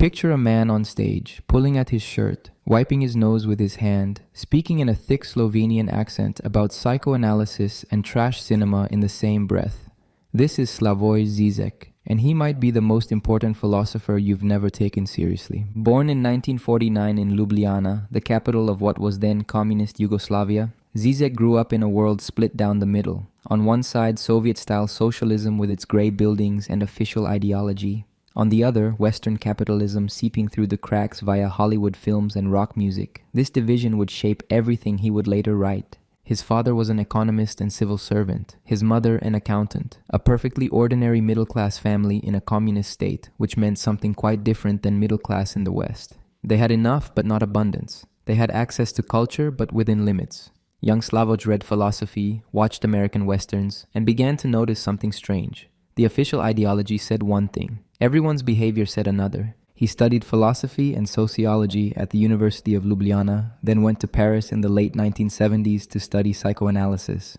Picture a man on stage, pulling at his shirt, wiping his nose with his hand, speaking in a thick Slovenian accent about psychoanalysis and trash cinema in the same breath. This is Slavoj Žižek, and he might be the most important philosopher you've never taken seriously. Born in 1949 in Ljubljana, the capital of what was then communist Yugoslavia, Žižek grew up in a world split down the middle. On one side, Soviet-style socialism with its grey buildings and official ideology. On the other, Western capitalism seeping through the cracks via Hollywood films and rock music. This division would shape everything he would later write. His father was an economist and civil servant, his mother an accountant, a perfectly ordinary middle-class family in a communist state, which meant something quite different than middle class in the West. They had enough but not abundance. They had access to culture but within limits. Young Slavoj read philosophy, watched American westerns, and began to notice something strange. The official ideology said one thing. Everyone's behavior said another. He studied philosophy and sociology at the University of Ljubljana, then went to Paris in the late 1970s to study psychoanalysis.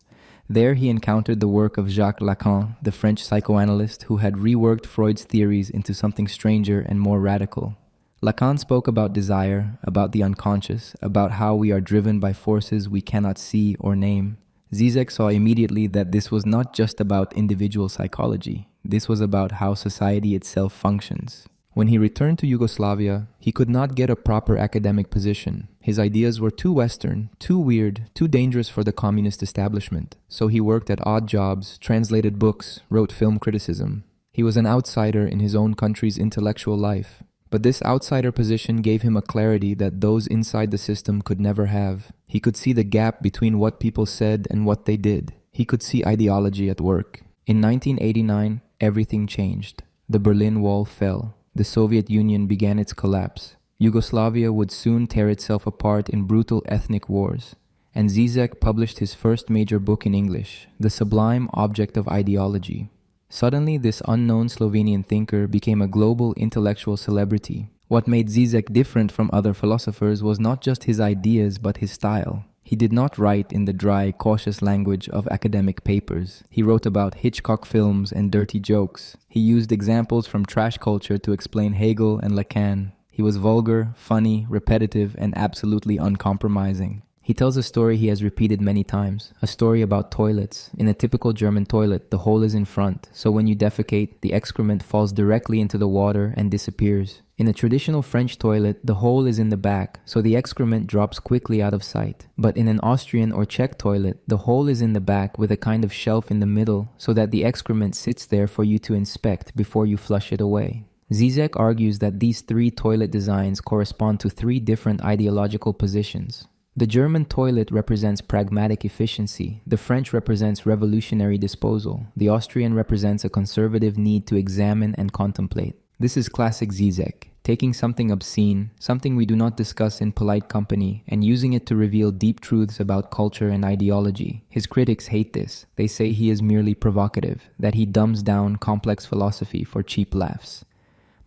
There he encountered the work of Jacques Lacan, the French psychoanalyst who had reworked Freud's theories into something stranger and more radical. Lacan spoke about desire, about the unconscious, about how we are driven by forces we cannot see or name. Žižek saw immediately that this was not just about individual psychology. This was about how society itself functions. When he returned to Yugoslavia, he could not get a proper academic position. His ideas were too Western, too weird, too dangerous for the communist establishment. So he worked at odd jobs, translated books, wrote film criticism. He was an outsider in his own country's intellectual life. But this outsider position gave him a clarity that those inside the system could never have. He could see the gap between what people said and what they did. He could see ideology at work. In 1989, everything changed. The Berlin Wall fell. The Soviet Union began its collapse. Yugoslavia would soon tear itself apart in brutal ethnic wars. And Žižek published his first major book in English, The Sublime Object of Ideology. Suddenly, this unknown Slovenian thinker became a global intellectual celebrity. What made Žižek different from other philosophers was not just his ideas but his style. He did not write in the dry, cautious language of academic papers. He wrote about Hitchcock films and dirty jokes. He used examples from trash culture to explain Hegel and Lacan. He was vulgar, funny, repetitive, and absolutely uncompromising. He tells a story he has repeated many times, a story about toilets. In a typical German toilet, the hole is in front, so when you defecate, the excrement falls directly into the water and disappears. In a traditional French toilet, the hole is in the back, so the excrement drops quickly out of sight. But in an Austrian or Czech toilet, the hole is in the back with a kind of shelf in the middle, so that the excrement sits there for you to inspect before you flush it away. Žižek argues that these three toilet designs correspond to three different ideological positions. The German toilet represents pragmatic efficiency, the French represents revolutionary disposal, the Austrian represents a conservative need to examine and contemplate. This is classic Žižek, taking something obscene, something we do not discuss in polite company, and using it to reveal deep truths about culture and ideology. His critics hate this. They say he is merely provocative, that he dumbs down complex philosophy for cheap laughs.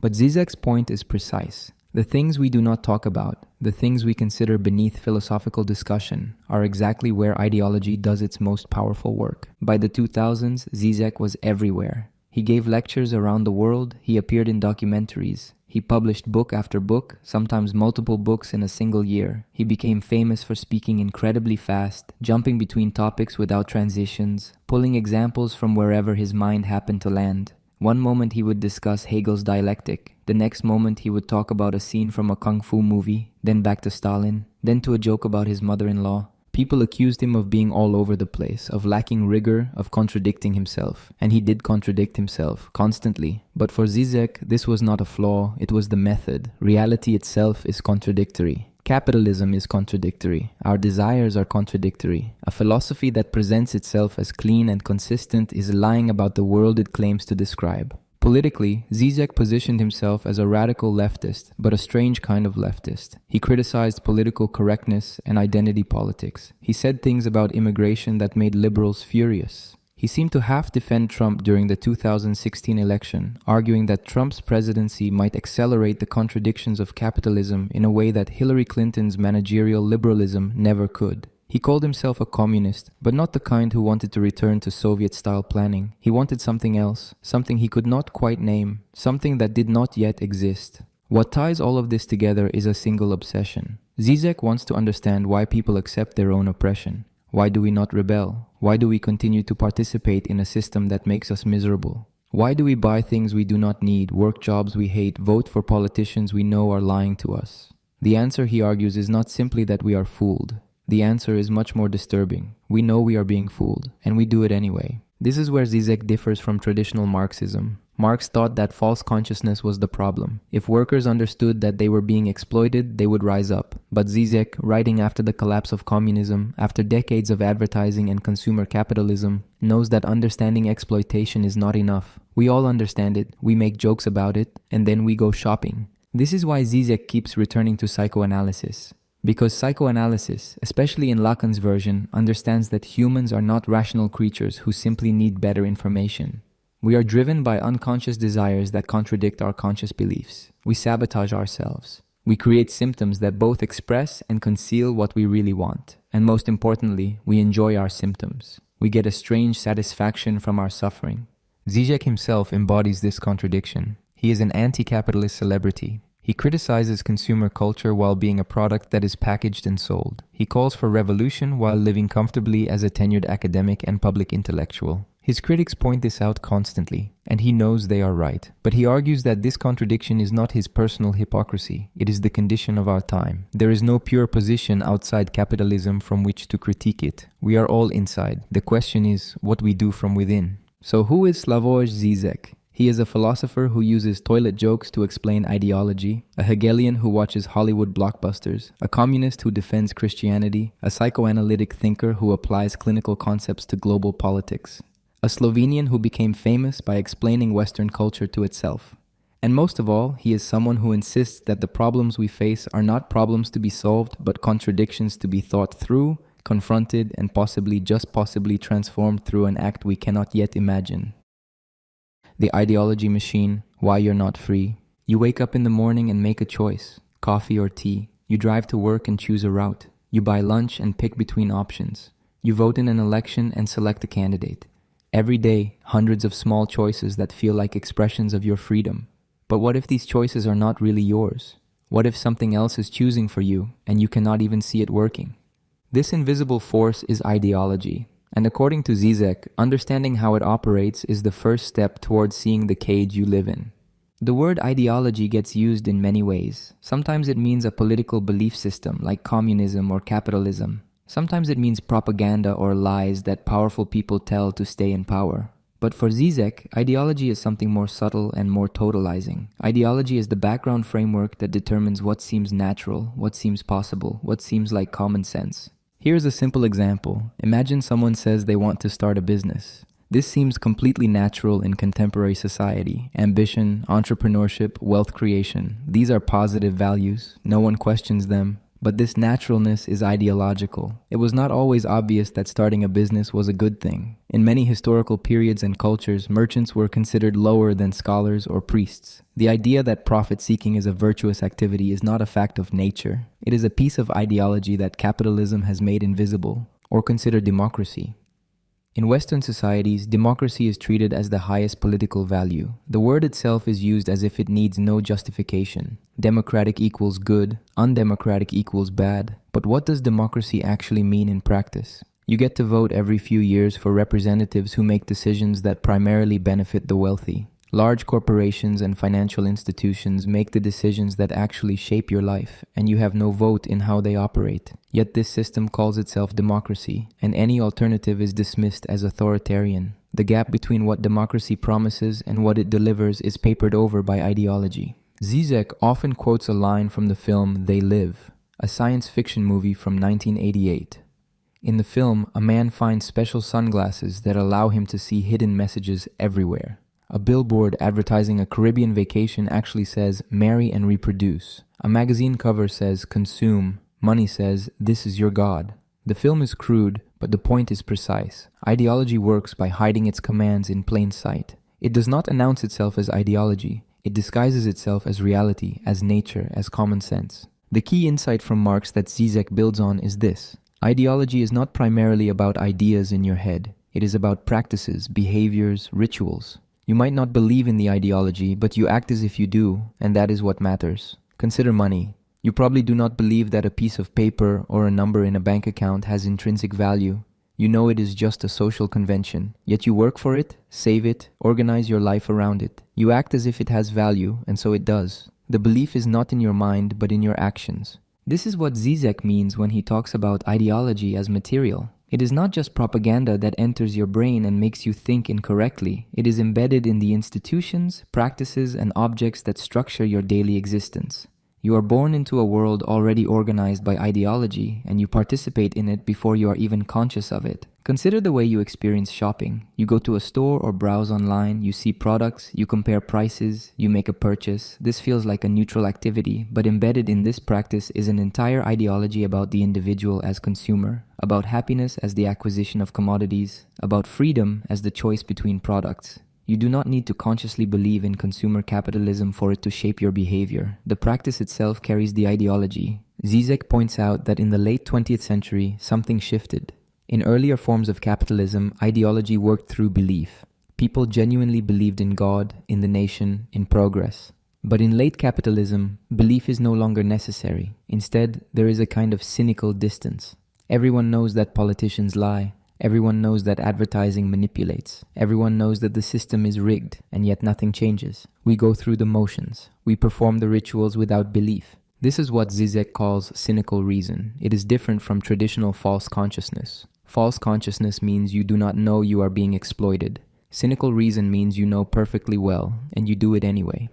But Žižek's point is precise. The things we do not talk about, the things we consider beneath philosophical discussion, are exactly where ideology does its most powerful work. By the 2000s, Žižek was everywhere. He gave lectures around the world, he appeared in documentaries, he published book after book, sometimes multiple books in a single year. He became famous for speaking incredibly fast, jumping between topics without transitions, pulling examples from wherever his mind happened to land. One moment he would discuss Hegel's dialectic, the next moment he would talk about a scene from a kung fu movie, then back to Stalin, then to a joke about his mother-in-law. People accused him of being all over the place, of lacking rigor, of contradicting himself. And he did contradict himself, constantly. But for Žižek, this was not a flaw, it was the method. Reality itself is contradictory. Capitalism is contradictory. Our desires are contradictory. A philosophy that presents itself as clean and consistent is lying about the world it claims to describe. Politically, Žižek positioned himself as a radical leftist, but a strange kind of leftist. He criticized political correctness and identity politics. He said things about immigration that made liberals furious. He seemed to half defend Trump during the 2016 election, arguing that Trump's presidency might accelerate the contradictions of capitalism in a way that Hillary Clinton's managerial liberalism never could. He called himself a communist, but not the kind who wanted to return to Soviet-style planning. He wanted something else, something he could not quite name, something that did not yet exist. What ties all of this together is a single obsession. Žižek wants to understand why people accept their own oppression. Why do we not rebel? Why do we continue to participate in a system that makes us miserable? Why do we buy things we do not need, work jobs we hate, vote for politicians we know are lying to us? The answer, he argues, is not simply that we are fooled. The answer is much more disturbing. We know we are being fooled, and we do it anyway. This is where Žižek differs from traditional Marxism. Marx thought that false consciousness was the problem. If workers understood that they were being exploited, they would rise up. But Žižek, writing after the collapse of communism, after decades of advertising and consumer capitalism, knows that understanding exploitation is not enough. We all understand it, we make jokes about it, and then we go shopping. This is why Žižek keeps returning to psychoanalysis. Because psychoanalysis, especially in Lacan's version, understands that humans are not rational creatures who simply need better information. We are driven by unconscious desires that contradict our conscious beliefs. We sabotage ourselves. We create symptoms that both express and conceal what we really want. And most importantly, we enjoy our symptoms. We get a strange satisfaction from our suffering. Žižek himself embodies this contradiction. He is an anti-capitalist celebrity. He criticizes consumer culture while being a product that is packaged and sold. He calls for revolution while living comfortably as a tenured academic and public intellectual. His critics point this out constantly, and he knows they are right. But he argues that this contradiction is not his personal hypocrisy, it is the condition of our time. There is no pure position outside capitalism from which to critique it. We are all inside. The question is what we do from within. So who is Slavoj Žižek? He is a philosopher who uses toilet jokes to explain ideology, a Hegelian who watches Hollywood blockbusters, a communist who defends Christianity, a psychoanalytic thinker who applies clinical concepts to global politics, a Slovenian who became famous by explaining Western culture to itself. And most of all, he is someone who insists that the problems we face are not problems to be solved, but contradictions to be thought through, confronted, and just possibly transformed through an act we cannot yet imagine. The ideology machine, why you're not free. You wake up in the morning and make a choice, coffee or tea. You drive to work and choose a route. You buy lunch and pick between options. You vote in an election and select a candidate. Every day, hundreds of small choices that feel like expressions of your freedom. But what if these choices are not really yours? What if something else is choosing for you and you cannot even see it working? This invisible force is ideology. And according to Žižek, understanding how it operates is the first step towards seeing the cage you live in. The word ideology gets used in many ways. Sometimes it means a political belief system like communism or capitalism. Sometimes it means propaganda or lies that powerful people tell to stay in power. But for Žižek, ideology is something more subtle and more totalizing. Ideology is the background framework that determines what seems natural, what seems possible, what seems like common sense. Here's a simple example. Imagine someone says they want to start a business. This seems completely natural in contemporary society. Ambition, entrepreneurship, wealth creation. These are positive values. No one questions them. But this naturalness is ideological. It was not always obvious that starting a business was a good thing. In many historical periods and cultures, merchants were considered lower than scholars or priests. The idea that profit-seeking is a virtuous activity is not a fact of nature. It is a piece of ideology that capitalism has made invisible. Or consider democracy. In Western societies, democracy is treated as the highest political value. The word itself is used as if it needs no justification. Democratic equals good, undemocratic equals bad. But what does democracy actually mean in practice? You get to vote every few years for representatives who make decisions that primarily benefit the wealthy. Large corporations and financial institutions make the decisions that actually shape your life, and you have no vote in how they operate. Yet this system calls itself democracy, and any alternative is dismissed as authoritarian. The gap between what democracy promises and what it delivers is papered over by ideology. Žižek often quotes a line from the film They Live, a science fiction movie from 1988. In the film, a man finds special sunglasses that allow him to see hidden messages everywhere. A billboard advertising a Caribbean vacation actually says, "Marry and reproduce." A magazine cover says, "Consume." Money says, "This is your God." The film is crude, but the point is precise. Ideology works by hiding its commands in plain sight. It does not announce itself as ideology. It disguises itself as reality, as nature, as common sense. The key insight from Marx that Žižek builds on is this. Ideology is not primarily about ideas in your head. It is about practices, behaviors, rituals. You might not believe in the ideology, but you act as if you do, and that is what matters. Consider money. You probably do not believe that a piece of paper or a number in a bank account has intrinsic value. You know it is just a social convention, yet you work for it, save it, organize your life around it. You act as if it has value, and so it does. The belief is not in your mind, but in your actions. This is what Žižek means when he talks about ideology as material. It is not just propaganda that enters your brain and makes you think incorrectly. It is embedded in the institutions, practices, and objects that structure your daily existence. You are born into a world already organized by ideology, and you participate in it before you are even conscious of it. Consider the way you experience shopping. You go to a store or browse online, you see products, you compare prices, you make a purchase. This feels like a neutral activity, but embedded in this practice is an entire ideology about the individual as consumer, about happiness as the acquisition of commodities, about freedom as the choice between products. You do not need to consciously believe in consumer capitalism for it to shape your behavior. The practice itself carries the ideology. Žižek points out that in the late 20th century, something shifted. In earlier forms of capitalism, ideology worked through belief. People genuinely believed in God, in the nation, in progress. But in late capitalism, belief is no longer necessary. Instead, there is a kind of cynical distance. Everyone knows that politicians lie. Everyone knows that advertising manipulates. Everyone knows that the system is rigged, and yet nothing changes. We go through the motions. We perform the rituals without belief. This is what Žižek calls cynical reason. It is different from traditional false consciousness. False consciousness means you do not know you are being exploited. Cynical reason means you know perfectly well, and you do it anyway.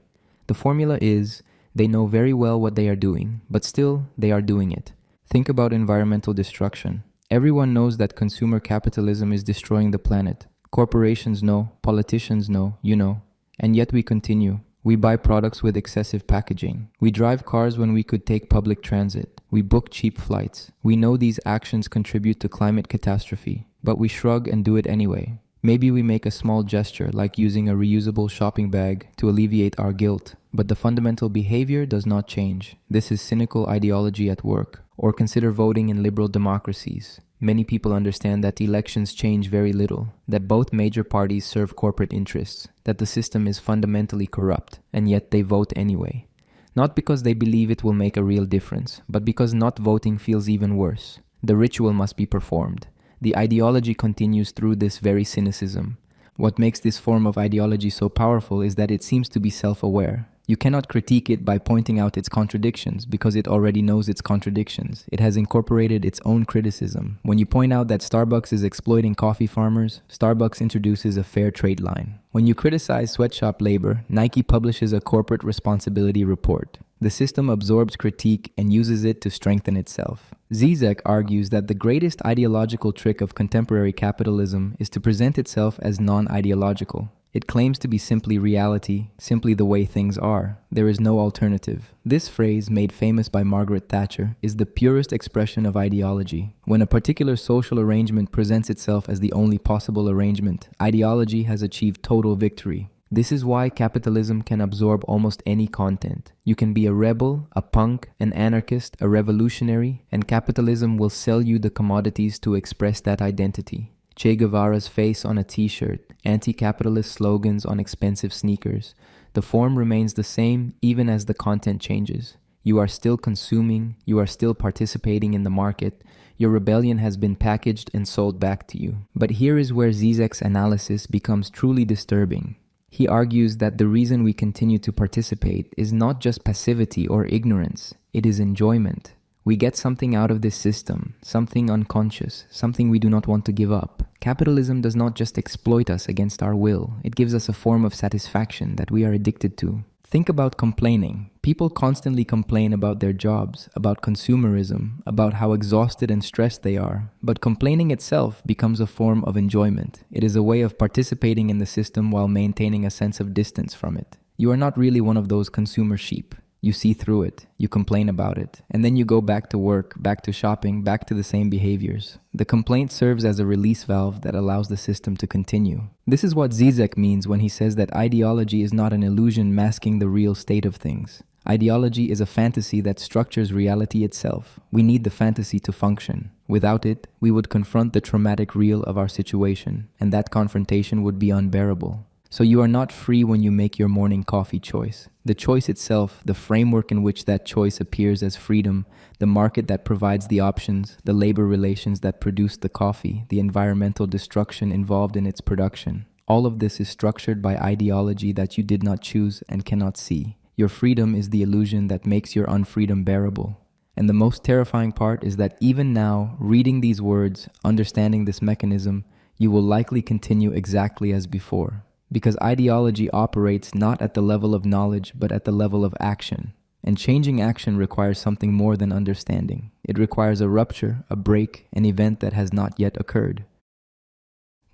The formula is, they know very well what they are doing, but still, they are doing it. Think about environmental destruction. Everyone knows that consumer capitalism is destroying the planet. Corporations know, politicians know, you know. And yet we continue. We buy products with excessive packaging. We drive cars when we could take public transit. We book cheap flights. We know these actions contribute to climate catastrophe, but we shrug and do it anyway. Maybe we make a small gesture like using a reusable shopping bag to alleviate our guilt, but the fundamental behavior does not change. This is cynical ideology at work. Or consider voting in liberal democracies. Many people understand that elections change very little, that both major parties serve corporate interests, that the system is fundamentally corrupt, and yet they vote anyway. Not because they believe it will make a real difference, but because not voting feels even worse. The ritual must be performed. The ideology continues through this very cynicism. What makes this form of ideology so powerful is that it seems to be self-aware. You cannot critique it by pointing out its contradictions because it already knows its contradictions. It has incorporated its own criticism. When you point out that Starbucks is exploiting coffee farmers, Starbucks introduces a fair trade line. When you criticize sweatshop labor, Nike publishes a corporate responsibility report. The system absorbs critique and uses it to strengthen itself. Žižek argues that the greatest ideological trick of contemporary capitalism is to present itself as non-ideological. It claims to be simply reality, simply the way things are. There is no alternative. This phrase, made famous by Margaret Thatcher, is the purest expression of ideology. When a particular social arrangement presents itself as the only possible arrangement, ideology has achieved total victory. This is why capitalism can absorb almost any content. You can be a rebel, a punk, an anarchist, a revolutionary, and capitalism will sell you the commodities to express that identity. Che Guevara's face on a t-shirt, anti-capitalist slogans on expensive sneakers. The form remains the same even as the content changes. You are still consuming, you are still participating in the market. Your rebellion has been packaged and sold back to you. But here is where Žižek's analysis becomes truly disturbing. He argues that the reason we continue to participate is not just passivity or ignorance, it is enjoyment. We get something out of this system, something unconscious, something we do not want to give up. Capitalism does not just exploit us against our will, it gives us a form of satisfaction that we are addicted to. Think about complaining. People constantly complain about their jobs, about consumerism, about how exhausted and stressed they are. But complaining itself becomes a form of enjoyment. It is a way of participating in the system while maintaining a sense of distance from it. You are not really one of those consumer sheep. You see through it, you complain about it, and then you go back to work, back to shopping, back to the same behaviors. The complaint serves as a release valve that allows the system to continue. This is what Žižek means when he says that ideology is not an illusion masking the real state of things. Ideology is a fantasy that structures reality itself. We need the fantasy to function. Without it, we would confront the traumatic real of our situation, and that confrontation would be unbearable. So you are not free when you make your morning coffee choice. The choice itself, the framework in which that choice appears as freedom, the market that provides the options, the labor relations that produce the coffee, the environmental destruction involved in its production. All of this is structured by ideology that you did not choose and cannot see. Your freedom is the illusion that makes your unfreedom bearable. And the most terrifying part is that even now, reading these words, understanding this mechanism, you will likely continue exactly as before. Because ideology operates not at the level of knowledge, but at the level of action. And changing action requires something more than understanding. It requires a rupture, a break, an event that has not yet occurred.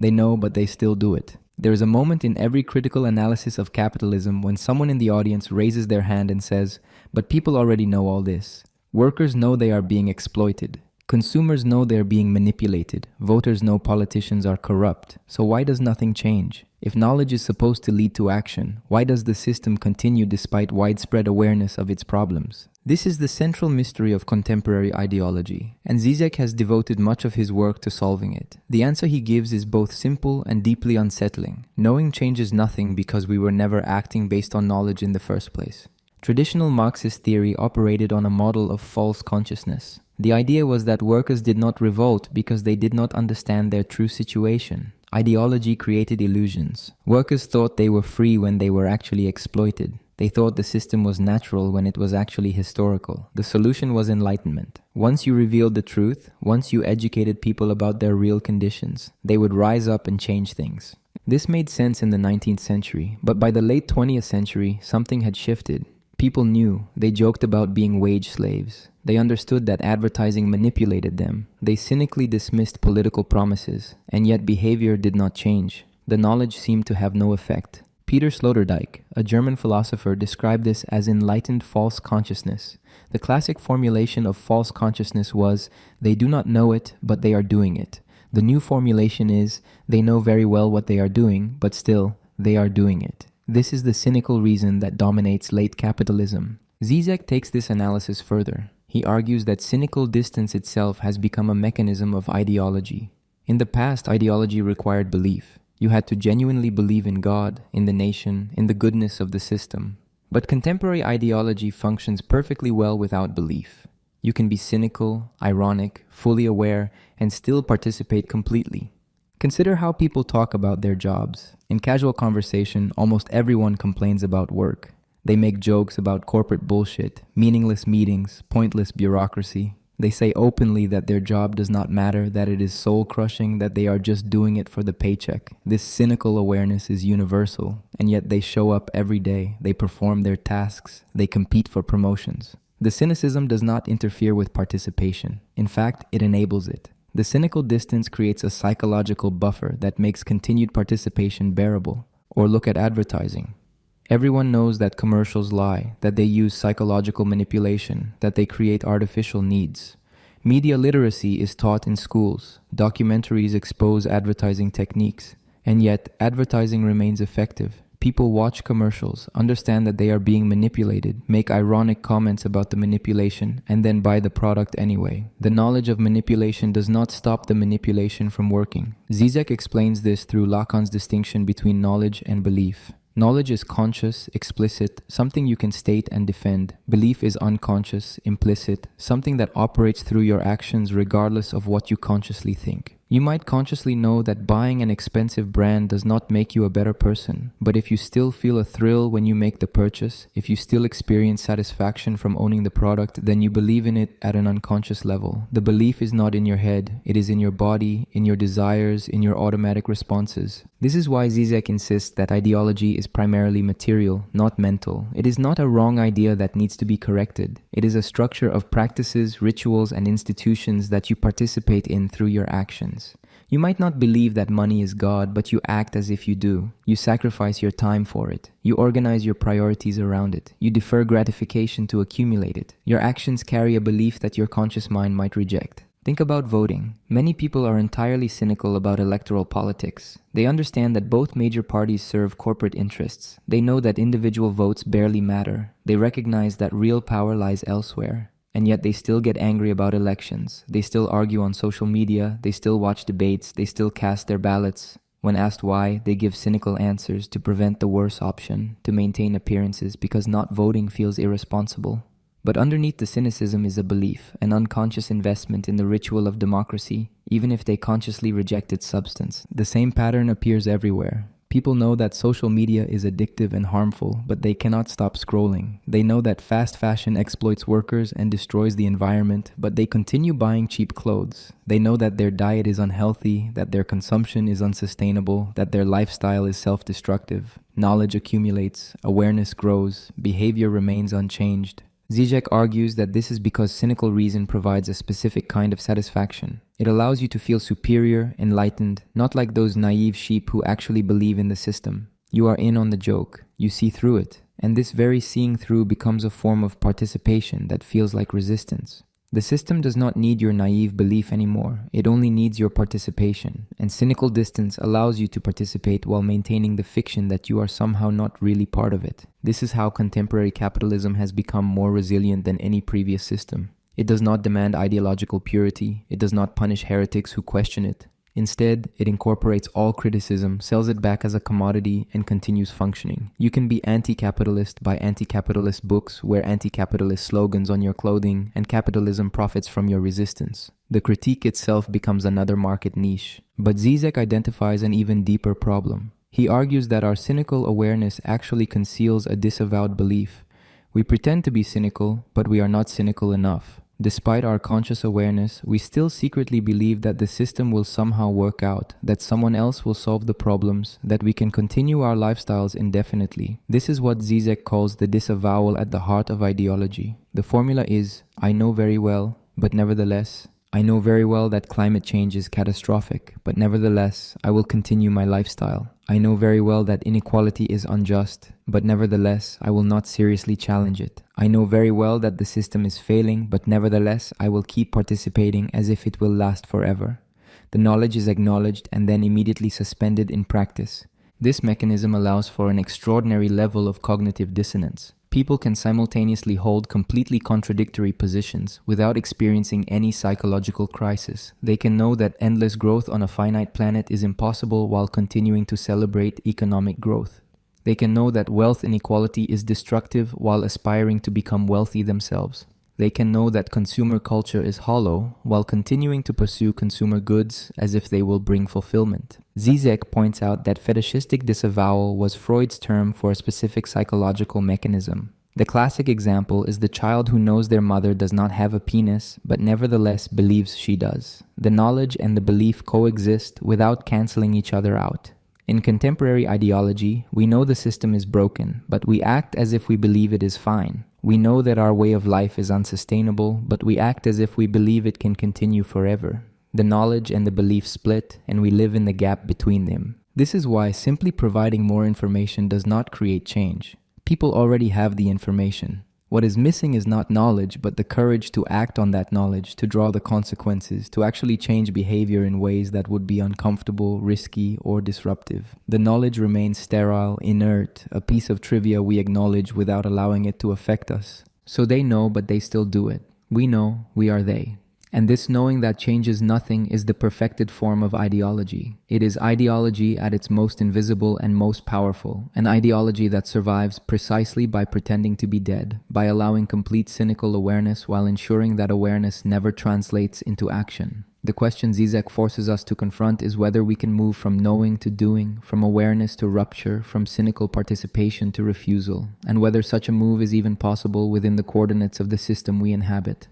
They know, but they still do it. There is a moment in every critical analysis of capitalism when someone in the audience raises their hand and says, "But people already know all this. Workers know they are being exploited. Consumers know they are being manipulated. Voters know politicians are corrupt. So why does nothing change? If knowledge is supposed to lead to action, why does the system continue despite widespread awareness of its problems?" This is the central mystery of contemporary ideology, and Žižek has devoted much of his work to solving it. The answer he gives is both simple and deeply unsettling. Knowing changes nothing because we were never acting based on knowledge in the first place. Traditional Marxist theory operated on a model of false consciousness. The idea was that workers did not revolt because they did not understand their true situation. Ideology created illusions. Workers thought they were free when they were actually exploited. They thought the system was natural when it was actually historical. The solution was enlightenment. Once you revealed the truth, once you educated people about their real conditions, they would rise up and change things. This made sense in the 19th century, but by the late 20th century, something had shifted. People knew. They joked about being wage slaves. They understood that advertising manipulated them. They cynically dismissed political promises, and yet behavior did not change. The knowledge seemed to have no effect. Peter Sloterdijk, a German philosopher, described this as enlightened false consciousness. The classic formulation of false consciousness was, they do not know it, but they are doing it. The new formulation is, they know very well what they are doing, but still, they are doing it. This is the cynical reason that dominates late capitalism. Žižek takes this analysis further. He argues that cynical distance itself has become a mechanism of ideology. In the past, ideology required belief. You had to genuinely believe in God, in the nation, in the goodness of the system. But contemporary ideology functions perfectly well without belief. You can be cynical, ironic, fully aware, and still participate completely. Consider how people talk about their jobs. In casual conversation, almost everyone complains about work. They make jokes about corporate bullshit, meaningless meetings, pointless bureaucracy. They say openly that their job does not matter, that it is soul-crushing, that they are just doing it for the paycheck. This cynical awareness is universal, and yet they show up every day. They perform their tasks. They compete for promotions. The cynicism does not interfere with participation. In fact, it enables it. The cynical distance creates a psychological buffer that makes continued participation bearable. Or look at advertising. Everyone knows that commercials lie, that they use psychological manipulation, that they create artificial needs. Media literacy is taught in schools. Documentaries expose advertising techniques. And yet, advertising remains effective. People watch commercials, understand that they are being manipulated, make ironic comments about the manipulation, and then buy the product anyway. The knowledge of manipulation does not stop the manipulation from working. Žižek explains this through Lacan's distinction between knowledge and belief. Knowledge is conscious, explicit, something you can state and defend. Belief is unconscious, implicit, something that operates through your actions regardless of what you consciously think. You might consciously know that buying an expensive brand does not make you a better person, but if you still feel a thrill when you make the purchase, if you still experience satisfaction from owning the product, then you believe in it at an unconscious level. The belief is not in your head, it is in your body, in your desires, in your automatic responses. This is why Žižek insists that ideology is primarily material, not mental. It is not a wrong idea that needs to be corrected. It is a structure of practices, rituals, and institutions that you participate in through your actions. You might not believe that money is God, but you act as if you do. You sacrifice your time for it. You organize your priorities around it. You defer gratification to accumulate it. Your actions carry a belief that your conscious mind might reject. Think about voting. Many people are entirely cynical about electoral politics. They understand that both major parties serve corporate interests. They know that individual votes barely matter. They recognize that real power lies elsewhere. And yet they still get angry about elections. They still argue on social media. They still watch debates. They still cast their ballots. When asked why, they give cynical answers to prevent the worse option, to maintain appearances because not voting feels irresponsible. But underneath the cynicism is a belief, an unconscious investment in the ritual of democracy, even if they consciously reject its substance. The same pattern appears everywhere. People know that social media is addictive and harmful, but they cannot stop scrolling. They know that fast fashion exploits workers and destroys the environment, but they continue buying cheap clothes. They know that their diet is unhealthy, that their consumption is unsustainable, that their lifestyle is self-destructive. Knowledge accumulates, awareness grows, behavior remains unchanged. Žižek argues that this is because cynical reason provides a specific kind of satisfaction. It allows you to feel superior, enlightened, not like those naive sheep who actually believe in the system. You are in on the joke, you see through it, and this very seeing through becomes a form of participation that feels like resistance. The system does not need your naive belief anymore, it only needs your participation, and cynical distance allows you to participate while maintaining the fiction that you are somehow not really part of it. This is how contemporary capitalism has become more resilient than any previous system. It does not demand ideological purity, it does not punish heretics who question it. Instead, it incorporates all criticism, sells it back as a commodity, and continues functioning. You can be anti-capitalist, buy anti-capitalist books, wear anti-capitalist slogans on your clothing, and capitalism profits from your resistance. The critique itself becomes another market niche. But Žižek identifies an even deeper problem. He argues that our cynical awareness actually conceals a disavowed belief. We pretend to be cynical, but we are not cynical enough. Despite our conscious awareness, we still secretly believe that the system will somehow work out, that someone else will solve the problems, that we can continue our lifestyles indefinitely. This is what Žižek calls the disavowal at the heart of ideology. The formula is, I know very well, but nevertheless, I know very well that climate change is catastrophic, but nevertheless, I will continue my lifestyle. I know very well that inequality is unjust, but nevertheless, I will not seriously challenge it. I know very well that the system is failing, but nevertheless, I will keep participating as if it will last forever. The knowledge is acknowledged and then immediately suspended in practice. This mechanism allows for an extraordinary level of cognitive dissonance. People can simultaneously hold completely contradictory positions without experiencing any psychological crisis. They can know that endless growth on a finite planet is impossible while continuing to celebrate economic growth. They can know that wealth inequality is destructive while aspiring to become wealthy themselves. They can know that consumer culture is hollow while continuing to pursue consumer goods as if they will bring fulfillment. Žižek points out that fetishistic disavowal was Freud's term for a specific psychological mechanism. The classic example is the child who knows their mother does not have a penis but nevertheless believes she does. The knowledge and the belief coexist without canceling each other out. In contemporary ideology, we know the system is broken, but we act as if we believe it is fine. We know that our way of life is unsustainable, but we act as if we believe it can continue forever. The knowledge and the belief split, and we live in the gap between them. This is why simply providing more information does not create change. People already have the information. What is missing is not knowledge, but the courage to act on that knowledge, to draw the consequences, to actually change behavior in ways that would be uncomfortable, risky, or disruptive. The knowledge remains sterile, inert, a piece of trivia we acknowledge without allowing it to affect us. So they know, but they still do it. We know, we are they. And this knowing that changes nothing is the perfected form of ideology. It is ideology at its most invisible and most powerful, an ideology that survives precisely by pretending to be dead, by allowing complete cynical awareness while ensuring that awareness never translates into action. The question Žižek forces us to confront is whether we can move from knowing to doing, from awareness to rupture, from cynical participation to refusal, and whether such a move is even possible within the coordinates of the system we inhabit.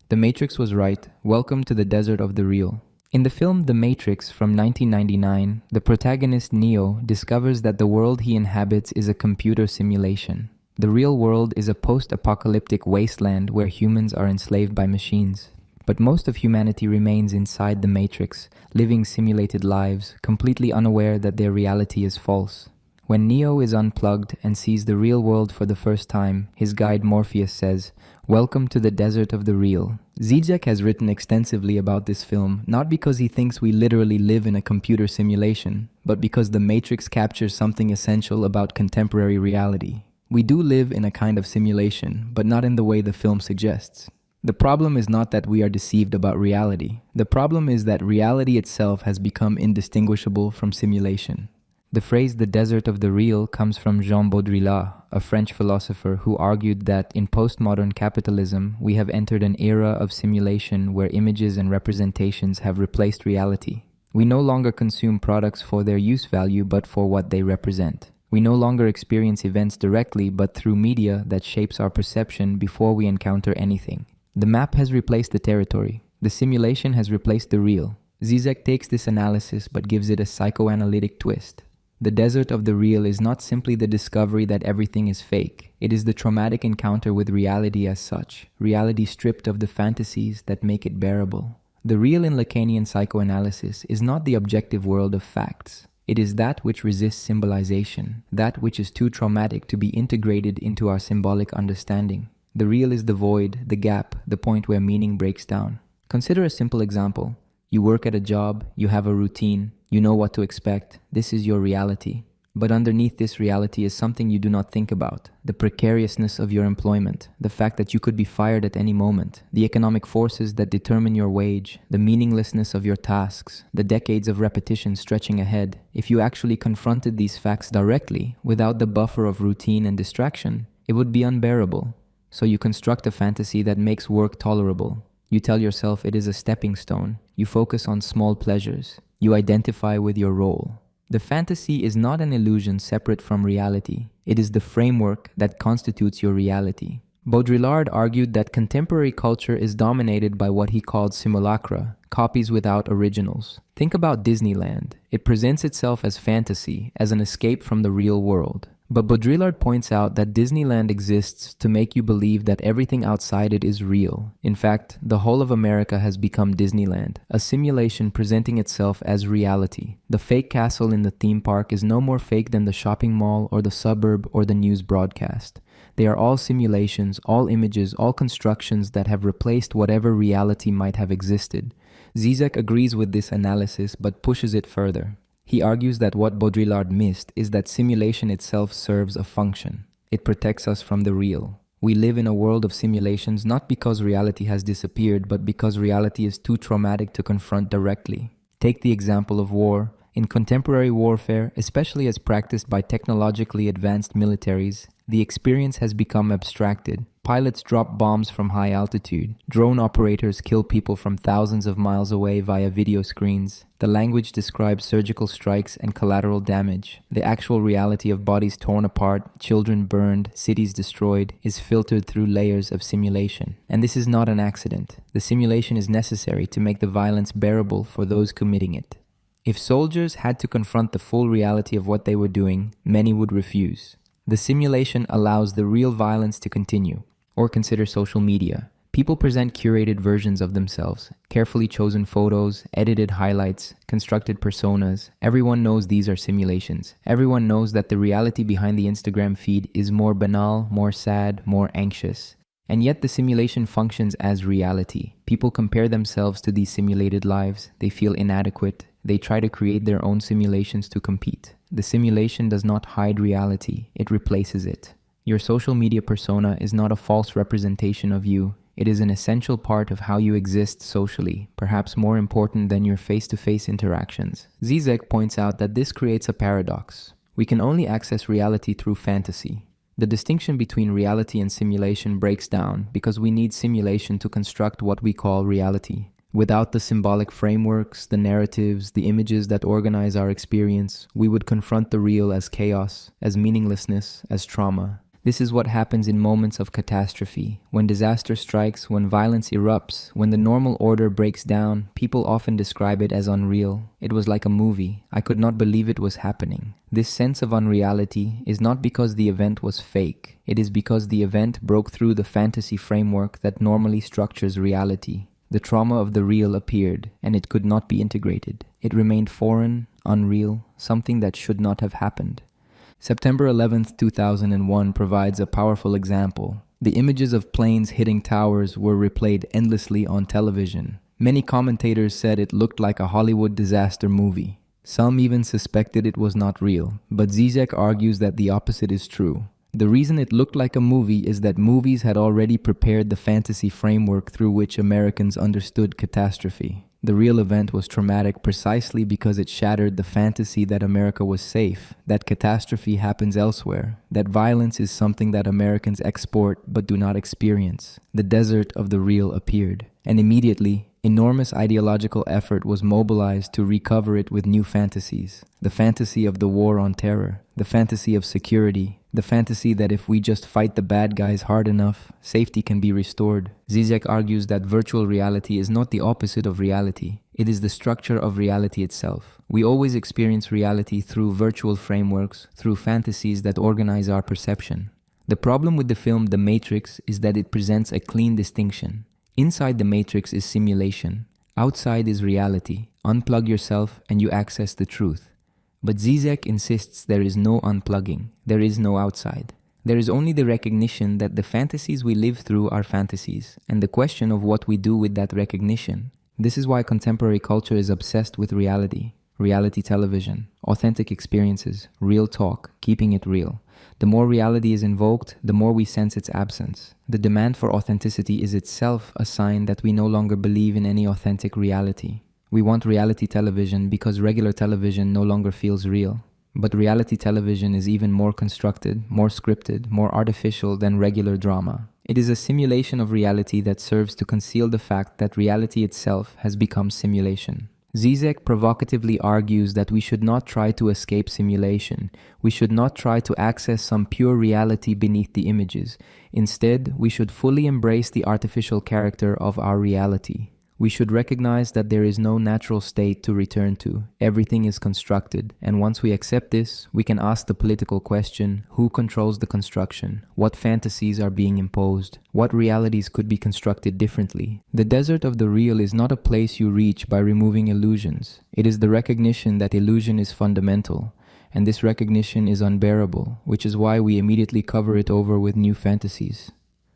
The Matrix was right. Welcome to the desert of the real. In the film The Matrix from 1999, the protagonist Neo discovers that the world he inhabits is a computer simulation. The real world is a post-apocalyptic wasteland where humans are enslaved by machines. But most of humanity remains inside the Matrix, living simulated lives, completely unaware that their reality is false. When Neo is unplugged and sees the real world for the first time, his guide Morpheus says, "Welcome to the desert of the real." Žižek has written extensively about this film, not because he thinks we literally live in a computer simulation, but because The Matrix captures something essential about contemporary reality. We do live in a kind of simulation, but not in the way the film suggests. The problem is not that we are deceived about reality. The problem is that reality itself has become indistinguishable from simulation. The phrase "the desert of the real" comes from Jean Baudrillard, a French philosopher who argued that in postmodern capitalism, we have entered an era of simulation where images and representations have replaced reality. We no longer consume products for their use value but for what they represent. We no longer experience events directly but through media that shapes our perception before we encounter anything. The map has replaced the territory. The simulation has replaced the real. Žižek takes this analysis but gives it a psychoanalytic twist. The desert of the real is not simply the discovery that everything is fake. It is the traumatic encounter with reality as such, reality stripped of the fantasies that make it bearable. The real in Lacanian psychoanalysis is not the objective world of facts. It is that which resists symbolization, that which is too traumatic to be integrated into our symbolic understanding. The real is the void, the gap, the point where meaning breaks down. Consider a simple example. You work at a job, you have a routine, you know what to expect. This is your reality. But underneath this reality is something you do not think about. The precariousness of your employment, the fact that you could be fired at any moment, the economic forces that determine your wage, the meaninglessness of your tasks, the decades of repetition stretching ahead. If you actually confronted these facts directly, without the buffer of routine and distraction, it would be unbearable. So you construct a fantasy that makes work tolerable. You tell yourself it is a stepping stone. You focus on small pleasures. You identify with your role. The fantasy is not an illusion separate from reality. It is the framework that constitutes your reality. Baudrillard argued that contemporary culture is dominated by what he called simulacra, copies without originals. Think about Disneyland. It presents itself as fantasy, as an escape from the real world. But Baudrillard points out that Disneyland exists to make you believe that everything outside it is real. In fact, the whole of America has become Disneyland, a simulation presenting itself as reality. The fake castle in the theme park is no more fake than the shopping mall or the suburb or the news broadcast. They are all simulations, all images, all constructions that have replaced whatever reality might have existed. Žižek agrees with this analysis but pushes it further. He argues that what Baudrillard missed is that simulation itself serves a function. It protects us from the real. We live in a world of simulations not because reality has disappeared, but because reality is too traumatic to confront directly. Take the example of war. In contemporary warfare, especially as practiced by technologically advanced militaries, the experience has become abstracted. Pilots drop bombs from high altitude. Drone operators kill people from thousands of miles away via video screens. The language describes surgical strikes and collateral damage. The actual reality of bodies torn apart, children burned, cities destroyed, is filtered through layers of simulation. And this is not an accident. The simulation is necessary to make the violence bearable for those committing it. If soldiers had to confront the full reality of what they were doing, many would refuse. The simulation allows the real violence to continue. Or consider social media. People present curated versions of themselves, carefully chosen photos, edited highlights, constructed personas. Everyone knows these are simulations. Everyone knows that the reality behind the Instagram feed is more banal, more sad, more anxious. And yet the simulation functions as reality. People compare themselves to these simulated lives. They feel inadequate. They try to create their own simulations to compete. The simulation does not hide reality. It replaces it. Your social media persona is not a false representation of you. It is an essential part of how you exist socially, perhaps more important than your face-to-face interactions. Žižek points out that this creates a paradox. We can only access reality through fantasy. The distinction between reality and simulation breaks down because we need simulation to construct what we call reality. Without the symbolic frameworks, the narratives, the images that organize our experience, we would confront the real as chaos, as meaninglessness, as trauma. This is what happens in moments of catastrophe. When disaster strikes, when violence erupts, when the normal order breaks down, people often describe it as unreal. It was like a movie. I could not believe it was happening. This sense of unreality is not because the event was fake. It is because the event broke through the fantasy framework that normally structures reality. The trauma of the real appeared, and it could not be integrated. It remained foreign, unreal, something that should not have happened. September 11, 2001 provides a powerful example. The images of planes hitting towers were replayed endlessly on television. Many commentators said it looked like a Hollywood disaster movie. Some even suspected it was not real, but Žižek argues that the opposite is true. The reason it looked like a movie is that movies had already prepared the fantasy framework through which Americans understood catastrophe. The real event was traumatic precisely because it shattered the fantasy that America was safe, that catastrophe happens elsewhere, that violence is something that Americans export but do not experience. The desert of the real appeared, and immediately, enormous ideological effort was mobilized to recover it with new fantasies. The fantasy of the war on terror, the fantasy of security, the fantasy that if we just fight the bad guys hard enough, safety can be restored. Žižek argues that virtual reality is not the opposite of reality. It is the structure of reality itself. We always experience reality through virtual frameworks, through fantasies that organize our perception. The problem with the film The Matrix is that it presents a clean distinction. Inside the matrix is simulation. Outside is reality. Unplug yourself and you access the truth. But Žižek insists there is no unplugging. There is no outside. There is only the recognition that the fantasies we live through are fantasies, and the question of what we do with that recognition. This is why contemporary culture is obsessed with reality. Reality television, authentic experiences, real talk, keeping it real. The more reality is invoked, the more we sense its absence. The demand for authenticity is itself a sign that we no longer believe in any authentic reality. We want reality television because regular television no longer feels real. But reality television is even more constructed, more scripted, more artificial than regular drama. It is a simulation of reality that serves to conceal the fact that reality itself has become simulation. Žižek provocatively argues that we should not try to escape simulation. We should not try to access some pure reality beneath the images. Instead, we should fully embrace the artificial character of our reality. We should recognize that there is no natural state to return to. Everything is constructed, and once we accept this, we can ask the political question, who controls the construction? What fantasies are being imposed? What realities could be constructed differently? The desert of the real is not a place you reach by removing illusions. It is the recognition that illusion is fundamental, and this recognition is unbearable, which is why we immediately cover it over with new fantasies.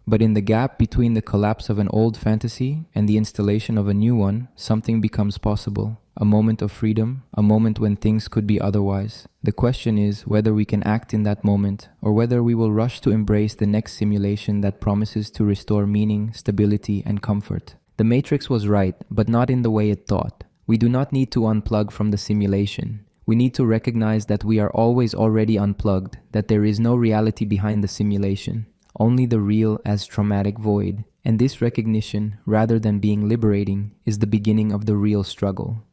But in the gap between the collapse of an old fantasy and the installation of a new one, something becomes possible. A moment of freedom, a moment when things could be otherwise. The question is whether we can act in that moment, or whether we will rush to embrace the next simulation that promises to restore meaning, stability, and comfort. The Matrix was right, but not in the way it thought. We do not need to unplug from the simulation. We need to recognize that we are always already unplugged, that there is no reality behind the simulation. Only the real as traumatic void, and this recognition, rather than being liberating, is the beginning of the real struggle.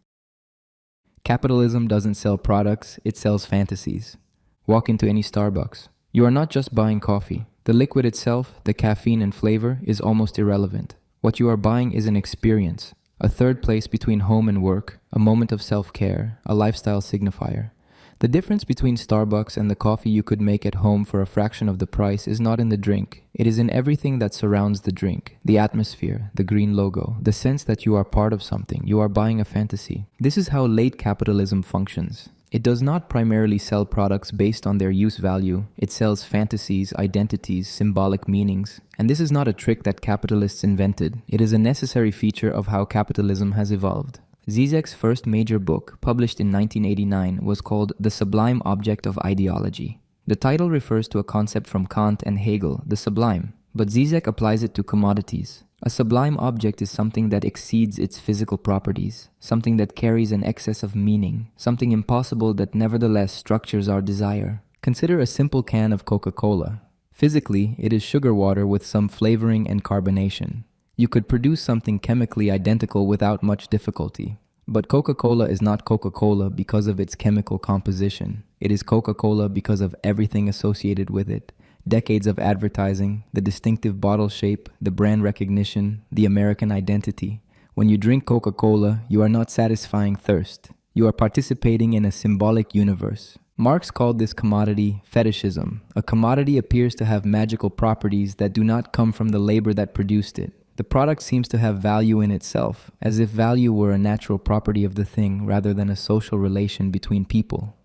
Capitalism doesn't sell products, it sells fantasies. Walk into any Starbucks. You are not just buying coffee. The liquid itself, the caffeine and flavor, is almost irrelevant. What you are buying is an experience, a third place between home and work, a moment of self-care, a lifestyle signifier. The difference between Starbucks and the coffee you could make at home for a fraction of the price is not in the drink. It is in everything that surrounds the drink. The atmosphere, the green logo, the sense that you are part of something. You are buying a fantasy. This is how late capitalism functions. It does not primarily sell products based on their use value. It sells fantasies, identities, symbolic meanings. And this is not a trick that capitalists invented. It is a necessary feature of how capitalism has evolved. Žižek's first major book, published in 1989, was called The Sublime Object of Ideology. The title refers to a concept from Kant and Hegel, the sublime, but Žižek applies it to commodities. A sublime object is something that exceeds its physical properties, something that carries an excess of meaning, something impossible that nevertheless structures our desire. Consider a simple can of Coca-Cola. Physically, it is sugar water with some flavoring and carbonation. You could produce something chemically identical without much difficulty. But Coca-Cola is not Coca-Cola because of its chemical composition. It is Coca-Cola because of everything associated with it. Decades of advertising, the distinctive bottle shape, the brand recognition, the American identity. When you drink Coca-Cola, you are not satisfying thirst. You are participating in a symbolic universe. Marx called this commodity fetishism. A commodity appears to have magical properties that do not come from the labor that produced it. The product seems to have value in itself, as if value were a natural property of the thing rather than a social relation between people.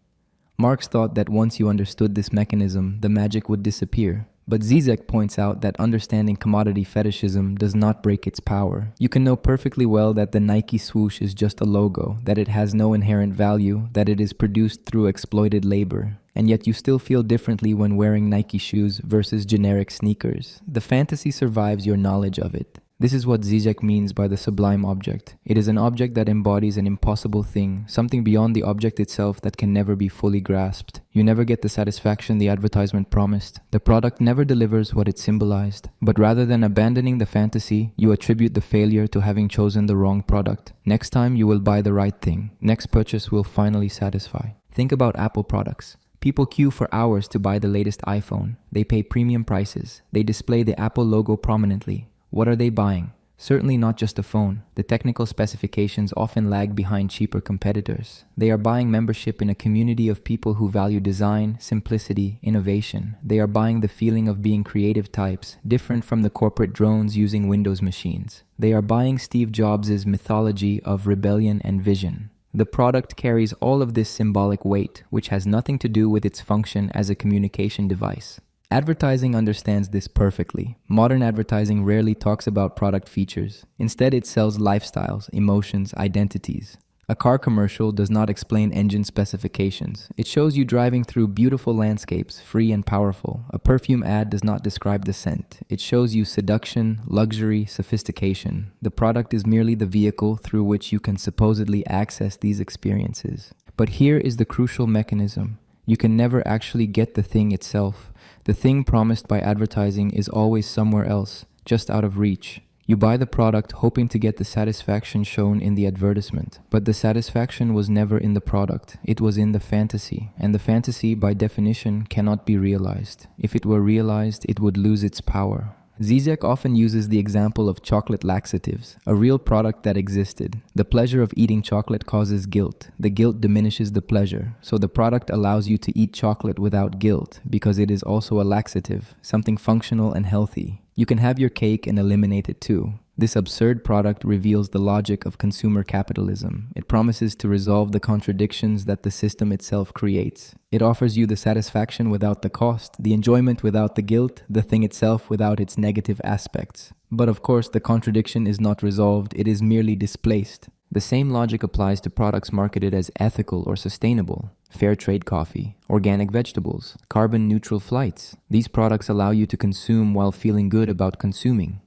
Marx thought that once you understood this mechanism, the magic would disappear. But Žižek points out that understanding commodity fetishism does not break its power. You can know perfectly well that the Nike swoosh is just a logo, that it has no inherent value, that it is produced through exploited labor. and yet you still feel differently when wearing Nike shoes versus generic sneakers. The fantasy survives your knowledge of it. This is what Žižek means by the sublime object. It is an object that embodies an impossible thing, something beyond the object itself that can never be fully grasped. You never get the satisfaction the advertisement promised. The product never delivers what it symbolized. But rather than abandoning the fantasy, you attribute the failure to having chosen the wrong product. Next time you will buy the right thing. Next purchase will finally satisfy. Think about Apple products. People queue for hours to buy the latest iPhone. They pay premium prices. They display the Apple logo prominently. What are they buying? Certainly not just a phone. The technical specifications often lag behind cheaper competitors. They are buying membership in a community of people who value design, simplicity, innovation. They are buying the feeling of being creative types, different from the corporate drones using Windows machines. They are buying Steve Jobs' mythology of rebellion and vision. The product carries all of this symbolic weight, which has nothing to do with its function as a communication device. Advertising understands this perfectly. Modern advertising rarely talks about product features. Instead, it sells lifestyles, emotions, identities. A car commercial does not explain engine specifications. It shows you driving through beautiful landscapes, free and powerful. A perfume ad does not describe the scent. It shows you seduction, luxury, sophistication. The product is merely the vehicle through which you can supposedly access these experiences. But here is the crucial mechanism. You can never actually get the thing itself. The thing promised by advertising is always somewhere else, just out of reach. You buy the product hoping to get the satisfaction shown in the advertisement. But the satisfaction was never in the product. It was in the fantasy. And the fantasy, by definition, cannot be realized. If it were realized, it would lose its power. Žižek often uses the example of chocolate laxatives, a real product that existed. The pleasure of eating chocolate causes guilt. The guilt diminishes the pleasure. So the product allows you to eat chocolate without guilt because it is also a laxative, something functional and healthy. You can have your cake and eliminate it too. This absurd product reveals the logic of consumer capitalism. It promises to resolve the contradictions that the system itself creates. It offers you the satisfaction without the cost, the enjoyment without the guilt, the thing itself without its negative aspects. But of course, the contradiction is not resolved, it is merely displaced. The same logic applies to products marketed as ethical or sustainable. Fair trade coffee, organic vegetables, carbon neutral flights. These products allow you to consume while feeling good about consuming.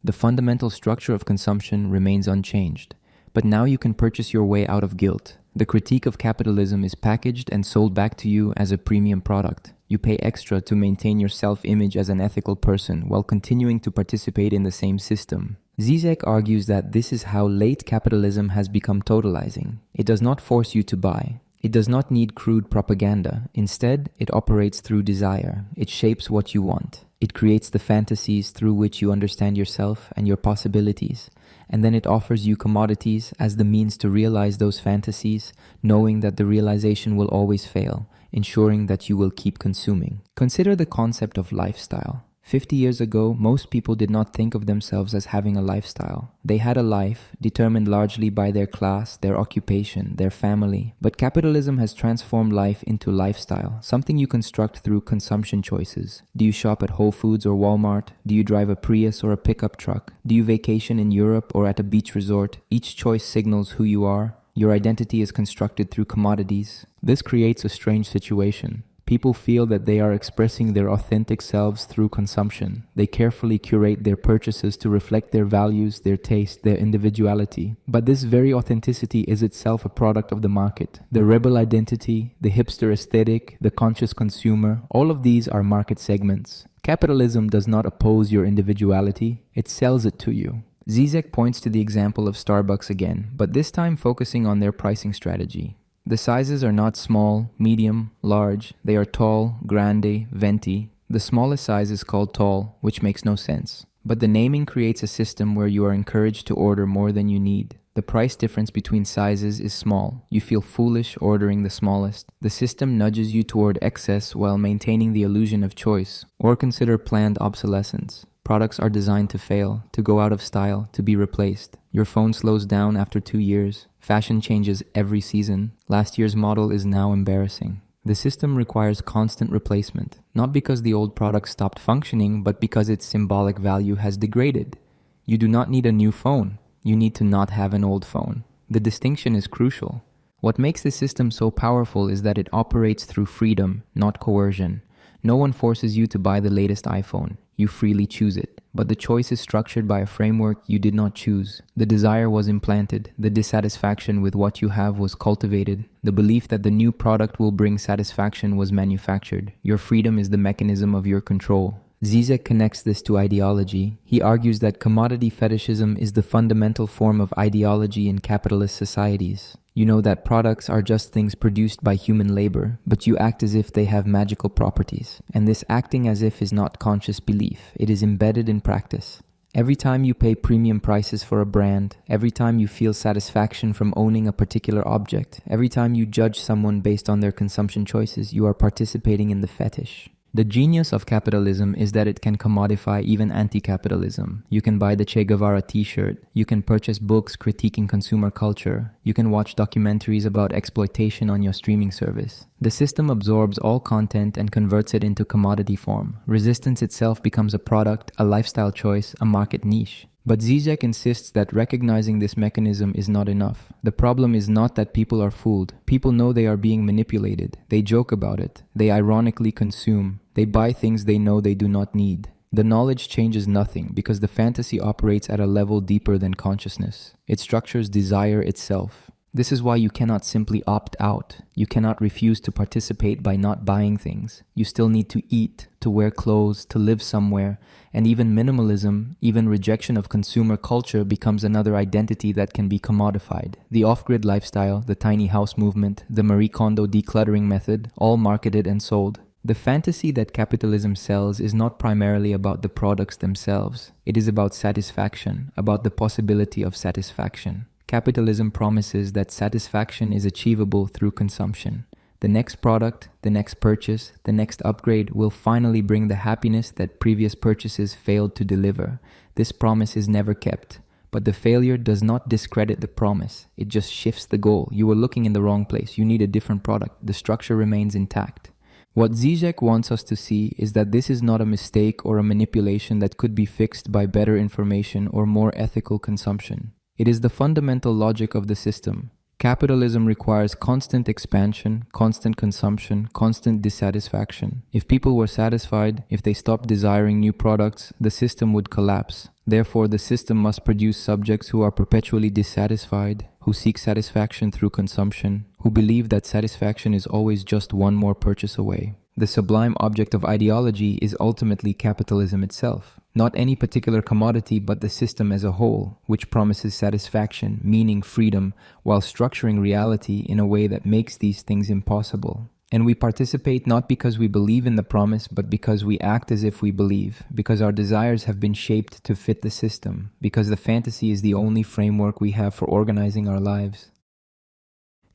The fundamental structure of consumption remains unchanged, but now you can purchase your way out of guilt. The critique of capitalism is packaged and sold back to you as a premium product. You pay extra to maintain your self-image as an ethical person while continuing to participate in the same system. Žižek argues that this is how late capitalism has become totalizing. It does not force you to buy. It does not need crude propaganda. Instead, it operates through desire. It shapes what you want. It creates the fantasies through which you understand yourself and your possibilities. And then it offers you commodities as the means to realize those fantasies, knowing that the realization will always fail, ensuring that you will keep consuming. Consider the concept of lifestyle. 50 years ago, most people did not think of themselves as having a lifestyle. They had a life determined largely by their class, their occupation, their family. But capitalism has transformed life into lifestyle, something you construct through consumption choices. Do you shop at Whole Foods or Walmart? Do you drive a Prius or a pickup truck? Do you vacation in Europe or at a beach resort? Each choice signals who you are. Your identity is constructed through commodities. This creates a strange situation. People feel that they are expressing their authentic selves through consumption. They carefully curate their purchases to reflect their values, their taste, their individuality. But this very authenticity is itself a product of the market. The rebel identity, the hipster aesthetic, the conscious consumer, all of these are market segments. Capitalism does not oppose your individuality, it sells it to you. Žižek points to the example of Starbucks again, but this time focusing on their pricing strategy. The sizes are not small, medium, large. They are tall, grande, venti. The smallest size is called tall, which makes no sense. But the naming creates a system where you are encouraged to order more than you need. The price difference between sizes is small. You feel foolish ordering the smallest. The system nudges you toward excess while maintaining the illusion of choice. Or consider planned obsolescence. Products are designed to fail, to go out of style, to be replaced. Your phone slows down after 2 years. Fashion changes every season. Last year's model is now embarrassing. The system requires constant replacement, not because the old product stopped functioning, but because its symbolic value has degraded. You do not need a new phone. You need to not have an old phone. The distinction is crucial. What makes this system so powerful is that it operates through freedom, not coercion. No one forces you to buy the latest iPhone. You freely choose it. But the choice is structured by a framework you did not choose. The desire was implanted. The dissatisfaction with what you have was cultivated. The belief that the new product will bring satisfaction was manufactured. Your freedom is the mechanism of your control. Žižek connects this to ideology. He argues that commodity fetishism is the fundamental form of ideology in capitalist societies. You know that products are just things produced by human labor, but you act as if they have magical properties. And this acting as if is not conscious belief. It is embedded in practice. Every time you pay premium prices for a brand, every time you feel satisfaction from owning a particular object, every time you judge someone based on their consumption choices, you are participating in the fetish. The genius of capitalism is that it can commodify even anti-capitalism. You can buy the Che Guevara t-shirt. You can purchase books critiquing consumer culture. You can watch documentaries about exploitation on your streaming service. The system absorbs all content and converts it into commodity form. Resistance itself becomes a product, a lifestyle choice, a market niche. But Žižek insists that recognizing this mechanism is not enough. The problem is not that people are fooled. People know they are being manipulated. They joke about it. They ironically consume. They buy things they know they do not need. The knowledge changes nothing because the fantasy operates at a level deeper than consciousness. It structures desire itself. This is why you cannot simply opt out. You cannot refuse to participate by not buying things. You still need to eat, to wear clothes, to live somewhere, and even minimalism, even rejection of consumer culture becomes another identity that can be commodified. The off-grid lifestyle, the tiny house movement, the Marie Kondo decluttering method, all marketed and sold. The fantasy that capitalism sells is not primarily about the products themselves. It is about satisfaction, about the possibility of satisfaction. Capitalism promises that satisfaction is achievable through consumption. The next product, the next purchase, the next upgrade will finally bring the happiness that previous purchases failed to deliver. This promise is never kept. But the failure does not discredit the promise. It just shifts the goal. You were looking in the wrong place. You need a different product. The structure remains intact. What Žižek wants us to see is that this is not a mistake or a manipulation that could be fixed by better information or more ethical consumption. It is the fundamental logic of the system. Capitalism requires constant expansion, constant consumption, constant dissatisfaction. If people were satisfied, if they stopped desiring new products, the system would collapse. Therefore, the system must produce subjects who are perpetually dissatisfied, who seek satisfaction through consumption, who believe that satisfaction is always just one more purchase away. The sublime object of ideology is ultimately capitalism itself. Not any particular commodity, but the system as a whole, which promises satisfaction, meaning, freedom, while structuring reality in a way that makes these things impossible. And we participate not because we believe in the promise, but because we act as if we believe, because our desires have been shaped to fit the system, because the fantasy is the only framework we have for organizing our lives.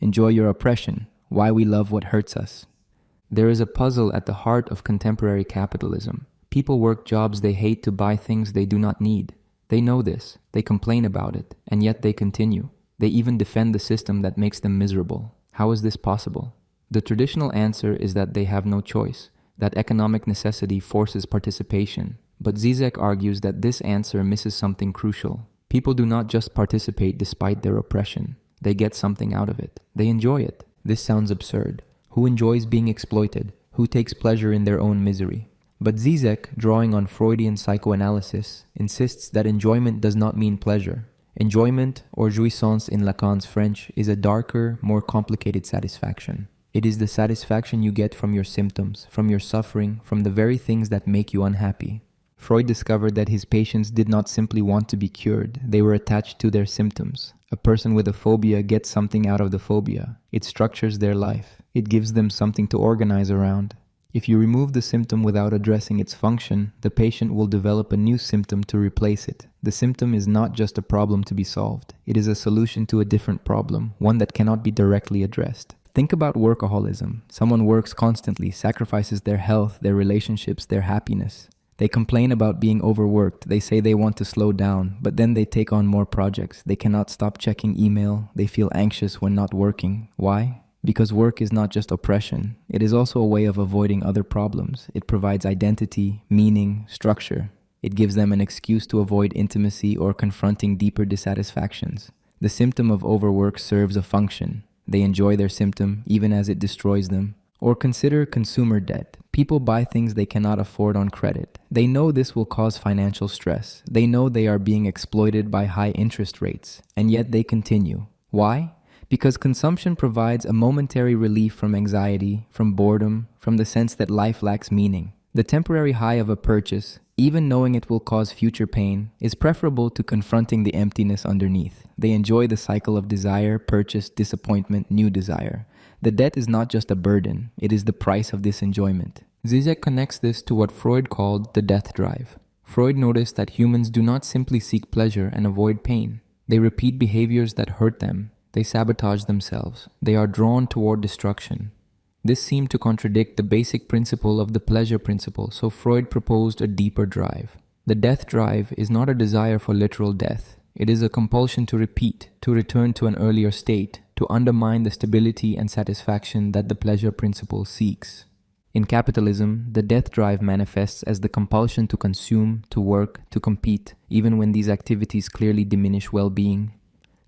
Enjoy your oppression, why we love what hurts us. There is a puzzle at the heart of contemporary capitalism. People work jobs they hate to buy things they do not need. They know this, they complain about it, and yet they continue. They even defend the system that makes them miserable. How is this possible? The traditional answer is that they have no choice, that economic necessity forces participation. But Žižek argues that this answer misses something crucial. People do not just participate despite their oppression. They get something out of it. They enjoy it. This sounds absurd. Who enjoys being exploited? Who takes pleasure in their own misery? But Žižek, drawing on Freudian psychoanalysis, insists that enjoyment does not mean pleasure. Enjoyment, or jouissance in Lacan's French, is a darker, more complicated satisfaction. It is the satisfaction you get from your symptoms, from your suffering, from the very things that make you unhappy. Freud discovered that his patients did not simply want to be cured, they were attached to their symptoms. A person with a phobia gets something out of the phobia. It structures their life. It gives them something to organize around. If you remove the symptom without addressing its function, the patient will develop a new symptom to replace it. The symptom is not just a problem to be solved. It is a solution to a different problem, one that cannot be directly addressed. Think about workaholism. Someone works constantly, sacrifices their health, their relationships, their happiness. They complain about being overworked. They say they want to slow down, but then they take on more projects. They cannot stop checking email. They feel anxious when not working. Why? Because work is not just oppression. It is also a way of avoiding other problems. It provides identity, meaning, structure. It gives them an excuse to avoid intimacy or confronting deeper dissatisfactions. The symptom of overwork serves a function. They enjoy their symptom even as it destroys them. Or consider consumer debt. People buy things they cannot afford on credit. They know this will cause financial stress. They know they are being exploited by high interest rates, and yet they continue. Why? Because consumption provides a momentary relief from anxiety, from boredom, from the sense that life lacks meaning. The temporary high of a purchase, even knowing it will cause future pain, is preferable to confronting the emptiness underneath. They enjoy the cycle of desire, purchase, disappointment, new desire. The debt is not just a burden, it is the price of this enjoyment. Žižek connects this to what Freud called the death drive. Freud noticed that humans do not simply seek pleasure and avoid pain. They repeat behaviors that hurt them. They sabotage themselves. They are drawn toward destruction. This seemed to contradict the basic principle of the pleasure principle, so Freud proposed a deeper drive. The death drive is not a desire for literal death. It is a compulsion to repeat, to return to an earlier state, to undermine the stability and satisfaction that the pleasure principle seeks. In capitalism, the death drive manifests as the compulsion to consume, to work, to compete, even when these activities clearly diminish well-being.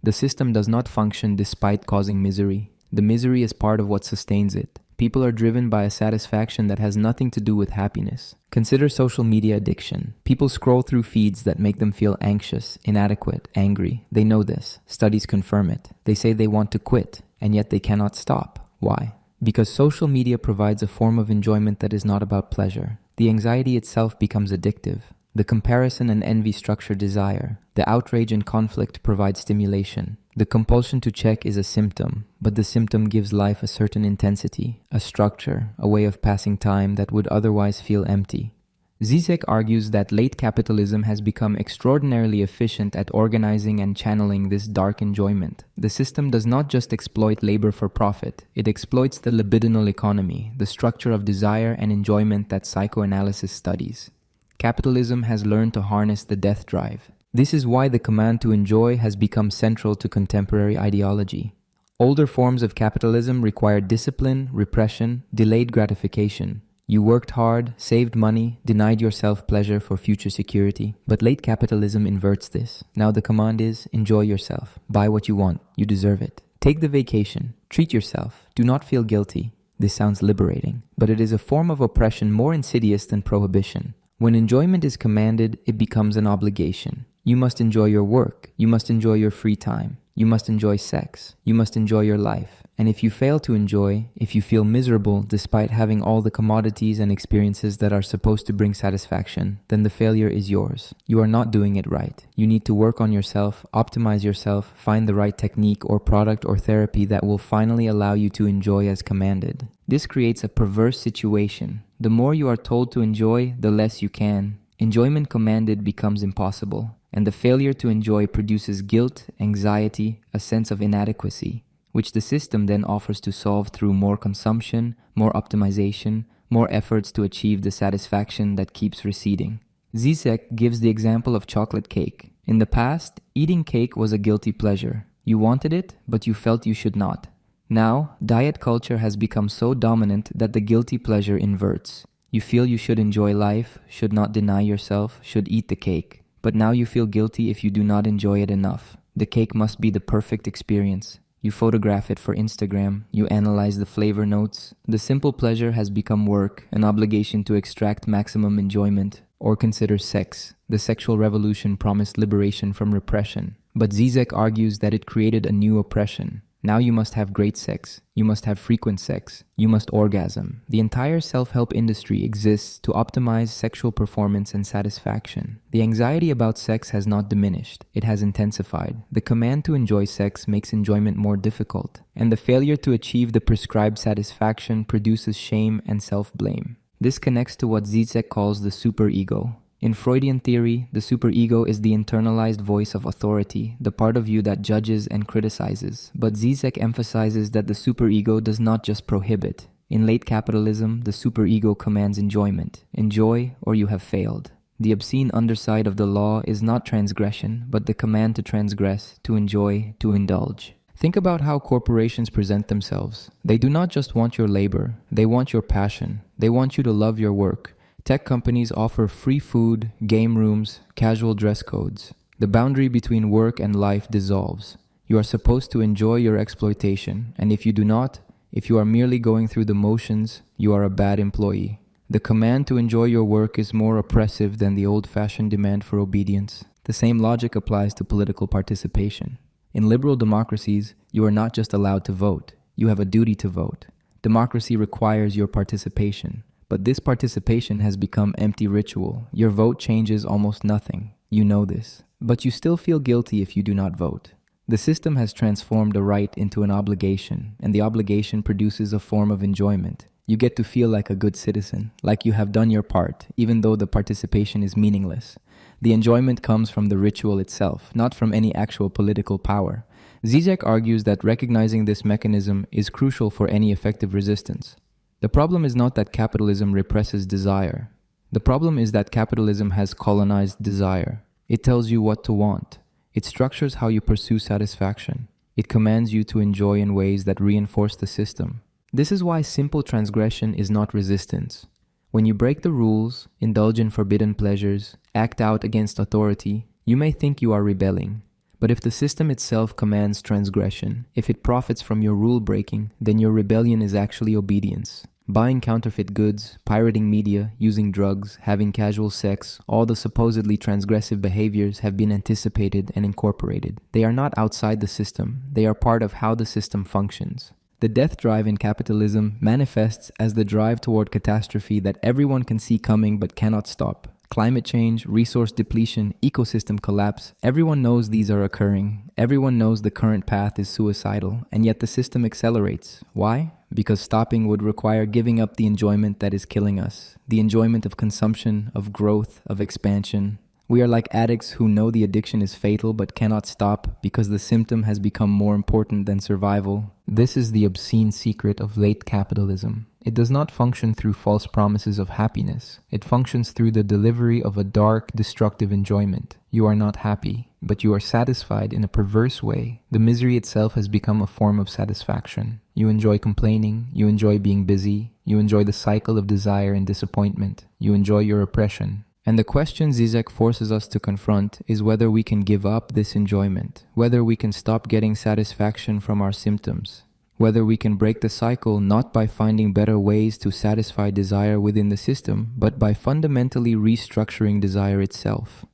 The system does not function despite causing misery. The misery is part of what sustains it. People are driven by a satisfaction that has nothing to do with happiness. Consider social media addiction. People scroll through feeds that make them feel anxious, inadequate, angry. They know this. Studies confirm it. They say they want to quit, and yet they cannot stop. Why? Because social media provides a form of enjoyment that is not about pleasure. The anxiety itself becomes addictive. The comparison and envy structure desire. The outrage and conflict provide stimulation. The compulsion to check is a symptom, but the symptom gives life a certain intensity, a structure, a way of passing time that would otherwise feel empty. Žižek argues that late capitalism has become extraordinarily efficient at organizing and channeling this dark enjoyment. The system does not just exploit labor for profit, it exploits the libidinal economy, the structure of desire and enjoyment that psychoanalysis studies. Capitalism has learned to harness the death drive. This is why the command to enjoy has become central to contemporary ideology. Older forms of capitalism required discipline, repression, delayed gratification. You worked hard, saved money, denied yourself pleasure for future security. But late capitalism inverts this. Now the command is, enjoy yourself. Buy what you want. You deserve it. Take the vacation. Treat yourself. Do not feel guilty. This sounds liberating, but it is a form of oppression more insidious than prohibition. When enjoyment is commanded, it becomes an obligation. You must enjoy your work. You must enjoy your free time. You must enjoy sex. You must enjoy your life. And if you fail to enjoy, if you feel miserable despite having all the commodities and experiences that are supposed to bring satisfaction, then the failure is yours. You are not doing it right. You need to work on yourself, optimize yourself, find the right technique or product or therapy that will finally allow you to enjoy as commanded. This creates a perverse situation. The more you are told to enjoy, the less you can. Enjoyment commanded becomes impossible. And the failure to enjoy produces guilt, anxiety, a sense of inadequacy, which the system then offers to solve through more consumption, more optimization, more efforts to achieve the satisfaction that keeps receding. Žižek gives the example of chocolate cake. In the past, eating cake was a guilty pleasure. You wanted it, but you felt you should not. Now, diet culture has become so dominant that the guilty pleasure inverts. You feel you should enjoy life, should not deny yourself, should eat the cake. But now you feel guilty if you do not enjoy it enough. The cake must be the perfect experience. You photograph it for Instagram, you analyze the flavor notes. The simple pleasure has become work, an obligation to extract maximum enjoyment. Or consider sex. The sexual revolution promised liberation from repression. But Žižek argues that it created a new oppression. Now you must have great sex. You must have frequent sex. You must orgasm. The entire self-help industry exists to optimize sexual performance and satisfaction. The anxiety about sex has not diminished. It has intensified. The command to enjoy sex makes enjoyment more difficult. And the failure to achieve the prescribed satisfaction produces shame and self-blame. This connects to what Žižek calls the superego. In Freudian theory, the superego is the internalized voice of authority, the part of you that judges and criticizes. But Žižek emphasizes that the superego does not just prohibit. In late capitalism, the superego commands enjoyment. Enjoy or you have failed. The obscene underside of the law is not transgression, but the command to transgress, to enjoy, to indulge. Think about how corporations present themselves. They do not just want your labor, they want your passion. They want you to love your work. Tech companies offer free food, game rooms, casual dress codes. The boundary between work and life dissolves. You are supposed to enjoy your exploitation, and if you do not, if you are merely going through the motions, you are a bad employee. The command to enjoy your work is more oppressive than the old-fashioned demand for obedience. The same logic applies to political participation. In liberal democracies, you are not just allowed to vote, you have a duty to vote. Democracy requires your participation, but this participation has become empty ritual. Your vote changes almost nothing. You know this, but you still feel guilty if you do not vote. The system has transformed a right into an obligation, and the obligation produces a form of enjoyment. You get to feel like a good citizen, like you have done your part, even though the participation is meaningless. The enjoyment comes from the ritual itself, not from any actual political power. Žižek argues that recognizing this mechanism is crucial for any effective resistance. The problem is not that capitalism represses desire. The problem is that capitalism has colonized desire. It tells you what to want. It structures how you pursue satisfaction. It commands you to enjoy in ways that reinforce the system. This is why simple transgression is not resistance. When you break the rules, indulge in forbidden pleasures, act out against authority, you may think you are rebelling. But if the system itself commands transgression, if it profits from your rule breaking, then your rebellion is actually obedience. Buying counterfeit goods, pirating media, using drugs, having casual sex, all the supposedly transgressive behaviors have been anticipated and incorporated. They are not outside the system, they are part of how the system functions. The death drive in capitalism manifests as the drive toward catastrophe that everyone can see coming but cannot stop. Climate change, resource depletion, ecosystem collapse, everyone knows these are occurring. Everyone knows the current path is suicidal, and yet the system accelerates. Why? Because stopping would require giving up the enjoyment that is killing us. The enjoyment of consumption, of growth, of expansion. We are like addicts who know the addiction is fatal but cannot stop because the symptom has become more important than survival. This is the obscene secret of late capitalism. It does not function through false promises of happiness. It functions through the delivery of a dark, destructive enjoyment. You are not happy, but you are satisfied in a perverse way. The misery itself has become a form of satisfaction. You enjoy complaining, you enjoy being busy, you enjoy the cycle of desire and disappointment, you enjoy your oppression. And the question Žižek forces us to confront is whether we can give up this enjoyment, whether we can stop getting satisfaction from our symptoms, whether we can break the cycle not by finding better ways to satisfy desire within the system, but by fundamentally restructuring desire itself.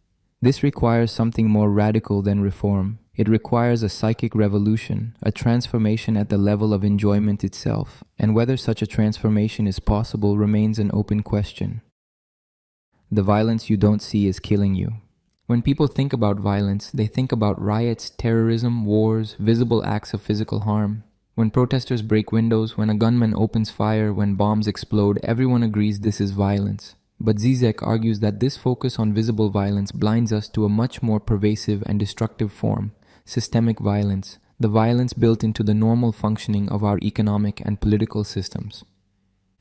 This requires something more radical than reform. It requires a psychic revolution, a transformation at the level of enjoyment itself, and whether such a transformation is possible remains an open question. The violence you don't see is killing you. When people think about violence, they think about riots, terrorism, wars, visible acts of physical harm. When protesters break windows, when a gunman opens fire, when bombs explode, everyone agrees this is violence. But Žižek argues that this focus on visible violence blinds us to a much more pervasive and destructive form, systemic violence, the violence built into the normal functioning of our economic and political systems.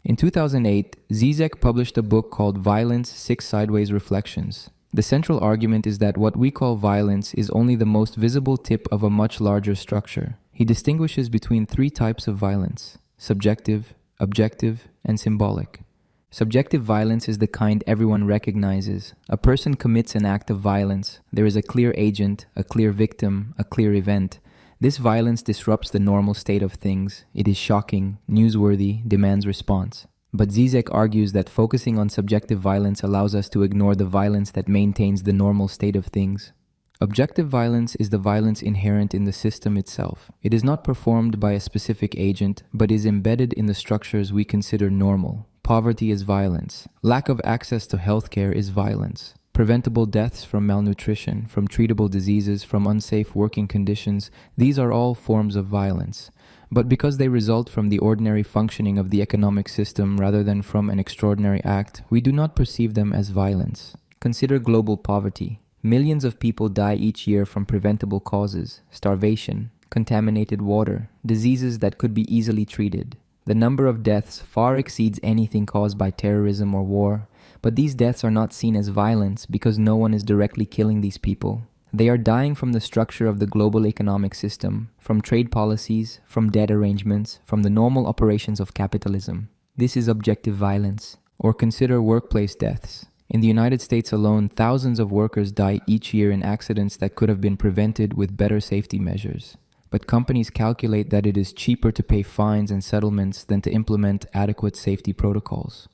In 2008, Žižek published a book called Violence: Six Sideways Reflections. The central argument is that what we call violence is only the most visible tip of a much larger structure. He distinguishes between three types of violence: subjective, objective, and symbolic. Subjective violence is the kind everyone recognizes. A person commits an act of violence. There is a clear agent, a clear victim, a clear event. This violence disrupts the normal state of things. It is shocking, newsworthy, demands response. But Žižek argues that focusing on subjective violence allows us to ignore the violence that maintains the normal state of things. Objective violence is the violence inherent in the system itself. It is not performed by a specific agent, but is embedded in the structures we consider normal. Poverty is violence. Lack of access to healthcare is violence. Preventable deaths from malnutrition, from treatable diseases, from unsafe working conditions, these are all forms of violence. But because they result from the ordinary functioning of the economic system rather than from an extraordinary act, we do not perceive them as violence. Consider global poverty. Millions of people die each year from preventable causes: starvation, contaminated water, diseases that could be easily treated. The number of deaths far exceeds anything caused by terrorism or war. But these deaths are not seen as violence because no one is directly killing these people. They are dying from the structure of the global economic system, from trade policies, from debt arrangements, from the normal operations of capitalism. This is objective violence. Or consider workplace deaths. In the United States alone, thousands of workers die each year in accidents that could have been prevented with better safety measures. but companies calculate that it is cheaper to pay fines and settlements than to implement adequate safety protocols.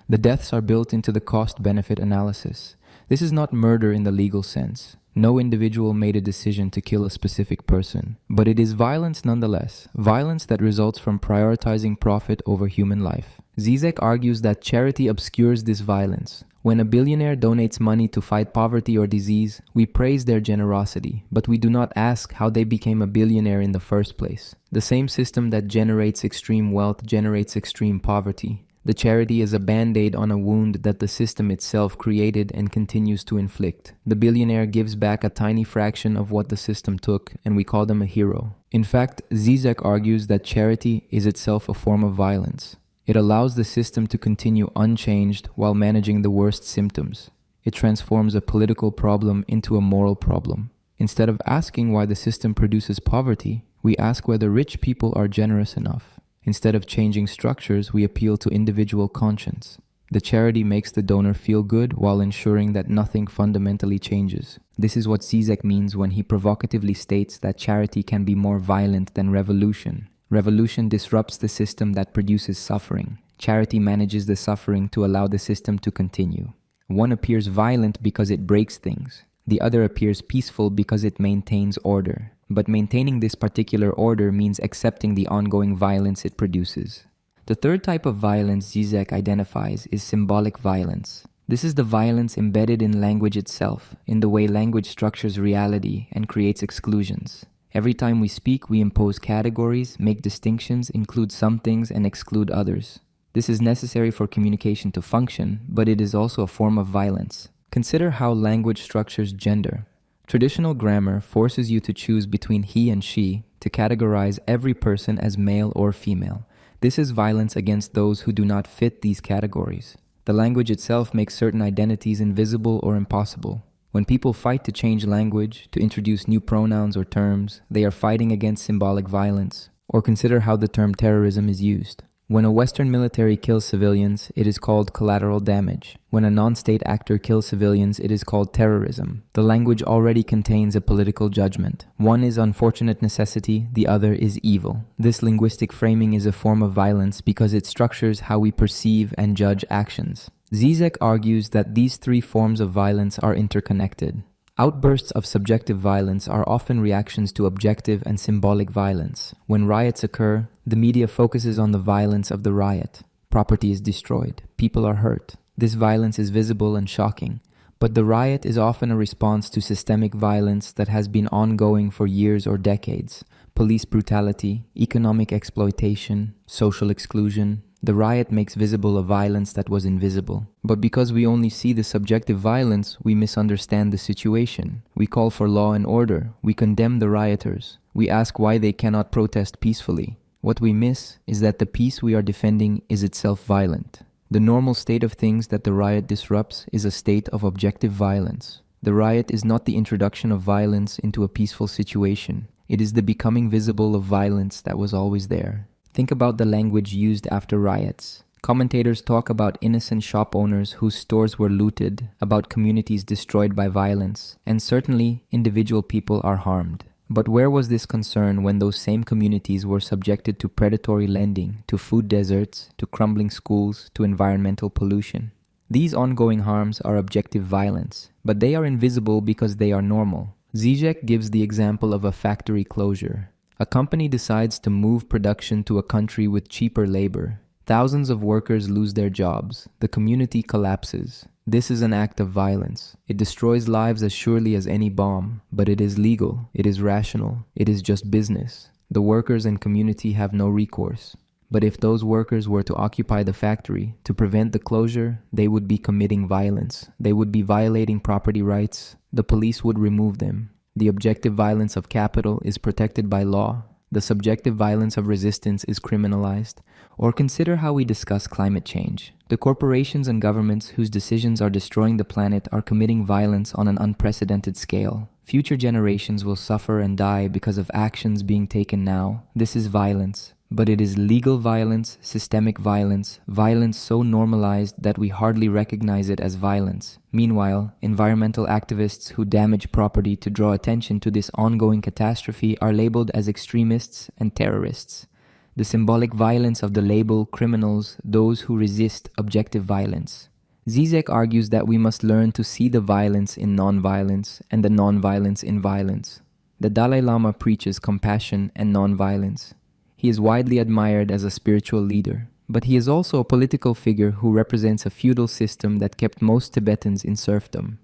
The deaths are built into the cost-benefit analysis. This is not murder in the legal sense. No individual made a decision to kill a specific person, but it is violence nonetheless, violence that results from prioritizing profit over human life. Žižek argues that charity obscures this violence. When a billionaire donates money to fight poverty or disease, we praise their generosity, but we do not ask how they became a billionaire in the first place. The same system that generates extreme wealth generates extreme poverty. The charity is a band-aid on a wound that the system itself created and continues to inflict. The billionaire gives back a tiny fraction of what the system took, and we call them a hero. In fact, Žižek argues that charity is itself a form of violence. It allows the system to continue unchanged while managing the worst symptoms. It transforms a political problem into a moral problem. Instead of asking why the system produces poverty, we ask whether rich people are generous enough. Instead of changing structures, we appeal to individual conscience. The charity makes the donor feel good while ensuring that nothing fundamentally changes. This is what Žižek means when he provocatively states that charity can be more violent than revolution. Revolution disrupts the system that produces suffering. Charity manages the suffering to allow the system to continue. One appears violent because it breaks things. The other appears peaceful because it maintains order. But maintaining this particular order means accepting the ongoing violence it produces. The third type of violence Žižek identifies is symbolic violence. This is the violence embedded in language itself, in the way language structures reality and creates exclusions. Every time we speak, we impose categories, make distinctions, include some things and exclude others. This is necessary for communication to function, but it is also a form of violence. Consider how language structures gender. Traditional grammar forces you to choose between he and she to categorize every person as male or female. This is violence against those who do not fit these categories. The language itself makes certain identities invisible or impossible. When people fight to change language, to introduce new pronouns or terms, they are fighting against symbolic violence. Or consider how the term terrorism is used. When a Western military kills civilians, it is called collateral damage. When a non-state actor kills civilians, it is called terrorism. The language already contains a political judgment. One is unfortunate necessity, the other is evil. This linguistic framing is a form of violence because it structures how we perceive and judge actions. Žižek argues that these three forms of violence are interconnected. Outbursts of subjective violence are often reactions to objective and symbolic violence. When riots occur, the media focuses on the violence of the riot. Property is destroyed. People are hurt. This violence is visible and shocking. But the riot is often a response to systemic violence that has been ongoing for years or decades. Police brutality, economic exploitation, social exclusion. The riot makes visible a violence that was invisible. But because we only see the subjective violence, we misunderstand the situation. We call for law and order. We condemn the rioters. We ask why they cannot protest peacefully. What we miss is that the peace we are defending is itself violent. The normal state of things that the riot disrupts is a state of objective violence. The riot is not the introduction of violence into a peaceful situation. It is the becoming visible of violence that was always there. Think about the language used after riots. Commentators talk about innocent shop owners whose stores were looted, about communities destroyed by violence, and certainly individual people are harmed. But where was this concern when those same communities were subjected to predatory lending, to food deserts, to crumbling schools, to environmental pollution? These ongoing harms are objective violence, but they are invisible because they are normal. Žižek gives the example of a factory closure. A company decides to move production to a country with cheaper labor. Thousands of workers lose their jobs. The community collapses. This is an act of violence. It destroys lives as surely as any bomb, but it is legal. It is rational. It is just business. The workers and community have no recourse. But if those workers were to occupy the factory to prevent the closure, they would be committing violence. They would be violating property rights. The police would remove them. The objective violence of capital is protected by law. The subjective violence of resistance is criminalized. Or consider how we discuss climate change. The corporations and governments whose decisions are destroying the planet are committing violence on an unprecedented scale. Future generations will suffer and die because of actions being taken now. This is violence. but it is legal violence, systemic violence, violence so normalized that we hardly recognize it as violence. Meanwhile, environmental activists who damage property to draw attention to this ongoing catastrophe are labeled as extremists and terrorists. The symbolic violence of the label criminals, those who resist objective violence. Žižek argues that we must learn to see the violence in non-violence and the non-violence in violence. The Dalai Lama preaches compassion and non-violence. He is widely admired as a spiritual leader, but he is also a political figure who represents a feudal system that kept most Tibetans in serfdom.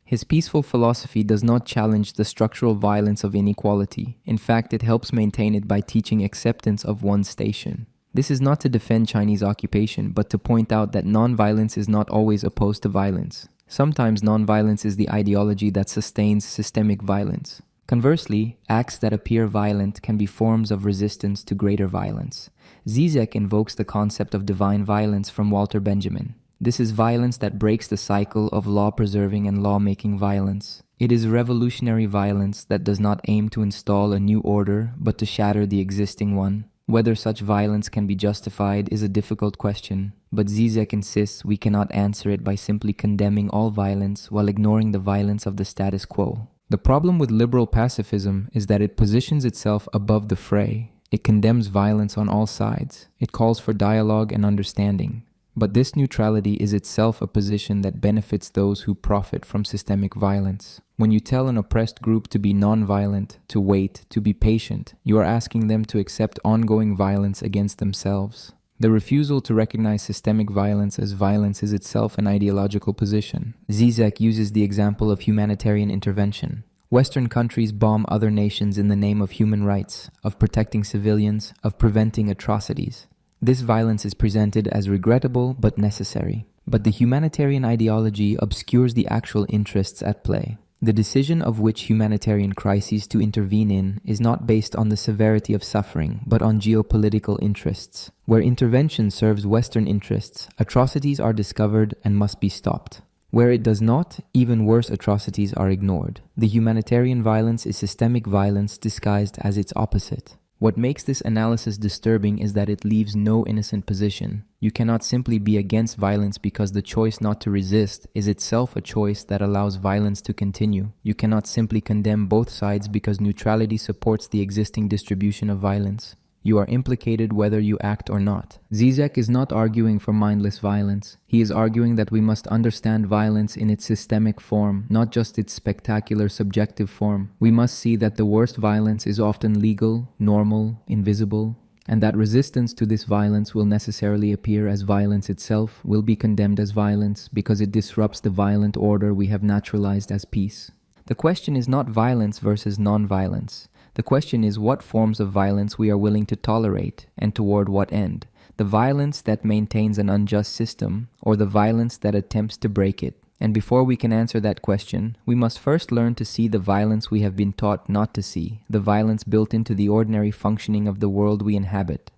His peaceful philosophy does not challenge the structural violence of inequality. In fact, it helps maintain it by teaching acceptance of one's station. This is not to defend Chinese occupation, but to point out that non-violence is not always opposed to violence. Sometimes non-violence is the ideology that sustains systemic violence. Conversely, acts that appear violent can be forms of resistance to greater violence. Žižek invokes the concept of divine violence from Walter Benjamin. This is violence that breaks the cycle of law-preserving and law-making violence. It is revolutionary violence that does not aim to install a new order, but to shatter the existing one. Whether such violence can be justified is a difficult question, but Žižek insists we cannot answer it by simply condemning all violence while ignoring the violence of the status quo. The problem with liberal pacifism is that it positions itself above the fray. It condemns violence on all sides. It calls for dialogue and understanding. But this neutrality is itself a position that benefits those who profit from systemic violence. When you tell an oppressed group to be non-violent, to wait, to be patient, you are asking them to accept ongoing violence against themselves. The refusal to recognize systemic violence as violence is itself an ideological position. Žižek uses the example of humanitarian intervention. Western countries bomb other nations in the name of human rights, of protecting civilians, of preventing atrocities. This violence is presented as regrettable but necessary. But the humanitarian ideology obscures the actual interests at play. The decision of which humanitarian crises to intervene in is not based on the severity of suffering, but on geopolitical interests. Where intervention serves Western interests, atrocities are discovered and must be stopped. Where it does not, even worse atrocities are ignored. The humanitarian violence is systemic violence disguised as its opposite. What makes this analysis disturbing is that it leaves no innocent position. You cannot simply be against violence because the choice not to resist is itself a choice that allows violence to continue. You cannot simply condemn both sides because neutrality supports the existing distribution of violence. You are implicated whether you act or not. Žižek is not arguing for mindless violence. He is arguing that we must understand violence in its systemic form, not just its spectacular subjective form. We must see that the worst violence is often legal, normal, invisible, and that resistance to this violence will necessarily appear as violence itself, will be condemned as violence because it disrupts the violent order we have naturalized as peace. The question is not violence versus non-violence. The question is what forms of violence we are willing to tolerate and toward what end. The violence that maintains an unjust system or the violence that attempts to break it. And before we can answer that question, we must first learn to see the violence we have been taught not to see, the violence built into the ordinary functioning of the world we inhabit.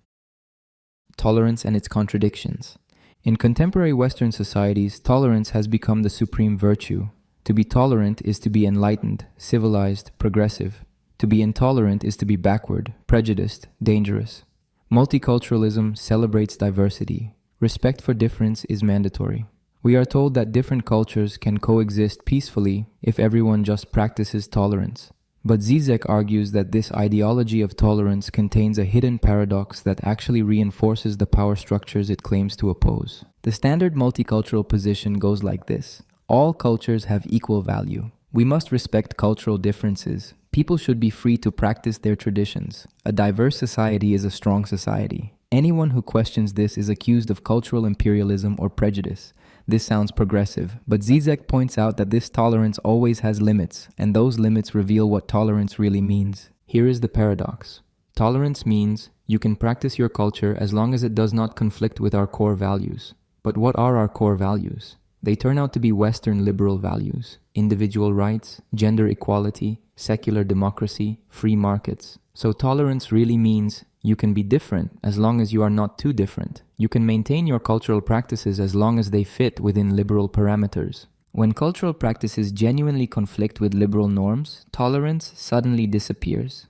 Tolerance and its contradictions. In contemporary Western societies, tolerance has become the supreme virtue. To be tolerant is to be enlightened, civilized, progressive. To be intolerant is to be backward, prejudiced, dangerous. Multiculturalism celebrates diversity. Respect for difference is mandatory. We are told that different cultures can coexist peacefully if everyone just practices tolerance. But Žižek argues that this ideology of tolerance contains a hidden paradox that actually reinforces the power structures it claims to oppose. The standard multicultural position goes like this. All cultures have equal value. We must respect cultural differences. People should be free to practice their traditions. A diverse society is a strong society. Anyone who questions this is accused of cultural imperialism or prejudice. This sounds progressive, but Žižek points out that this tolerance always has limits, and those limits reveal what tolerance really means. Here is the paradox. Tolerance means you can practice your culture as long as it does not conflict with our core values. But what are our core values? They turn out to be Western liberal values: individual rights, gender equality, secular democracy, free markets. So tolerance really means you can be different as long as you are not too different. You can maintain your cultural practices as long as they fit within liberal parameters. When cultural practices genuinely conflict with liberal norms, tolerance suddenly disappears.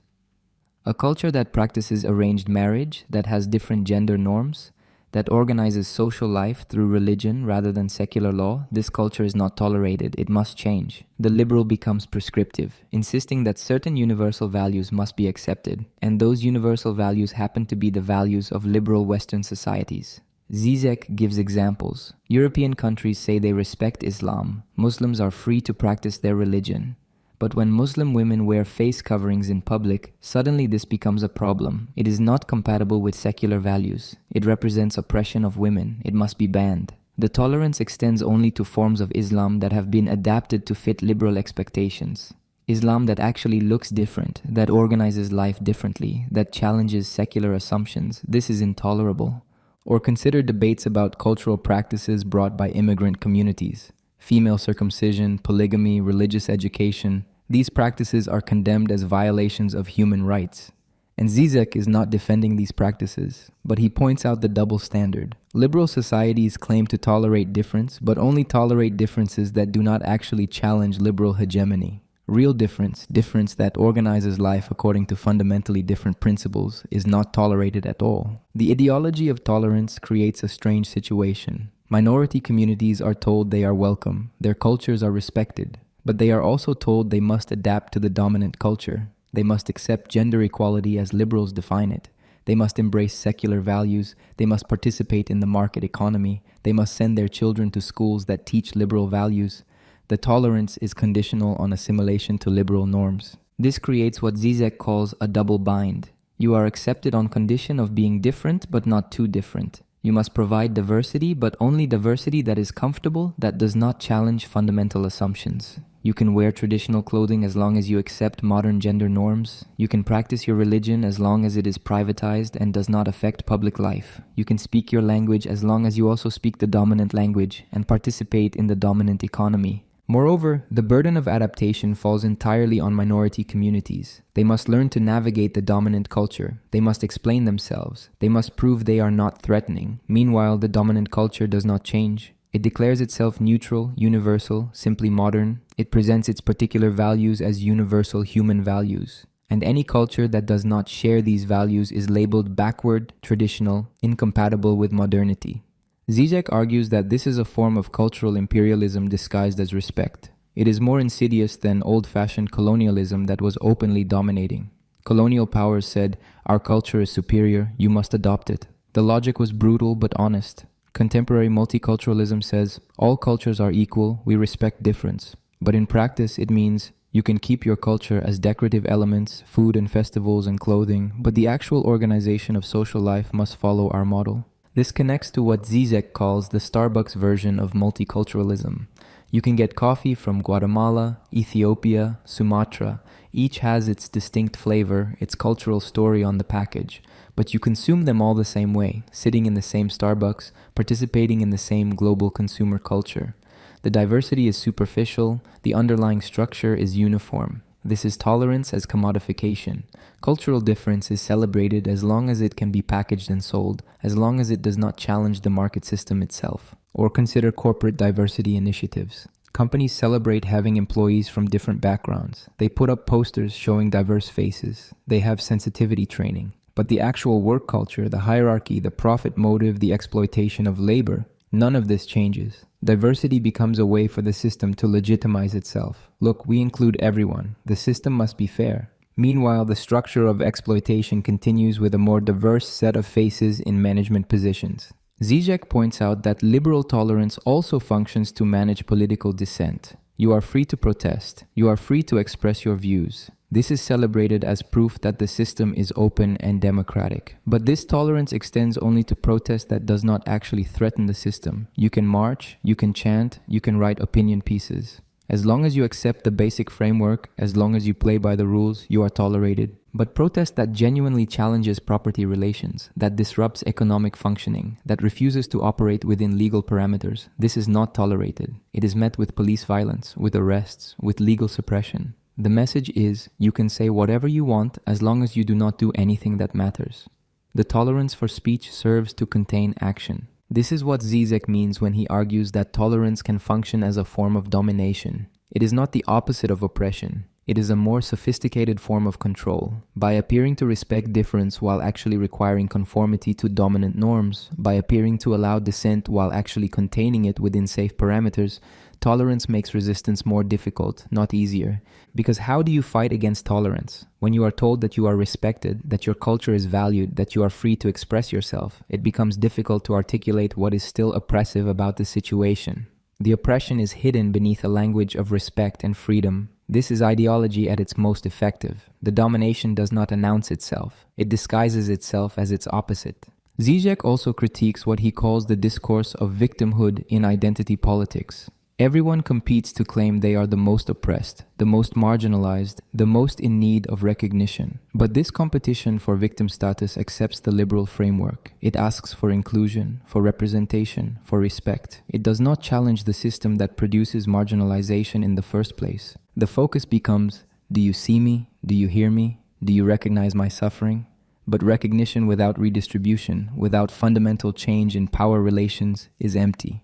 A culture that practices arranged marriage, that has different gender norms, that organizes social life through religion rather than secular law, this culture is not tolerated. It must change. The liberal becomes prescriptive, insisting that certain universal values must be accepted, and those universal values happen to be the values of liberal Western societies. Žižek gives examples. European countries say they respect Islam. Muslims are free to practice their religion. But when Muslim women wear face coverings in public, suddenly this becomes a problem. It is not compatible with secular values. It represents oppression of women. It must be banned. The tolerance extends only to forms of Islam that have been adapted to fit liberal expectations. Islam that actually looks different, that organizes life differently, that challenges secular assumptions. This is intolerable. Or consider debates about cultural practices brought by immigrant communities. Female circumcision, polygamy, religious education, these practices are condemned as violations of human rights. And Žižek is not defending these practices, but he points out the double standard. Liberal societies claim to tolerate difference, but only tolerate differences that do not actually challenge liberal hegemony. Real difference that organizes life according to fundamentally different principles, is not tolerated at all. The ideology of tolerance creates a strange situation. Minority communities are told they are welcome, their cultures are respected, but they are also told they must adapt to the dominant culture. They must accept gender equality as liberals define it. They must embrace secular values. They must participate in the market economy. They must send their children to schools that teach liberal values. The tolerance is conditional on assimilation to liberal norms. This creates what Žižek calls a double bind. You are accepted on condition of being different, but not too different. You must provide diversity, but only diversity that is comfortable, that does not challenge fundamental assumptions. You can wear traditional clothing as long as you accept modern gender norms. You can practice your religion as long as it is privatized and does not affect public life. You can speak your language as long as you also speak the dominant language and participate in the dominant economy. Moreover, the burden of adaptation falls entirely on minority communities. They must learn to navigate the dominant culture. They must explain themselves. They must prove they are not threatening. Meanwhile, the dominant culture does not change. It declares itself neutral, universal, simply modern. It presents its particular values as universal human values. And any culture that does not share these values is labeled backward, traditional, incompatible with modernity. Žižek argues that this is a form of cultural imperialism disguised as respect. It is more insidious than old-fashioned colonialism that was openly dominating. Colonial powers said, "Our culture is superior, you must adopt it." The logic was brutal but honest. Contemporary multiculturalism says, "All cultures are equal, we respect difference." But in practice, it means, you can keep your culture as decorative elements, food and festivals and clothing, but the actual organization of social life must follow our model. This connects to what Žižek calls the Starbucks version of multiculturalism. You can get coffee from Guatemala, Ethiopia, Sumatra. Each has its distinct flavor, its cultural story on the package. But you consume them all the same way, sitting in the same Starbucks, participating in the same global consumer culture. The diversity is superficial, the underlying structure is uniform. This is tolerance as commodification. Cultural difference is celebrated as long as it can be packaged and sold, as long as it does not challenge the market system itself. Or consider corporate diversity initiatives. Companies celebrate having employees from different backgrounds. They put up posters showing diverse faces. They have sensitivity training. But the actual work culture, the hierarchy, the profit motive, the exploitation of labor, none of this changes. Diversity becomes a way for the system to legitimize itself. Look, we include everyone. The system must be fair. Meanwhile, the structure of exploitation continues with a more diverse set of faces in management positions. Žižek points out that liberal tolerance also functions to manage political dissent. You are free to protest. You are free to express your views. This is celebrated as proof that the system is open and democratic. But this tolerance extends only to protest that does not actually threaten the system. You can march, you can chant, you can write opinion pieces. As long as you accept the basic framework, as long as you play by the rules, you are tolerated. But protest that genuinely challenges property relations, that disrupts economic functioning, that refuses to operate within legal parameters, this is not tolerated. It is met with police violence, with arrests, with legal suppression. The message is, you can say whatever you want as long as you do not do anything that matters. The tolerance for speech serves to contain action. This is what Žižek means when he argues that tolerance can function as a form of domination. It is not the opposite of oppression. It is a more sophisticated form of control. By appearing to respect difference while actually requiring conformity to dominant norms, by appearing to allow dissent while actually containing it within safe parameters, tolerance makes resistance more difficult, not easier. Because how do you fight against tolerance? When you are told that you are respected, that your culture is valued, that you are free to express yourself, it becomes difficult to articulate what is still oppressive about the situation. The oppression is hidden beneath a language of respect and freedom. This is ideology at its most effective. The domination does not announce itself. It disguises itself as its opposite. Žižek also critiques what he calls the discourse of victimhood in identity politics. Everyone competes to claim they are the most oppressed, the most marginalized, the most in need of recognition. But this competition for victim status accepts the liberal framework. It asks for inclusion, for representation, for respect. It does not challenge the system that produces marginalization in the first place. The focus becomes, do you see me? Do you hear me? Do you recognize my suffering? But recognition without redistribution, without fundamental change in power relations, is empty.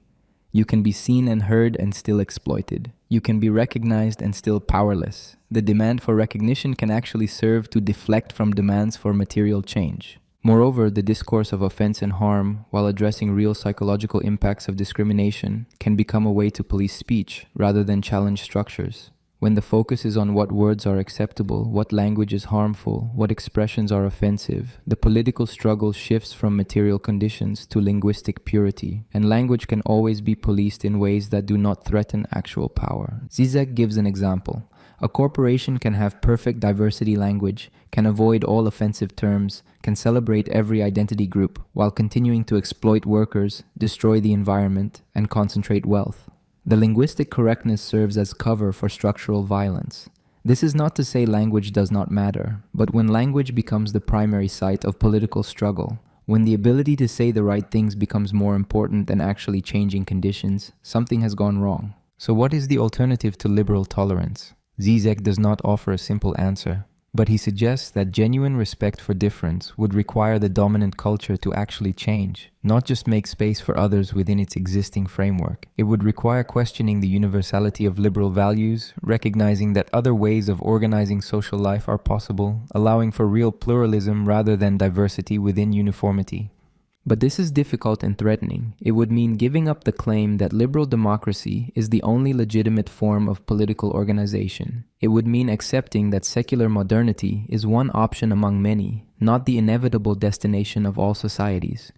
You can be seen and heard and still exploited. You can be recognized and still powerless. The demand for recognition can actually serve to deflect from demands for material change. Moreover, the discourse of offense and harm, while addressing real psychological impacts of discrimination, can become a way to police speech rather than challenge structures. When the focus is on what words are acceptable, what language is harmful, what expressions are offensive, the political struggle shifts from material conditions to linguistic purity, and language can always be policed in ways that do not threaten actual power. Žižek gives an example. A corporation can have perfect diversity language, can avoid all offensive terms, can celebrate every identity group, while continuing to exploit workers, destroy the environment, and concentrate wealth. The linguistic correctness serves as cover for structural violence. This is not to say language does not matter, but when language becomes the primary site of political struggle, when the ability to say the right things becomes more important than actually changing conditions, something has gone wrong. So what is the alternative to liberal tolerance? Žižek does not offer a simple answer, but he suggests that genuine respect for difference would require the dominant culture to actually change, not just make space for others within its existing framework. It would require questioning the universality of liberal values, recognizing that other ways of organizing social life are possible, allowing for real pluralism rather than diversity within uniformity. But this is difficult and threatening. It would mean giving up the claim that liberal democracy is the only legitimate form of political organization. It would mean accepting that secular modernity is one option among many, not the inevitable destination of all societies.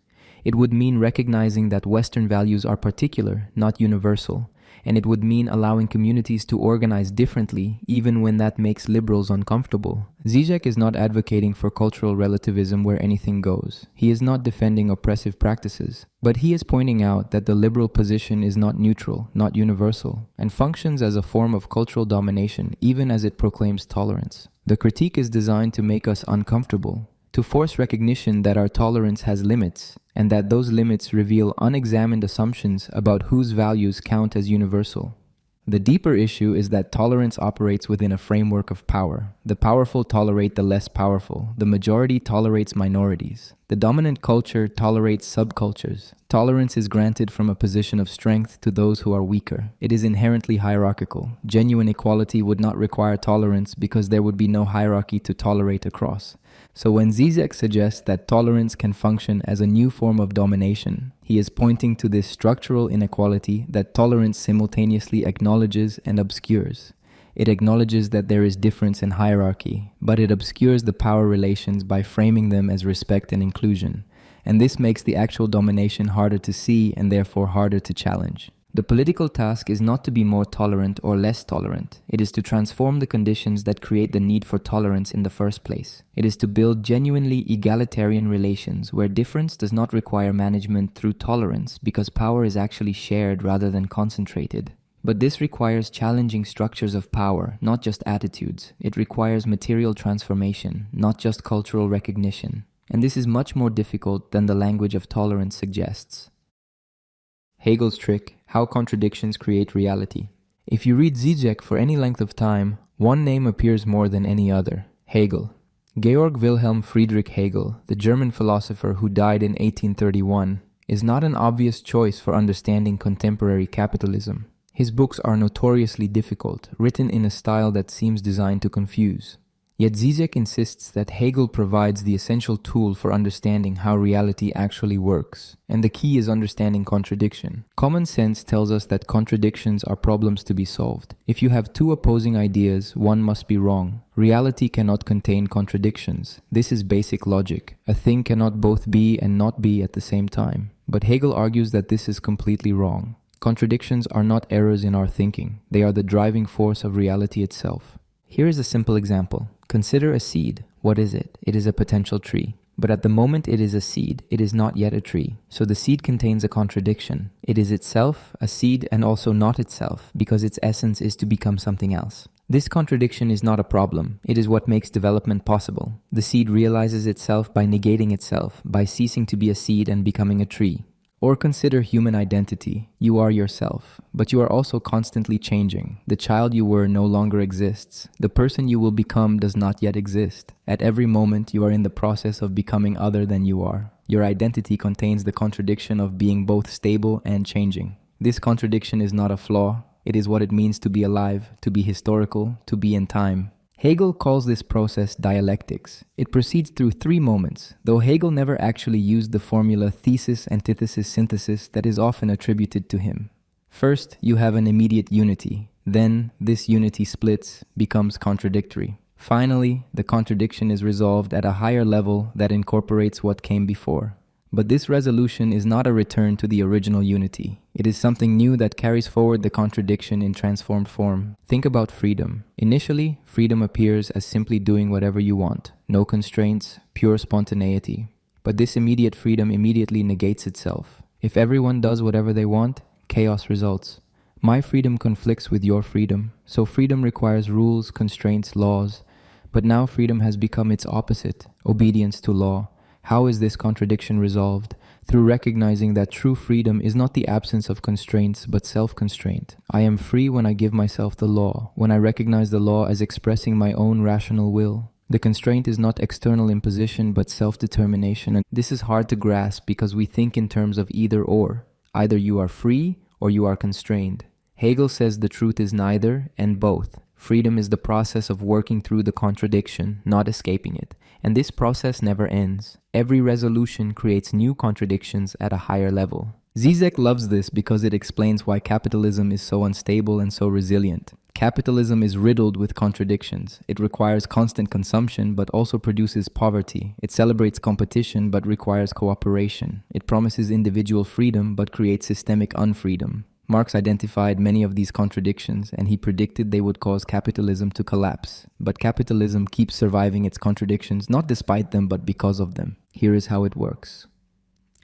It would mean recognizing that Western values are particular, not universal. And it would mean allowing communities to organize differently, even when that makes liberals uncomfortable. Žižek is not advocating for cultural relativism where anything goes. He is not defending oppressive practices. But he is pointing out that the liberal position is not neutral, not universal, and functions as a form of cultural domination, even as it proclaims tolerance. The critique is designed to make us uncomfortable, to force recognition that our tolerance has limits, and that those limits reveal unexamined assumptions about whose values count as universal. The deeper issue is that tolerance operates within a framework of power. The powerful tolerate the less powerful. The majority tolerates minorities. The dominant culture tolerates subcultures. Tolerance is granted from a position of strength to those who are weaker. It is inherently hierarchical. Genuine equality would not require tolerance because there would be no hierarchy to tolerate across. So when Žižek suggests that tolerance can function as a new form of domination, he is pointing to this structural inequality that tolerance simultaneously acknowledges and obscures. It acknowledges that there is difference in hierarchy, but it obscures the power relations by framing them as respect and inclusion. And this makes the actual domination harder to see and therefore harder to challenge. The political task is not to be more tolerant or less tolerant. It is to transform the conditions that create the need for tolerance in the first place. It is to build genuinely egalitarian relations where difference does not require management through tolerance because power is actually shared rather than concentrated. But this requires challenging structures of power, not just attitudes. It requires material transformation, not just cultural recognition. And this is much more difficult than the language of tolerance suggests. Hegel's trick: how contradictions create reality. If you read Žižek for any length of time, one name appears more than any other: Hegel. Georg Wilhelm Friedrich Hegel, the German philosopher who died in 1831, is not an obvious choice for understanding contemporary capitalism. His books are notoriously difficult, written in a style that seems designed to confuse. Yet Žižek insists that Hegel provides the essential tool for understanding how reality actually works, and the key is understanding contradiction. Common sense tells us that contradictions are problems to be solved. If you have two opposing ideas, one must be wrong. Reality cannot contain contradictions. This is basic logic. A thing cannot both be and not be at the same time. But Hegel argues that this is completely wrong. Contradictions are not errors in our thinking. They are the driving force of reality itself. Here is a simple example. Consider a seed. What is it? It is a potential tree. But at the moment it is a seed, it is not yet a tree. So the seed contains a contradiction. It is itself a seed and also not itself, because its essence is to become something else. This contradiction is not a problem. It is what makes development possible. The seed realizes itself by negating itself, by ceasing to be a seed and becoming a tree. Or consider human identity. You are yourself, but you are also constantly changing. The child you were no longer exists. The person you will become does not yet exist. At every moment, you are in the process of becoming other than you are. Your identity contains the contradiction of being both stable and changing. This contradiction is not a flaw. It is what it means to be alive, to be historical, to be in time. Hegel calls this process dialectics. It proceeds through three moments, though Hegel never actually used the formula thesis, antithesis, synthesis that is often attributed to him. First, you have an immediate unity. Then, this unity splits, becomes contradictory. Finally, the contradiction is resolved at a higher level that incorporates what came before. But this resolution is not a return to the original unity. It is something new that carries forward the contradiction in transformed form. Think about freedom. Initially, freedom appears as simply doing whatever you want. No constraints, pure spontaneity. But this immediate freedom immediately negates itself. If everyone does whatever they want, chaos results. My freedom conflicts with your freedom. So freedom requires rules, constraints, laws. But now freedom has become its opposite, obedience to law. How is this contradiction resolved? Through recognizing that true freedom is not the absence of constraints, but self-constraint. I am free when I give myself the law, when I recognize the law as expressing my own rational will. The constraint is not external imposition, but self-determination. And this is hard to grasp because we think in terms of either or. Either you are free or you are constrained. Hegel says the truth is neither and both. Freedom is the process of working through the contradiction, not escaping it. And this process never ends. Every resolution creates new contradictions at a higher level. Žižek loves this because it explains why capitalism is so unstable and so resilient. Capitalism is riddled with contradictions. It requires constant consumption but also produces poverty. It celebrates competition but requires cooperation. It promises individual freedom but creates systemic unfreedom. Marx identified many of these contradictions and he predicted they would cause capitalism to collapse. But capitalism keeps surviving its contradictions not despite them but because of them. Here is how it works.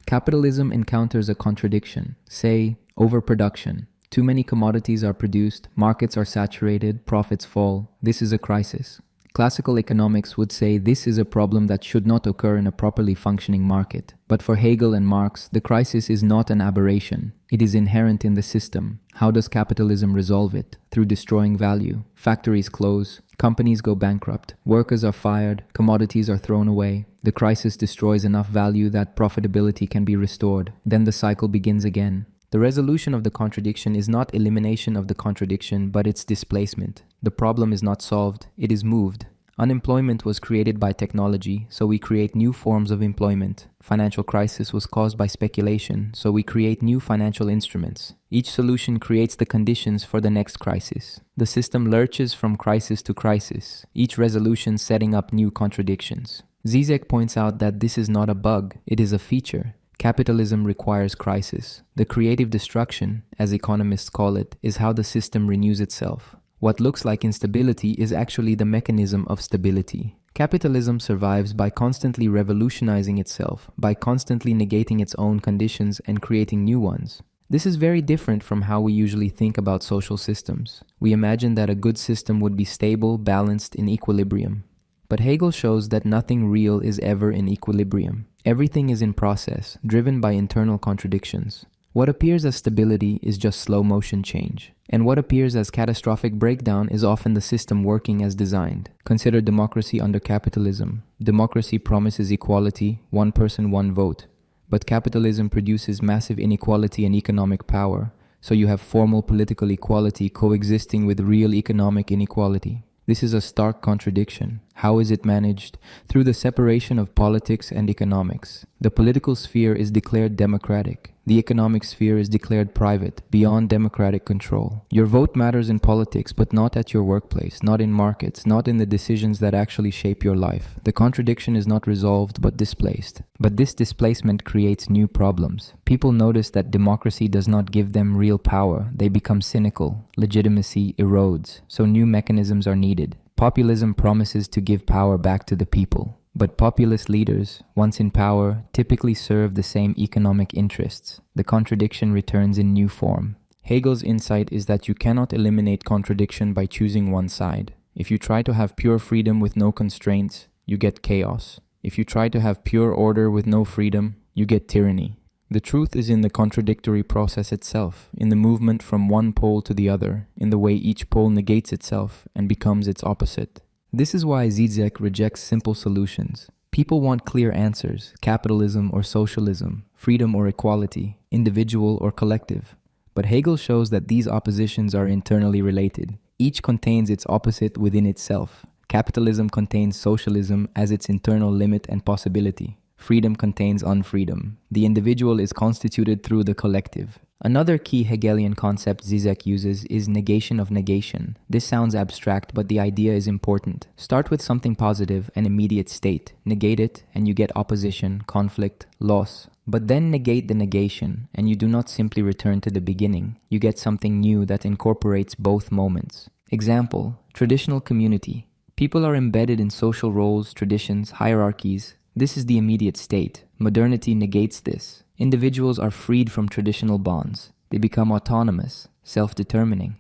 Capitalism encounters a contradiction, say, overproduction. Too many commodities are produced, markets are saturated, profits fall. This is a crisis. Classical economics would say this is a problem that should not occur in a properly functioning market. But for Hegel and Marx, the crisis is not an aberration. It is inherent in the system. How does capitalism resolve it? Through destroying value. Factories close, companies go bankrupt, workers are fired, commodities are thrown away. The crisis destroys enough value that profitability can be restored. Then the cycle begins again. The resolution of the contradiction is not elimination of the contradiction, but its displacement. The problem is not solved, it is moved. Unemployment was created by technology, so we create new forms of employment. Financial crisis was caused by speculation, so we create new financial instruments. Each solution creates the conditions for the next crisis. The system lurches from crisis to crisis, each resolution setting up new contradictions. Žižek points out that this is not a bug, it is a feature. Capitalism requires crisis. The creative destruction, as economists call it, is how the system renews itself. What looks like instability is actually the mechanism of stability. Capitalism survives by constantly revolutionizing itself, by constantly negating its own conditions and creating new ones. This is very different from how we usually think about social systems. We imagine that a good system would be stable, balanced, in equilibrium. But Hegel shows that nothing real is ever in equilibrium. Everything is in process, driven by internal contradictions. What appears as stability is just slow motion change. And what appears as catastrophic breakdown is often the system working as designed. Consider democracy under capitalism. Democracy promises equality, one person, one vote. But capitalism produces massive inequality and economic power. So you have formal political equality coexisting with real economic inequality. This is a stark contradiction. How is it managed? Through the separation of politics and economics. The political sphere is declared democratic. The economic sphere is declared private, beyond democratic control. Your vote matters in politics, but not at your workplace, not in markets, not in the decisions that actually shape your life. The contradiction is not resolved, but displaced. But this displacement creates new problems. People notice that democracy does not give them real power. They become cynical. Legitimacy erodes. So new mechanisms are needed. Populism promises to give power back to the people. But populist leaders, once in power, typically serve the same economic interests. The contradiction returns in new form. Hegel's insight is that you cannot eliminate contradiction by choosing one side. If you try to have pure freedom with no constraints, you get chaos. If you try to have pure order with no freedom, you get tyranny. The truth is in the contradictory process itself, in the movement from one pole to the other, in the way each pole negates itself and becomes its opposite. This is why Žižek rejects simple solutions. People want clear answers: capitalism or socialism, freedom or equality, individual or collective. But Hegel shows that these oppositions are internally related. Each contains its opposite within itself. Capitalism contains socialism as its internal limit and possibility. Freedom contains unfreedom. The individual is constituted through the collective. Another key Hegelian concept Žižek uses is negation of negation. This sounds abstract, but the idea is important. Start with something positive, an immediate state. Negate it, and you get opposition, conflict, loss. But then negate the negation, and you do not simply return to the beginning. You get something new that incorporates both moments. Example: traditional community. People are embedded in social roles, traditions, hierarchies. This is the immediate state. Modernity negates this. Individuals are freed from traditional bonds. They become autonomous, self-determining.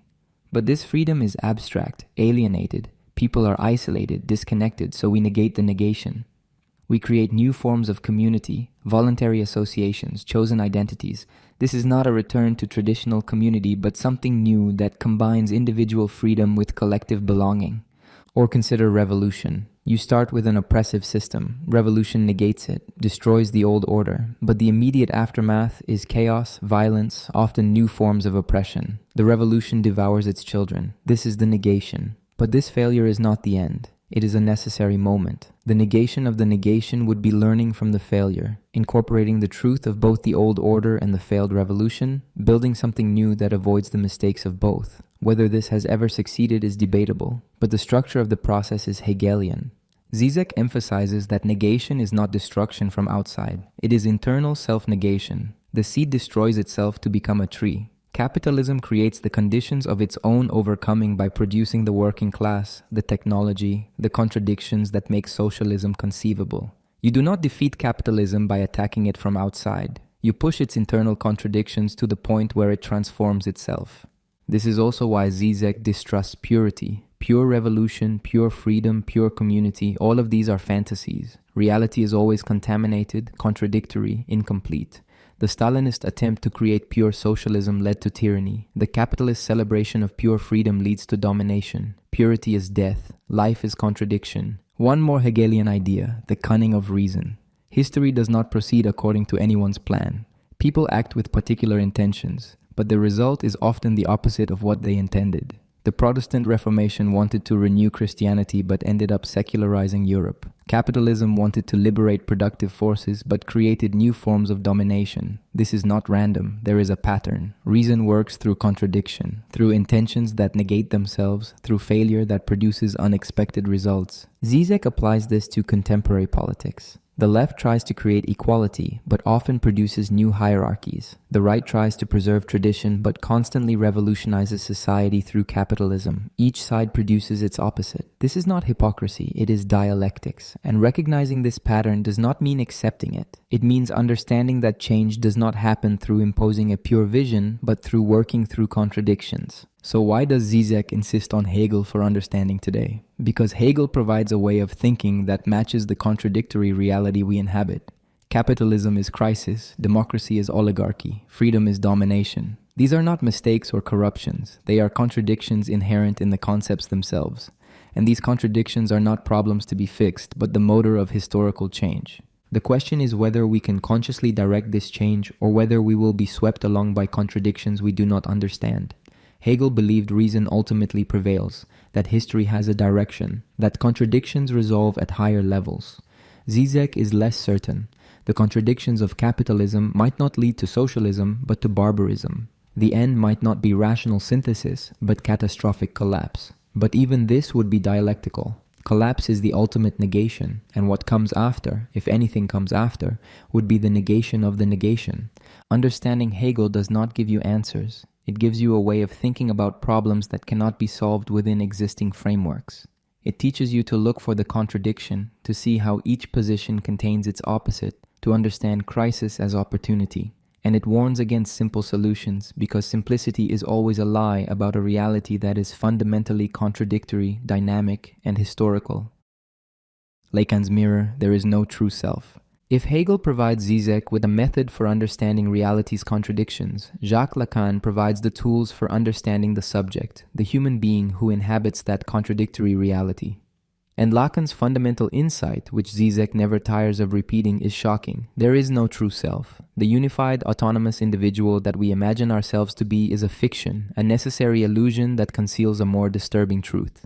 But this freedom is abstract, alienated. People are isolated, disconnected, so we negate the negation. We create new forms of community, voluntary associations, chosen identities. This is not a return to traditional community, but something new that combines individual freedom with collective belonging. Or consider revolution. You start with an oppressive system. Revolution negates it, destroys the old order. But the immediate aftermath is chaos, violence, often new forms of oppression. The revolution devours its children. This is the negation. But this failure is not the end. It is a necessary moment. The negation of the negation would be learning from the failure, incorporating the truth of both the old order and the failed revolution, building something new that avoids the mistakes of both. Whether this has ever succeeded is debatable, but the structure of the process is Hegelian. Žižek emphasizes that negation is not destruction from outside. It is internal self-negation. The seed destroys itself to become a tree. Capitalism creates the conditions of its own overcoming by producing the working class, the technology, the contradictions that make socialism conceivable. You do not defeat capitalism by attacking it from outside. You push its internal contradictions to the point where it transforms itself. This is also why Žižek distrusts purity. Pure revolution, pure freedom, pure community, all of these are fantasies. Reality is always contaminated, contradictory, incomplete. The Stalinist attempt to create pure socialism led to tyranny. The capitalist celebration of pure freedom leads to domination. Purity is death. Life is contradiction. One more Hegelian idea, the cunning of reason. History does not proceed according to anyone's plan. People act with particular intentions, but the result is often the opposite of what they intended. The Protestant Reformation wanted to renew Christianity but ended up secularizing Europe. Capitalism wanted to liberate productive forces but created new forms of domination. This is not random, there is a pattern. Reason works through contradiction, through intentions that negate themselves, through failure that produces unexpected results. Žižek applies this to contemporary politics. The left tries to create equality, but often produces new hierarchies. The right tries to preserve tradition, but constantly revolutionizes society through capitalism. Each side produces its opposite. This is not hypocrisy, it is dialectics. And recognizing this pattern does not mean accepting it. It means understanding that change does not happen through imposing a pure vision, but through working through contradictions. So why does Žižek insist on Hegel for understanding today? Because Hegel provides a way of thinking that matches the contradictory reality we inhabit. Capitalism is crisis, democracy is oligarchy, freedom is domination. These are not mistakes or corruptions. They are contradictions inherent in the concepts themselves. And these contradictions are not problems to be fixed, but the motor of historical change. The question is whether we can consciously direct this change or whether we will be swept along by contradictions we do not understand. Hegel believed reason ultimately prevails, that history has a direction, that contradictions resolve at higher levels. Žižek is less certain. The contradictions of capitalism might not lead to socialism, but to barbarism. The end might not be rational synthesis, but catastrophic collapse. But even this would be dialectical. Collapse is the ultimate negation, and what comes after, if anything comes after, would be the negation of the negation. Understanding Hegel does not give you answers. It gives you a way of thinking about problems that cannot be solved within existing frameworks. It teaches you to look for the contradiction, to see how each position contains its opposite, to understand crisis as opportunity. And it warns against simple solutions, because simplicity is always a lie about a reality that is fundamentally contradictory, dynamic, and historical. Lacan's mirror, there is no true self. If Hegel provides Žižek with a method for understanding reality's contradictions, Jacques Lacan provides the tools for understanding the subject, the human being who inhabits that contradictory reality. And Lacan's fundamental insight, which Žižek never tires of repeating, is shocking. There is no true self. The unified, autonomous individual that we imagine ourselves to be is a fiction, a necessary illusion that conceals a more disturbing truth.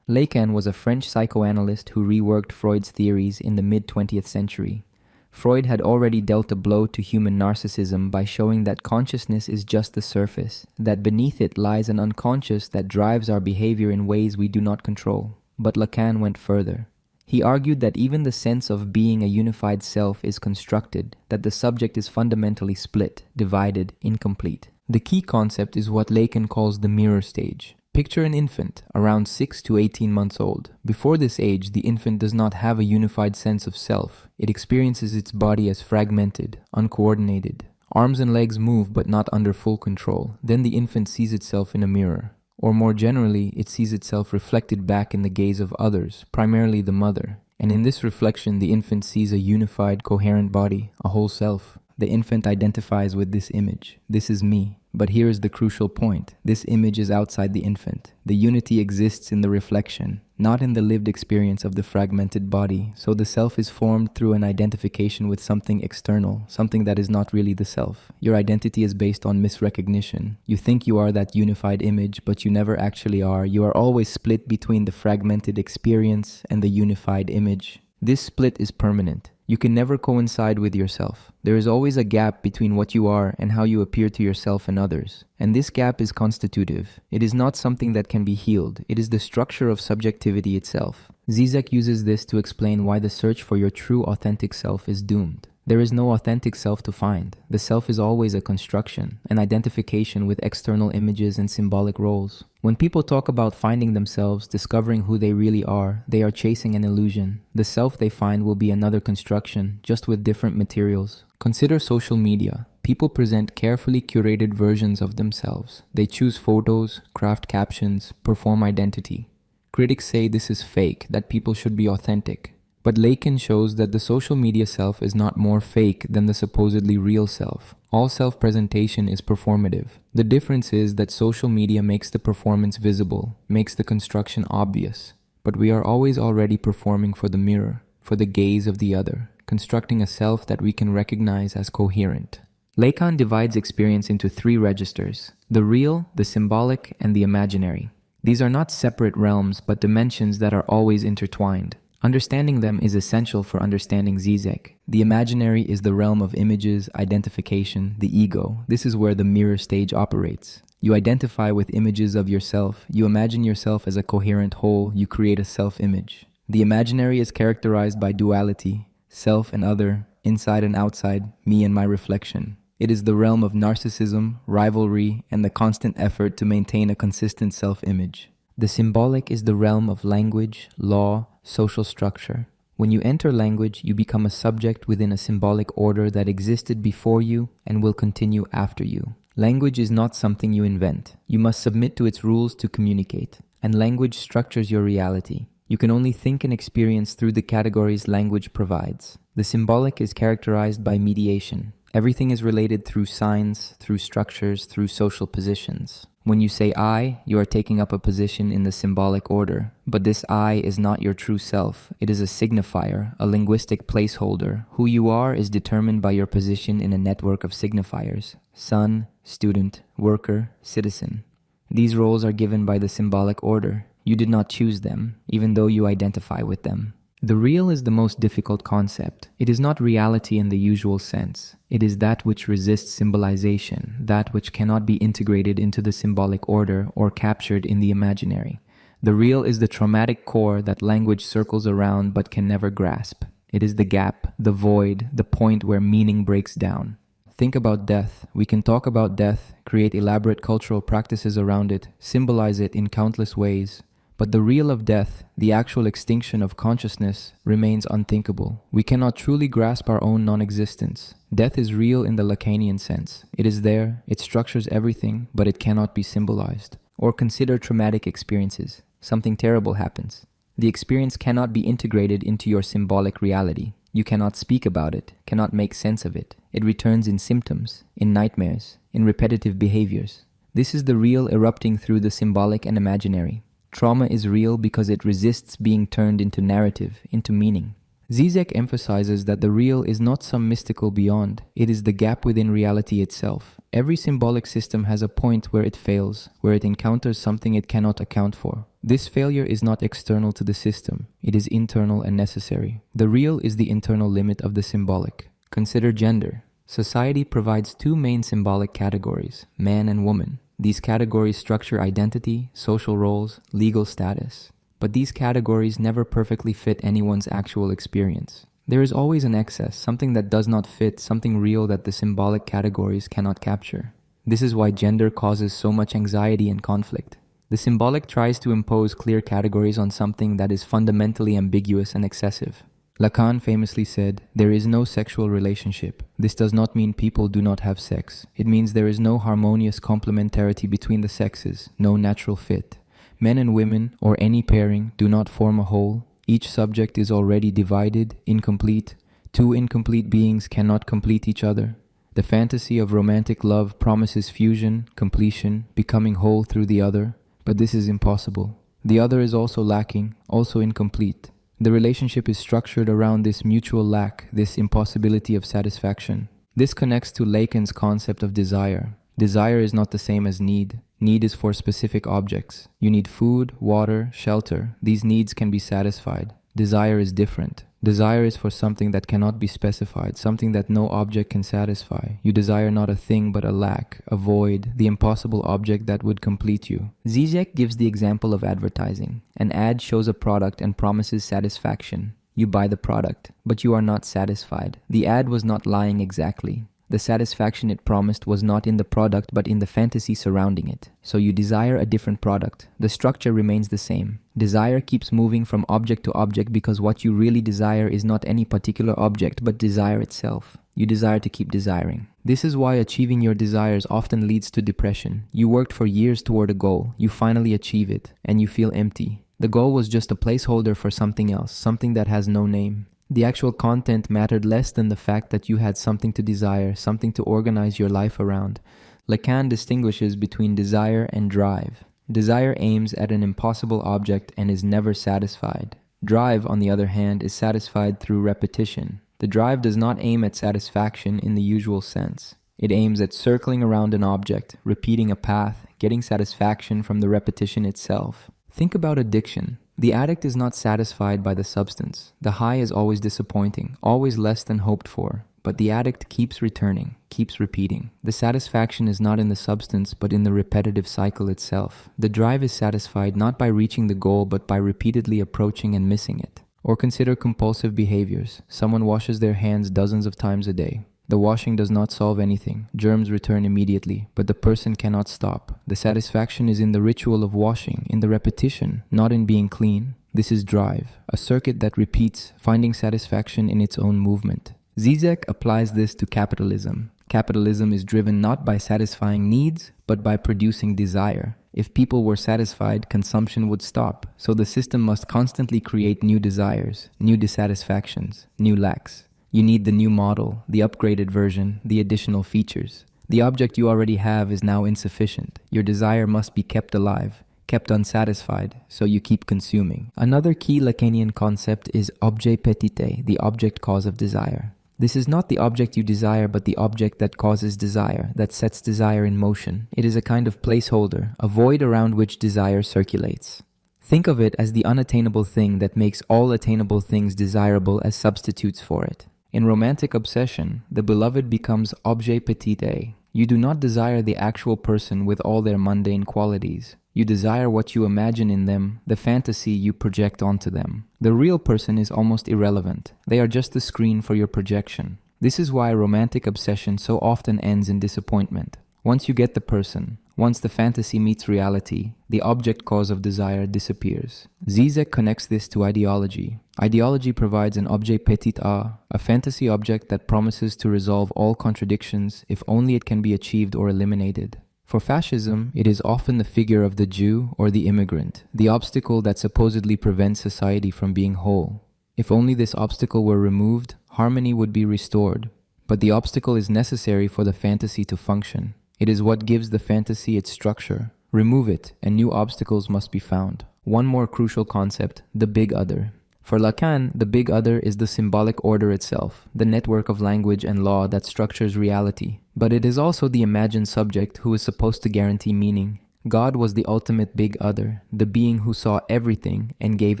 Lacan was a French psychoanalyst who reworked Freud's theories in the mid-20th century. Freud had already dealt a blow to human narcissism by showing that consciousness is just the surface, that beneath it lies an unconscious that drives our behavior in ways we do not control. But Lacan went further. He argued that even the sense of being a unified self is constructed, that the subject is fundamentally split, divided, incomplete. The key concept is what Lacan calls the mirror stage. Picture an infant, around 6 to 18 months old. Before this age, the infant does not have a unified sense of self. It experiences its body as fragmented, uncoordinated. Arms and legs move but not under full control. Then the infant sees itself in a mirror. Or more generally, it sees itself reflected back in the gaze of others, primarily the mother. And in this reflection, the infant sees a unified, coherent body, a whole self. The infant identifies with this image. This is me. But here is the crucial point. This image is outside the infant. The unity exists in the reflection, not in the lived experience of the fragmented body. So the self is formed through an identification with something external, something that is not really the self. Your identity is based on misrecognition. You think you are that unified image, but you never actually are. You are always split between the fragmented experience and the unified image. This split is permanent. You can never coincide with yourself. There is always a gap between what you are and how you appear to yourself and others. And this gap is constitutive. It is not something that can be healed. It is the structure of subjectivity itself. Žižek uses this to explain why the search for your true authentic self is doomed. There is no authentic self to find. The self is always a construction, an identification with external images and symbolic roles. When people talk about finding themselves, discovering who they really are, they are chasing an illusion. The self they find will be another construction, just with different materials. Consider social media. People present carefully curated versions of themselves. They choose photos, craft captions, perform identity. Critics say this is fake, that people should be authentic. But Lacan shows that the social media self is not more fake than the supposedly real self. All self-presentation is performative. The difference is that social media makes the performance visible, makes the construction obvious. But we are always already performing for the mirror, for the gaze of the other, constructing a self that we can recognize as coherent. Lacan divides experience into 3 registers: the real, the symbolic, and the imaginary. These are not separate realms, but dimensions that are always intertwined. Understanding them is essential for understanding Žižek. The imaginary is the realm of images, identification, the ego. This is where the mirror stage operates. You identify with images of yourself. You imagine yourself as a coherent whole. You create a self-image. The imaginary is characterized by duality, self and other, inside and outside, me and my reflection. It is the realm of narcissism, rivalry, and the constant effort to maintain a consistent self-image. The symbolic is the realm of language, law, social structure. When you enter language, you become a subject within a symbolic order that existed before you and will continue after you. Language is not something you invent. You must submit to its rules to communicate. And language structures your reality. You can only think and experience through the categories language provides. The symbolic is characterized by mediation. Everything is related through signs, through structures, through social positions. When you say I, you are taking up a position in the symbolic order, but this I is not your true self. It is a signifier, a linguistic placeholder. Who you are is determined by your position in a network of signifiers: son, student, worker, citizen. These roles are given by the symbolic order. You did not choose them, even though you identify with them. The real is the most difficult concept. It is not reality in the usual sense. It is that which resists symbolization, that which cannot be integrated into the symbolic order or captured in the imaginary. The real is the traumatic core that language circles around but can never grasp. It is the gap, the void, the point where meaning breaks down. Think about death. We can talk about death, create elaborate cultural practices around it, symbolize it in countless ways. But the real of death, the actual extinction of consciousness, remains unthinkable. We cannot truly grasp our own non-existence. Death is real in the Lacanian sense. It is there, it structures everything, but it cannot be symbolized. Or consider traumatic experiences. Something terrible happens. The experience cannot be integrated into your symbolic reality. You cannot speak about it, cannot make sense of it. It returns in symptoms, in nightmares, in repetitive behaviors. This is the real erupting through the symbolic and imaginary. Trauma is real because it resists being turned into narrative, into meaning. Žižek emphasizes that the real is not some mystical beyond, it is the gap within reality itself. Every symbolic system has a point where it fails, where it encounters something it cannot account for. This failure is not external to the system, it is internal and necessary. The real is the internal limit of the symbolic. Consider gender. Society provides two main symbolic categories, man and woman. These categories structure identity, social roles, legal status. But these categories never perfectly fit anyone's actual experience. There is always an excess, something that does not fit, something real that the symbolic categories cannot capture. This is why gender causes so much anxiety and conflict. The symbolic tries to impose clear categories on something that is fundamentally ambiguous and excessive. Lacan famously said, "There is no sexual relationship. This does not mean people do not have sex. It means there is no harmonious complementarity between the sexes, no natural fit. Men and women, or any pairing, do not form a whole. Each subject is already divided, incomplete. Two incomplete beings cannot complete each other. The fantasy of romantic love promises fusion, completion, becoming whole through the other, but this is impossible. The other is also lacking, also incomplete. The relationship is structured around this mutual lack, this impossibility of satisfaction. This connects to Lacan's concept of desire. Desire is not the same as need. Need is for specific objects. You need food, water, shelter. These needs can be satisfied. Desire is different. Desire is for something that cannot be specified, something that no object can satisfy. You desire not a thing but a lack, a void, the impossible object that would complete you. Žižek gives the example of advertising. An ad shows a product and promises satisfaction. You buy the product, but you are not satisfied. The ad was not lying exactly. The satisfaction it promised was not in the product but in the fantasy surrounding it. So you desire a different product. The structure remains the same. Desire keeps moving from object to object because what you really desire is not any particular object but desire itself. You desire to keep desiring. This is why achieving your desires often leads to depression. You worked for years toward a goal, you finally achieve it, and you feel empty. The goal was just a placeholder for something else, something that has no name. The actual content mattered less than the fact that you had something to desire, something to organize your life around. Lacan distinguishes between desire and drive. Desire aims at an impossible object and is never satisfied. Drive, on the other hand, is satisfied through repetition. The drive does not aim at satisfaction in the usual sense. It aims at circling around an object, repeating a path, getting satisfaction from the repetition itself. Think about addiction. The addict is not satisfied by the substance. The high is always disappointing, always less than hoped for. But the addict keeps returning, keeps repeating. The satisfaction is not in the substance, but in the repetitive cycle itself. The drive is satisfied not by reaching the goal, but by repeatedly approaching and missing it. Or consider compulsive behaviors. Someone washes their hands dozens of times a day. The washing does not solve anything. Germs return immediately, but the person cannot stop. The satisfaction is in the ritual of washing, in the repetition, not in being clean. This is drive, a circuit that repeats, finding satisfaction in its own movement. Žižek applies this to capitalism. Capitalism is driven not by satisfying needs, but by producing desire. If people were satisfied, consumption would stop, so the system must constantly create new desires, new dissatisfactions, new lacks. You need the new model, the upgraded version, the additional features. The object you already have is now insufficient. Your desire must be kept alive, kept unsatisfied, so you keep consuming. Another key Lacanian concept is objet petite, the object cause of desire. This is not the object you desire, but the object that causes desire, that sets desire in motion. It is a kind of placeholder, a void around which desire circulates. Think of it as the unattainable thing that makes all attainable things desirable as substitutes for it. In romantic obsession, the beloved becomes objet petite. You do not desire the actual person with all their mundane qualities. You desire what you imagine in them, the fantasy you project onto them. The real person is almost irrelevant. They are just the screen for your projection. This is why romantic obsession so often ends in disappointment. Once you get the person, once the fantasy meets reality, the object cause of desire disappears. Žižek connects this to ideology. Ideology provides an objet petit a fantasy object that promises to resolve all contradictions if only it can be achieved or eliminated. For fascism, it is often the figure of the Jew or the immigrant, the obstacle that supposedly prevents society from being whole. If only this obstacle were removed, harmony would be restored. But the obstacle is necessary for the fantasy to function. It is what gives the fantasy its structure. Remove it, and new obstacles must be found. One more crucial concept, the big other. For Lacan, the big other is the symbolic order itself, the network of language and law that structures reality. But it is also the imagined subject who is supposed to guarantee meaning. God was the ultimate big other, the being who saw everything and gave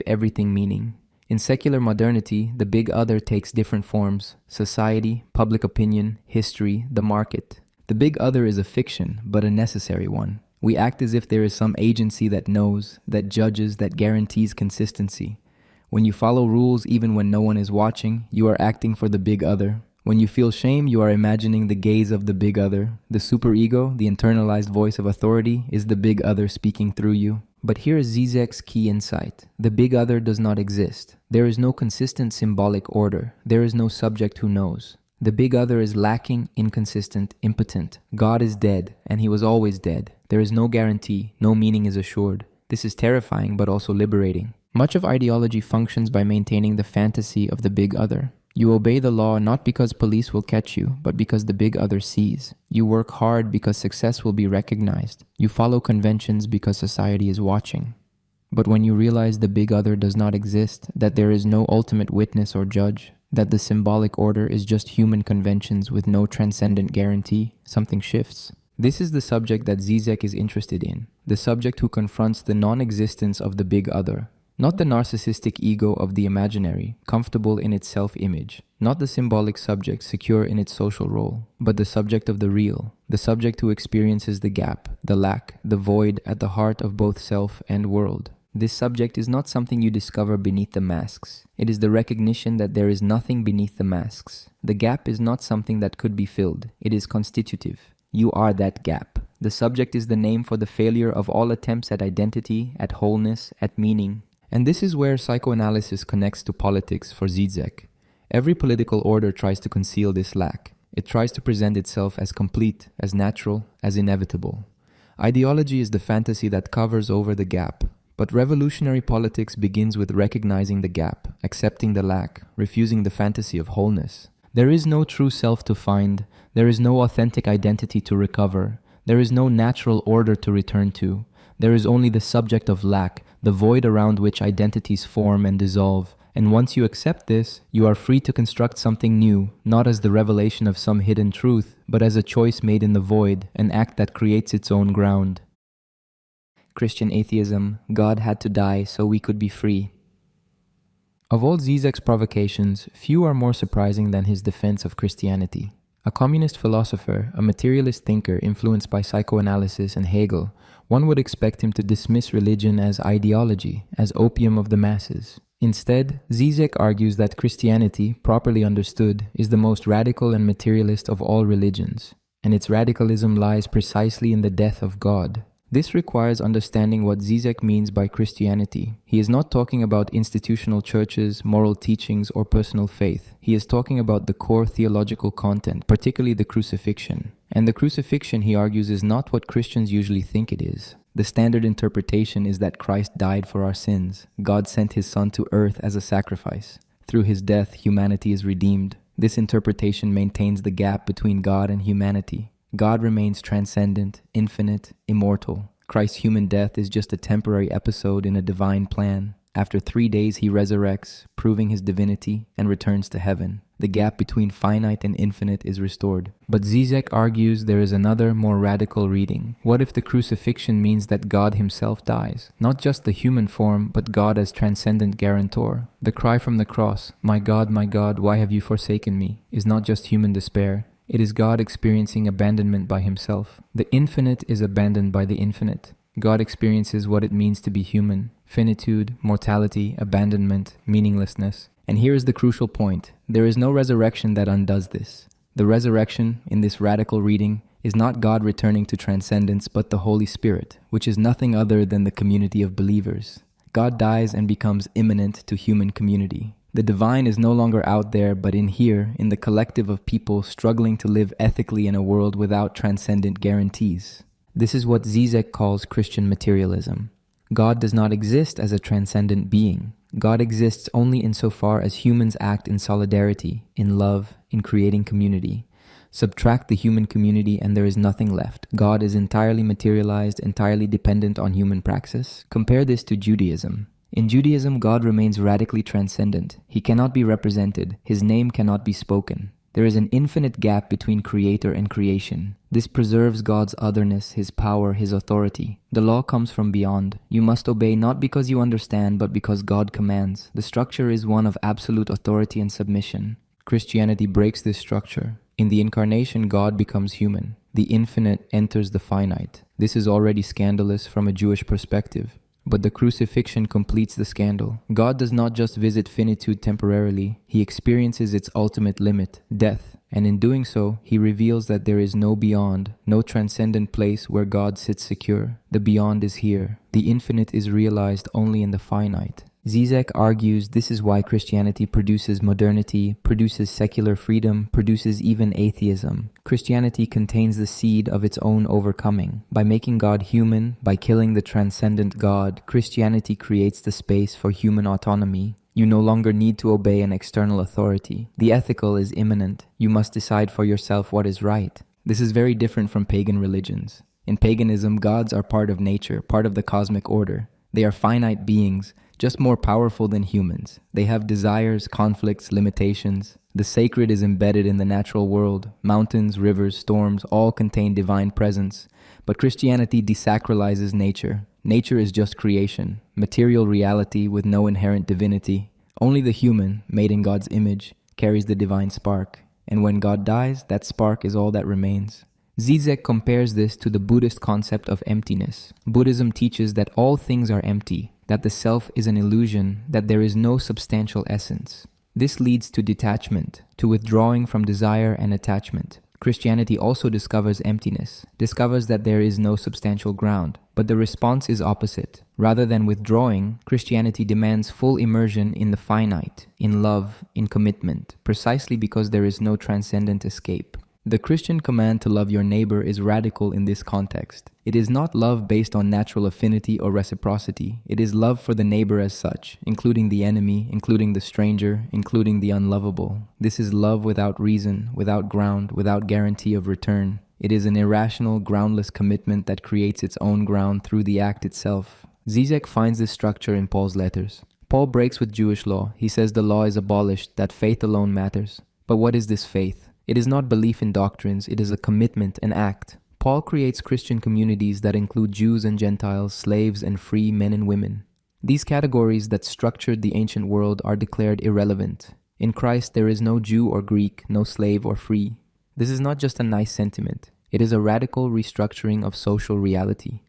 everything meaning. In secular modernity, the big other takes different forms: society, public opinion, history, the market. The big other is a fiction, but a necessary one. We act as if there is some agency that knows, that judges, that guarantees consistency. When you follow rules even when no one is watching, you are acting for the big other. When you feel shame, you are imagining the gaze of the big other. The superego, the internalized voice of authority, is the big other speaking through you. But here is Žižek's key insight. The big other does not exist. There is no consistent symbolic order. There is no subject who knows. The big other is lacking, inconsistent, impotent. God is dead, and he was always dead. There is no guarantee, no meaning is assured. This is terrifying, but also liberating. Much of ideology functions by maintaining the fantasy of the big other. You obey the law not because police will catch you, but because the big other sees. You work hard because success will be recognized. You follow conventions because society is watching. But when you realize the big other does not exist, that there is no ultimate witness or judge, that the symbolic order is just human conventions with no transcendent guarantee, something shifts. This is the subject that Žižek is interested in, the subject who confronts the non-existence of the big other. Not the narcissistic ego of the imaginary, comfortable in its self-image. Not the symbolic subject, secure in its social role. But the subject of the real. The subject who experiences the gap, the lack, the void at the heart of both self and world. This subject is not something you discover beneath the masks. It is the recognition that there is nothing beneath the masks. The gap is not something that could be filled. It is constitutive. You are that gap. The subject is the name for the failure of all attempts at identity, at wholeness, at meaning. And this is where psychoanalysis connects to politics for Žižek. Every political order tries to conceal this lack. It tries to present itself as complete, as natural, as inevitable. Ideology is the fantasy that covers over the gap. But revolutionary politics begins with recognizing the gap, accepting the lack, refusing the fantasy of wholeness. There is no true self to find. There is no authentic identity to recover. There is no natural order to return to. There is only the subject of lack, the void around which identities form and dissolve. And once you accept this, you are free to construct something new, not as the revelation of some hidden truth, but as a choice made in the void, an act that creates its own ground. Christian atheism, God had to die so we could be free. Of all Žižek's provocations, few are more surprising than his defense of Christianity. A communist philosopher, a materialist thinker influenced by psychoanalysis and Hegel, one would expect him to dismiss religion as ideology, as opium of the masses. Instead, Žižek argues that Christianity, properly understood, is the most radical and materialist of all religions, and its radicalism lies precisely in the death of God. This requires understanding what Žižek means by Christianity. He is not talking about institutional churches, moral teachings, or personal faith. He is talking about the core theological content, particularly the crucifixion. And the crucifixion, he argues, is not what Christians usually think it is. The standard interpretation is that Christ died for our sins. God sent his Son to earth as a sacrifice. Through his death, humanity is redeemed. This interpretation maintains the gap between God and humanity. God remains transcendent, infinite, immortal. Christ's human death is just a temporary episode in a divine plan. After 3 days, he resurrects, proving his divinity, and returns to heaven. The gap between finite and infinite is restored. But Žižek argues there is another, more radical reading. What if the crucifixion means that God himself dies? Not just the human form, but God as transcendent guarantor. The cry from the cross, my God, why have you forsaken me?" is not just human despair. It is God experiencing abandonment by himself. The infinite is abandoned by the infinite. God experiences what it means to be human: finitude, mortality, abandonment, meaninglessness. And here is the crucial point. There is no resurrection that undoes this. The resurrection, in this radical reading, is not God returning to transcendence, but the Holy Spirit, which is nothing other than the community of believers. God dies and becomes immanent to human community. The divine is no longer out there, but in here, in the collective of people struggling to live ethically in a world without transcendent guarantees. This is what Žižek calls Christian materialism. God does not exist as a transcendent being. God exists only insofar as humans act in solidarity, in love, in creating community. Subtract the human community and there is nothing left. God is entirely materialized, entirely dependent on human praxis. Compare this to Judaism. In Judaism, God remains radically transcendent. He cannot be represented. His name cannot be spoken. There is an infinite gap between creator and creation. This preserves God's otherness, his power, his authority. The law comes from beyond. You must obey not because you understand, but because God commands. The structure is one of absolute authority and submission. Christianity breaks this structure. In the incarnation, God becomes human. The infinite enters the finite. This is already scandalous from a Jewish perspective. But the crucifixion completes the scandal. God does not just visit finitude temporarily, he experiences its ultimate limit, death. And in doing so, he reveals that there is no beyond, no transcendent place where God sits secure. The beyond is here. The infinite is realized only in the finite. Žižek argues this is why Christianity produces modernity, produces secular freedom, produces even atheism. Christianity contains the seed of its own overcoming. By making God human, by killing the transcendent God, Christianity creates the space for human autonomy. You no longer need to obey an external authority. The ethical is immanent. You must decide for yourself what is right. This is very different from pagan religions. In paganism, gods are part of nature, part of the cosmic order. They are finite beings, just more powerful than humans. They have desires, conflicts, limitations. The sacred is embedded in the natural world. Mountains, rivers, storms all contain divine presence. But Christianity desacralizes nature. Nature is just creation, material reality with no inherent divinity. Only the human, made in God's image, carries the divine spark. And when God dies, that spark is all that remains. Žižek compares this to the Buddhist concept of emptiness. Buddhism teaches that all things are empty, that the self is an illusion, that there is no substantial essence. This leads to detachment, to withdrawing from desire and attachment. Christianity also discovers emptiness, discovers that there is no substantial ground. But the response is opposite. Rather than withdrawing, Christianity demands full immersion in the finite, in love, in commitment, precisely because there is no transcendent escape. The Christian command to love your neighbor is radical in this context. It is not love based on natural affinity or reciprocity. It is love for the neighbor as such, including the enemy, including the stranger, including the unlovable. This is love without reason, without ground, without guarantee of return. It is an irrational, groundless commitment that creates its own ground through the act itself. Žižek finds this structure in Paul's letters. Paul breaks with Jewish law. He says the law is abolished, that faith alone matters. But what is this faith? It is not belief in doctrines, it is a commitment, an act. Paul creates Christian communities that include Jews and Gentiles, slaves and free men and women. These categories that structured the ancient world are declared irrelevant. In Christ, there is no Jew or Greek, no slave or free. This is not just a nice sentiment. It is a radical restructuring of social reality.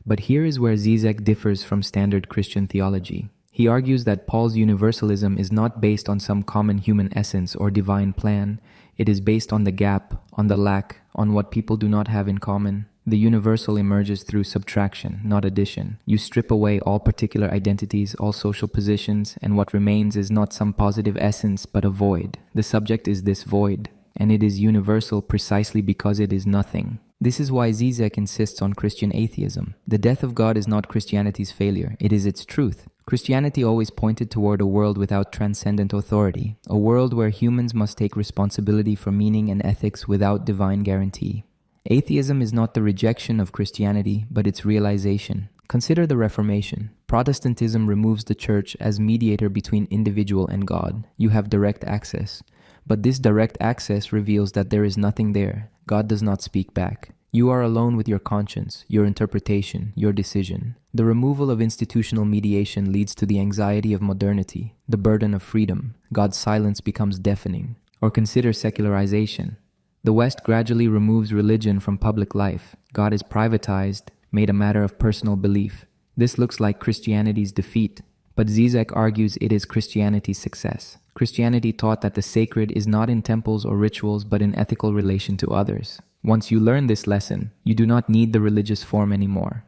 But here is where Žižek differs from standard Christian theology. He argues that Paul's universalism is not based on some common human essence or divine plan. It is based on the gap, on the lack, on what people do not have in common. The universal emerges through subtraction, not addition. You strip away all particular identities, all social positions, and what remains is not some positive essence, but a void. The subject is this void, and it is universal precisely because it is nothing. This is why Žižek insists on Christian atheism. The death of God is not Christianity's failure, it is its truth. Christianity always pointed toward a world without transcendent authority, a world where humans must take responsibility for meaning and ethics without divine guarantee. Atheism is not the rejection of Christianity, but its realization. Consider the Reformation. Protestantism removes the church as mediator between individual and God. You have direct access. But this direct access reveals that there is nothing there. God does not speak back. You are alone with your conscience, your interpretation, your decision. The removal of institutional mediation leads to the anxiety of modernity, the burden of freedom. God's silence becomes deafening. Or consider secularization. The West gradually removes religion from public life. God is privatized, made a matter of personal belief. This looks like Christianity's defeat, but Žižek argues it is Christianity's success. Christianity taught that the sacred is not in temples or rituals, but in ethical relation to others. Once you learn this lesson, you do not need the religious form anymore.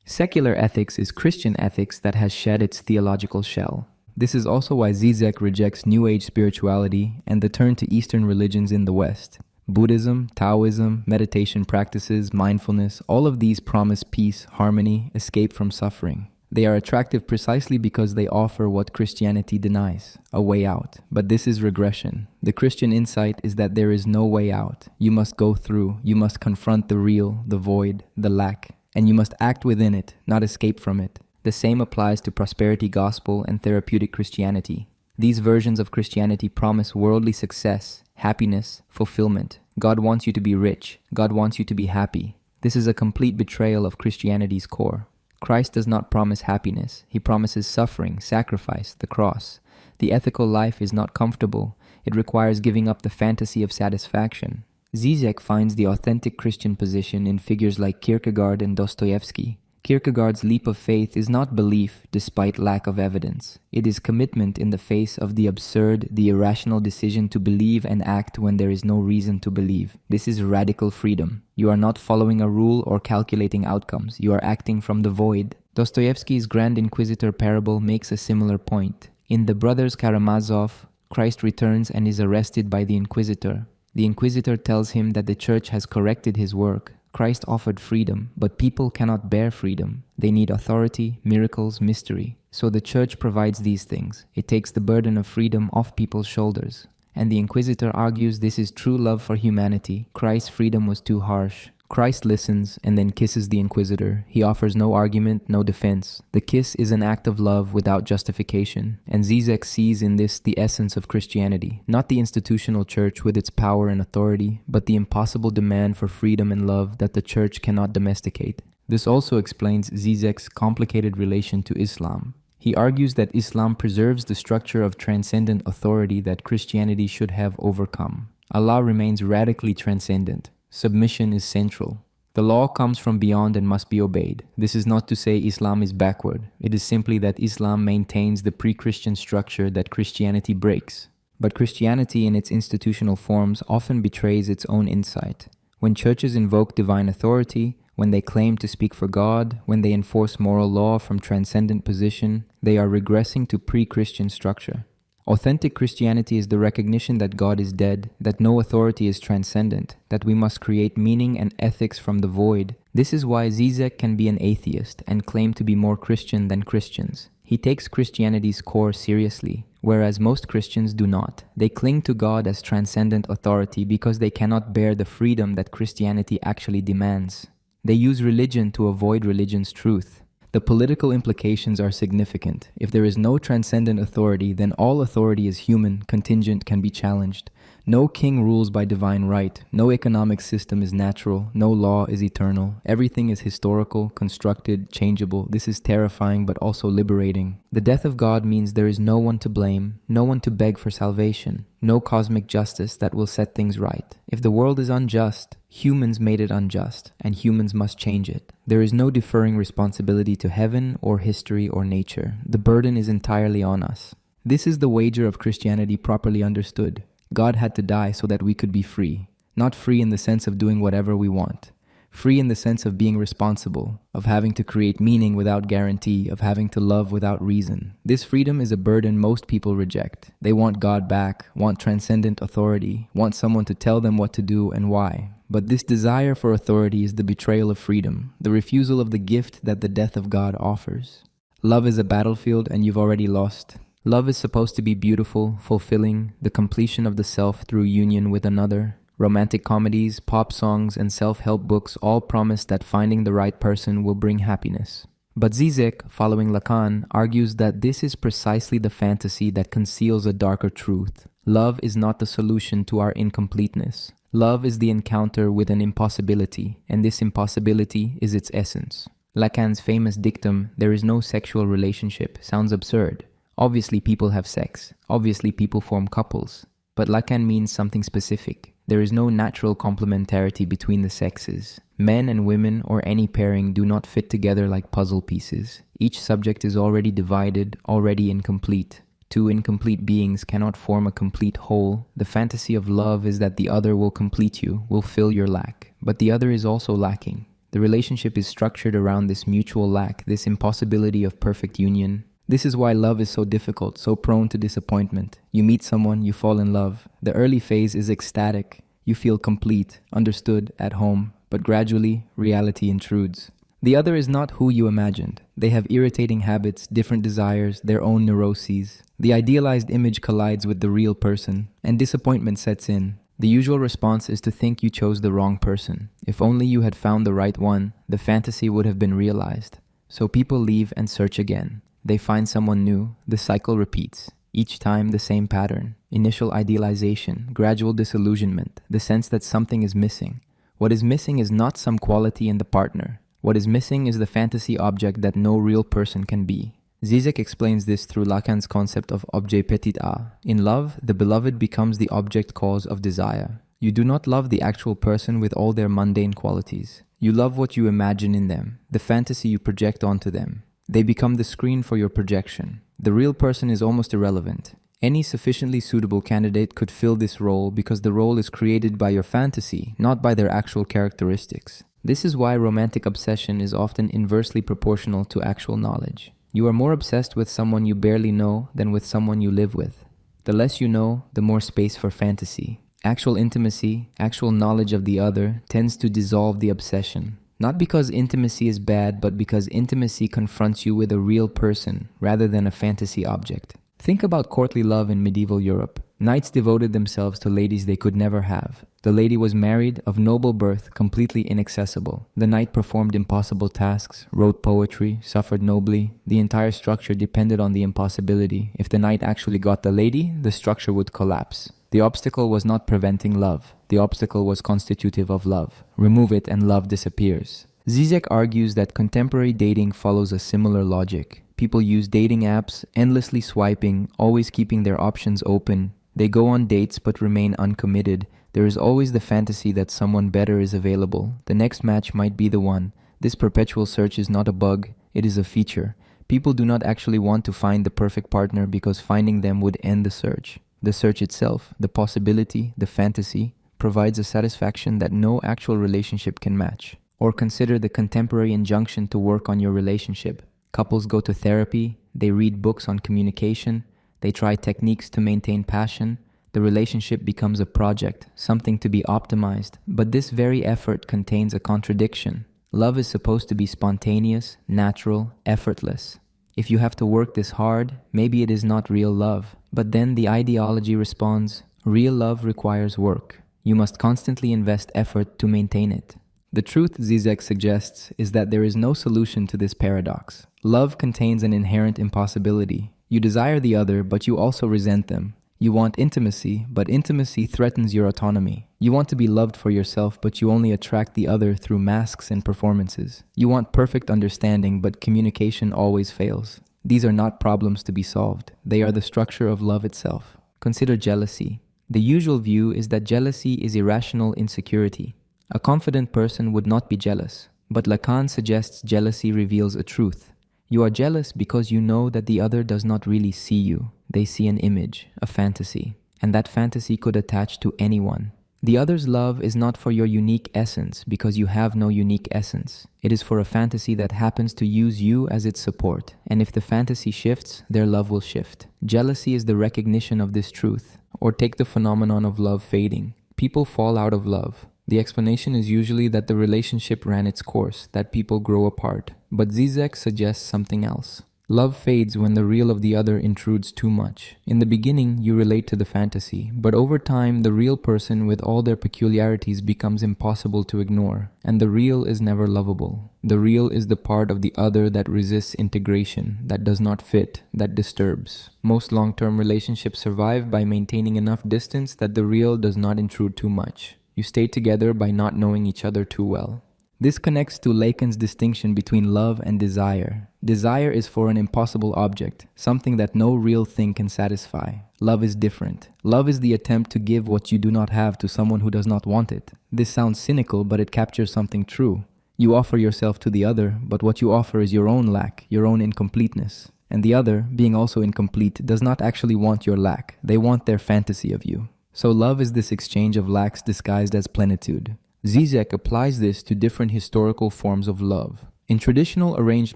Secular ethics is Christian ethics that has shed its theological shell. This is also why Žižek rejects New Age spirituality and the turn to Eastern religions in the West. Buddhism, Taoism, meditation practices, mindfulness, all of these promise peace, harmony, escape from suffering. They are attractive precisely because they offer what Christianity denies, a way out. But this is regression. The Christian insight is that there is no way out. You must go through, you must confront the real, the void, the lack, and you must act within it, not escape from it. The same applies to prosperity gospel and therapeutic Christianity. These versions of Christianity promise worldly success, happiness, fulfillment. God wants you to be rich. God wants you to be happy. This is a complete betrayal of Christianity's core. Christ does not promise happiness. He promises suffering, sacrifice, the cross. The ethical life is not comfortable. It requires giving up the fantasy of satisfaction. Žižek finds the authentic Christian position in figures like Kierkegaard and Dostoevsky. Kierkegaard's leap of faith is not belief despite lack of evidence. It is commitment in the face of the absurd, the irrational decision to believe and act when there is no reason to believe. This is radical freedom. You are not following a rule or calculating outcomes. You are acting from the void. Dostoevsky's Grand Inquisitor parable makes a similar point. In The Brothers Karamazov, Christ returns and is arrested by the Inquisitor. The Inquisitor tells him that the church has corrected his work. Christ offered freedom, but people cannot bear freedom. They need authority, miracles, mystery. So the church provides these things. It takes the burden of freedom off people's shoulders. And the Inquisitor argues this is true love for humanity. Christ's freedom was too harsh. Christ listens and then kisses the Inquisitor. He offers no argument, no defense. The kiss is an act of love without justification. And Žižek sees in this the essence of Christianity. Not the institutional church with its power and authority, but the impossible demand for freedom and love that the church cannot domesticate. This also explains Žižek's complicated relation to Islam. He argues that Islam preserves the structure of transcendent authority that Christianity should have overcome. Allah remains radically transcendent. Submission is central. The law comes from beyond and must be obeyed. This is not to say Islam is backward. It is simply that Islam maintains the pre-Christian structure that Christianity breaks. But Christianity in its institutional forms often betrays its own insight. When churches invoke divine authority, when they claim to speak for God, when they enforce moral law from transcendent position, they are regressing to pre-Christian structure. Authentic Christianity is the recognition that God is dead, that no authority is transcendent, that we must create meaning and ethics from the void. This is why Žižek can be an atheist and claim to be more Christian than Christians. He takes Christianity's core seriously, whereas most Christians do not. They cling to God as transcendent authority because they cannot bear the freedom that Christianity actually demands. They use religion to avoid religion's truth. The political implications are significant. If there is no transcendent authority, then all authority is human, contingent, can be challenged. No king rules by divine right. No economic system is natural. No law is eternal. Everything is historical, constructed, changeable. This is terrifying but also liberating. The death of God means there is no one to blame, no one to beg for salvation, no cosmic justice that will set things right. If the world is unjust, humans made it unjust, and humans must change it. There is no deferring responsibility to heaven or history or nature. The burden is entirely on us. This is the wager of Christianity properly understood. God had to die so that we could be free. Not free in the sense of doing whatever we want. Free in the sense of being responsible, of having to create meaning without guarantee, of having to love without reason. This freedom is a burden most people reject. They want God back, want transcendent authority, want someone to tell them what to do and why. But this desire for authority is the betrayal of freedom, the refusal of the gift that the death of God offers. Love is a battlefield and you've already lost. Love is supposed to be beautiful, fulfilling, the completion of the self through union with another. Romantic comedies, pop songs, and self-help books all promise that finding the right person will bring happiness. But Žižek, following Lacan, argues that this is precisely the fantasy that conceals a darker truth. Love is not the solution to our incompleteness. Love is the encounter with an impossibility, and this impossibility is its essence. Lacan's famous dictum, "There is no sexual relationship," sounds absurd. Obviously people have sex. Obviously people form couples. But Lacan means something specific. There is no natural complementarity between the sexes. Men and women or any pairing do not fit together like puzzle pieces. Each subject is already divided, already incomplete. Two incomplete beings cannot form a complete whole. The fantasy of love is that the other will complete you, will fill your lack. But the other is also lacking. The relationship is structured around this mutual lack, this impossibility of perfect union. This is why love is so difficult, so prone to disappointment. You meet someone, you fall in love. The early phase is ecstatic. You feel complete, understood, at home. But gradually, reality intrudes. The other is not who you imagined. They have irritating habits, different desires, their own neuroses. The idealized image collides with the real person, and disappointment sets in. The usual response is to think you chose the wrong person. If only you had found the right one, the fantasy would have been realized. So people leave and search again. They find someone new. The cycle repeats. Each time the same pattern. Initial idealization, gradual disillusionment, the sense that something is missing. What is missing is not some quality in the partner. What is missing is the fantasy object that no real person can be. Žižek explains this through Lacan's concept of objet petit a. In love, the beloved becomes the object cause of desire. You do not love the actual person with all their mundane qualities. You love what you imagine in them, the fantasy you project onto them. They become the screen for your projection. The real person is almost irrelevant. Any sufficiently suitable candidate could fill this role because the role is created by your fantasy, not by their actual characteristics. This is why romantic obsession is often inversely proportional to actual knowledge. You are more obsessed with someone you barely know than with someone you live with. The less you know, the more space for fantasy. Actual intimacy, actual knowledge of the other, tends to dissolve the obsession. Not because intimacy is bad, but because intimacy confronts you with a real person rather than a fantasy object. Think about courtly love in medieval Europe. Knights devoted themselves to ladies they could never have. The lady was married, of noble birth, completely inaccessible. The knight performed impossible tasks, wrote poetry, suffered nobly. The entire structure depended on the impossibility. If the knight actually got the lady, the structure would collapse. The obstacle was not preventing love. The obstacle was constitutive of love. Remove it and love disappears. Žižek argues that contemporary dating follows a similar logic. People use dating apps, endlessly swiping, always keeping their options open. They go on dates but remain uncommitted. There is always the fantasy that someone better is available. The next match might be the one. This perpetual search is not a bug, it is a feature. People do not actually want to find the perfect partner because finding them would end the search. The search itself, the possibility, the fantasy, provides a satisfaction that no actual relationship can match. Or consider the contemporary injunction to work on your relationship. Couples go to therapy, they read books on communication, they try techniques to maintain passion. The relationship becomes a project, something to be optimized. But this very effort contains a contradiction. Love is supposed to be spontaneous, natural, effortless. If you have to work this hard, maybe it is not real love. But then the ideology responds, real love requires work. You must constantly invest effort to maintain it. The truth, Žižek suggests, is that there is no solution to this paradox. Love contains an inherent impossibility. You desire the other, but you also resent them. You want intimacy, but intimacy threatens your autonomy. You want to be loved for yourself, but you only attract the other through masks and performances. You want perfect understanding, but communication always fails. These are not problems to be solved. They are the structure of love itself. Consider jealousy. The usual view is that jealousy is irrational insecurity. A confident person would not be jealous, but Lacan suggests jealousy reveals a truth. You are jealous because you know that the other does not really see you. They see an image, a fantasy, and that fantasy could attach to anyone. The other's love is not for your unique essence because you have no unique essence. It is for a fantasy that happens to use you as its support, and if the fantasy shifts, their love will shift. Jealousy is the recognition of this truth. Or take the phenomenon of love fading. People fall out of love. The explanation is usually that the relationship ran its course, that people grow apart. But Žižek suggests something else. Love fades when the real of the other intrudes too much. In the beginning, you relate to the fantasy, but over time, the real person with all their peculiarities becomes impossible to ignore, and the real is never lovable. The real is the part of the other that resists integration, that does not fit, that disturbs. Most long-term relationships survive by maintaining enough distance that the real does not intrude too much. You stay together by not knowing each other too well. This connects to Lacan's distinction between love and desire. Desire is for an impossible object, something that no real thing can satisfy. Love is different. Love is the attempt to give what you do not have to someone who does not want it. This sounds cynical, but it captures something true. You offer yourself to the other, but what you offer is your own lack, your own incompleteness. And the other, being also incomplete, does not actually want your lack. They want their fantasy of you. So love is this exchange of lacks disguised as plenitude. Žižek applies this to different historical forms of love. In traditional arranged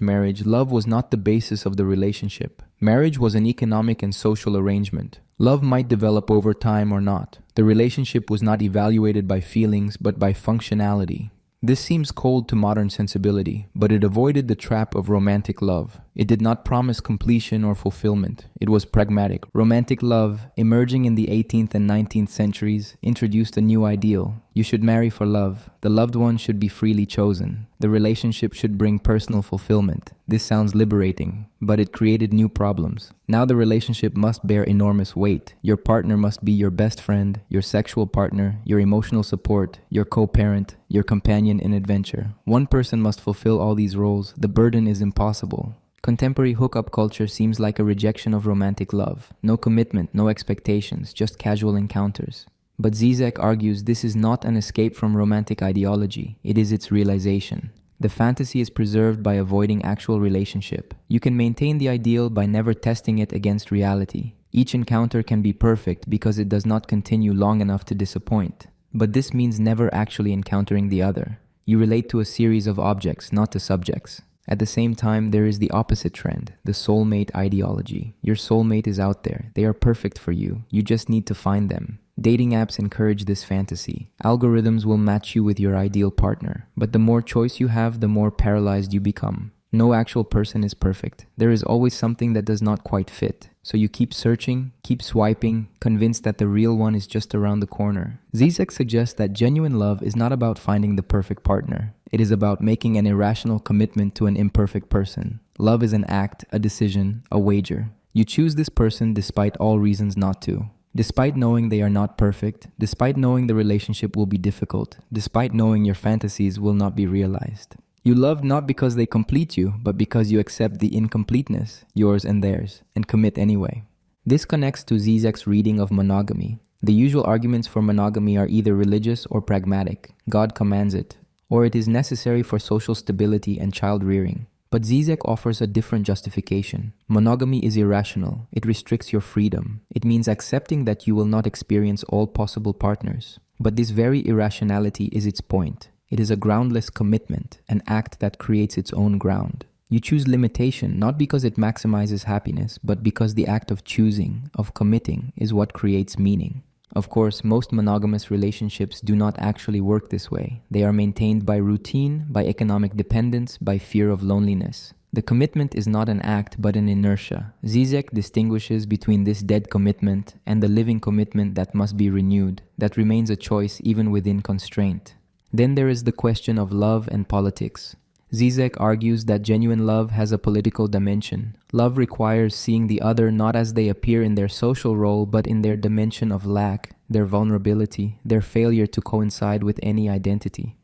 marriage, love was not the basis of the relationship. Marriage was an economic and social arrangement. Love might develop over time or not. The relationship was not evaluated by feelings, but by functionality. This seems cold to modern sensibility, but it avoided the trap of romantic love. It did not promise completion or fulfillment. It was pragmatic. Romantic love, emerging in the 18th and 19th centuries, introduced a new ideal. You should marry for love. The loved one should be freely chosen. The relationship should bring personal fulfillment. This sounds liberating, but it created new problems. Now the relationship must bear enormous weight. Your partner must be your best friend, your sexual partner, your emotional support, your co-parent, your companion in adventure. One person must fulfill all these roles. The burden is impossible. Contemporary hookup culture seems like a rejection of romantic love. No commitment, no expectations, just casual encounters. But Žižek argues this is not an escape from romantic ideology, it is its realization. The fantasy is preserved by avoiding actual relationship. You can maintain the ideal by never testing it against reality. Each encounter can be perfect because it does not continue long enough to disappoint. But this means never actually encountering the other. You relate to a series of objects, not to subjects. At the same time, there is the opposite trend, the soulmate ideology. Your soulmate is out there. They are perfect for you. You just need to find them. Dating apps encourage this fantasy. Algorithms will match you with your ideal partner. But the more choice you have, the more paralyzed you become. No actual person is perfect. There is always something that does not quite fit. So you keep searching, keep swiping, convinced that the real one is just around the corner. Žižek suggests that genuine love is not about finding the perfect partner. It is about making an irrational commitment to an imperfect person. Love is an act, a decision, a wager. You choose this person despite all reasons not to. Despite knowing they are not perfect, despite knowing the relationship will be difficult, despite knowing your fantasies will not be realized. You love not because they complete you, but because you accept the incompleteness, yours and theirs, and commit anyway. This connects to Žižek's reading of monogamy. The usual arguments for monogamy are either religious or pragmatic. God commands it, or it is necessary for social stability and child rearing. But Žižek offers a different justification. Monogamy is irrational. It restricts your freedom. It means accepting that you will not experience all possible partners. But this very irrationality is its point. It is a groundless commitment, an act that creates its own ground. You choose limitation not because it maximizes happiness, but because the act of choosing, of committing, is what creates meaning. Of course, most monogamous relationships do not actually work this way. They are maintained by routine, by economic dependence, by fear of loneliness. The commitment is not an act but an inertia. Žižek distinguishes between this dead commitment and the living commitment that must be renewed, that remains a choice even within constraint. Then there is the question of love and politics. Žižek argues that genuine love has a political dimension. Love requires seeing the other not as they appear in their social role, but in their dimension of lack, their vulnerability, their failure to coincide with any identity.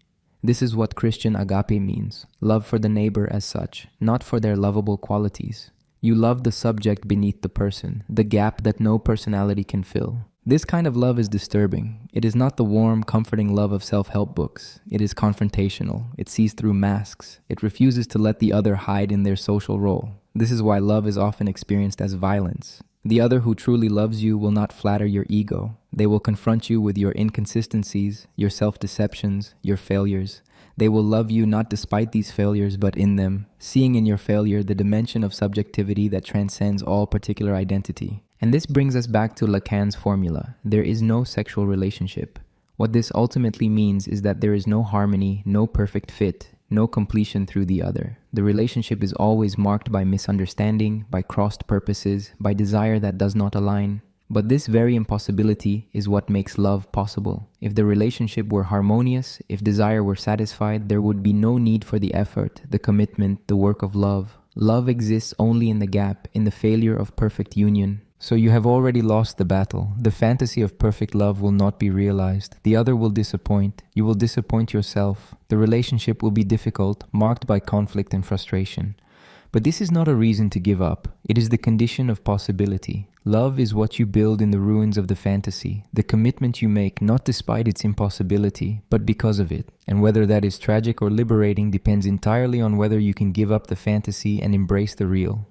This is what Christian agape means, love for the neighbor as such, not for their lovable qualities. You love the subject beneath the person, the gap that no personality can fill. This kind of love is disturbing. It is not the warm, comforting love of self-help books. It is confrontational. It sees through masks. It refuses to let the other hide in their social role. This is why love is often experienced as violence. The other who truly loves you will not flatter your ego. They will confront you with your inconsistencies, your self-deceptions, your failures. They will love you not despite these failures, but in them, seeing in your failure the dimension of subjectivity that transcends all particular identity. And this brings us back to Lacan's formula. There is no sexual relationship. What this ultimately means is that there is no harmony, no perfect fit, no completion through the other. The relationship is always marked by misunderstanding, by crossed purposes, by desire that does not align. But this very impossibility is what makes love possible. If the relationship were harmonious, if desire were satisfied, there would be no need for the effort, the commitment, the work of love. Love exists only in the gap, in the failure of perfect union. So you have already lost the battle. The fantasy of perfect love will not be realized. The other will disappoint. You will disappoint yourself. The relationship will be difficult, marked by conflict and frustration. But this is not a reason to give up. It is the condition of possibility. Love is what you build in the ruins of the fantasy, the commitment you make not despite its impossibility, but because of it. And whether that is tragic or liberating depends entirely on whether you can give up the fantasy and embrace the real.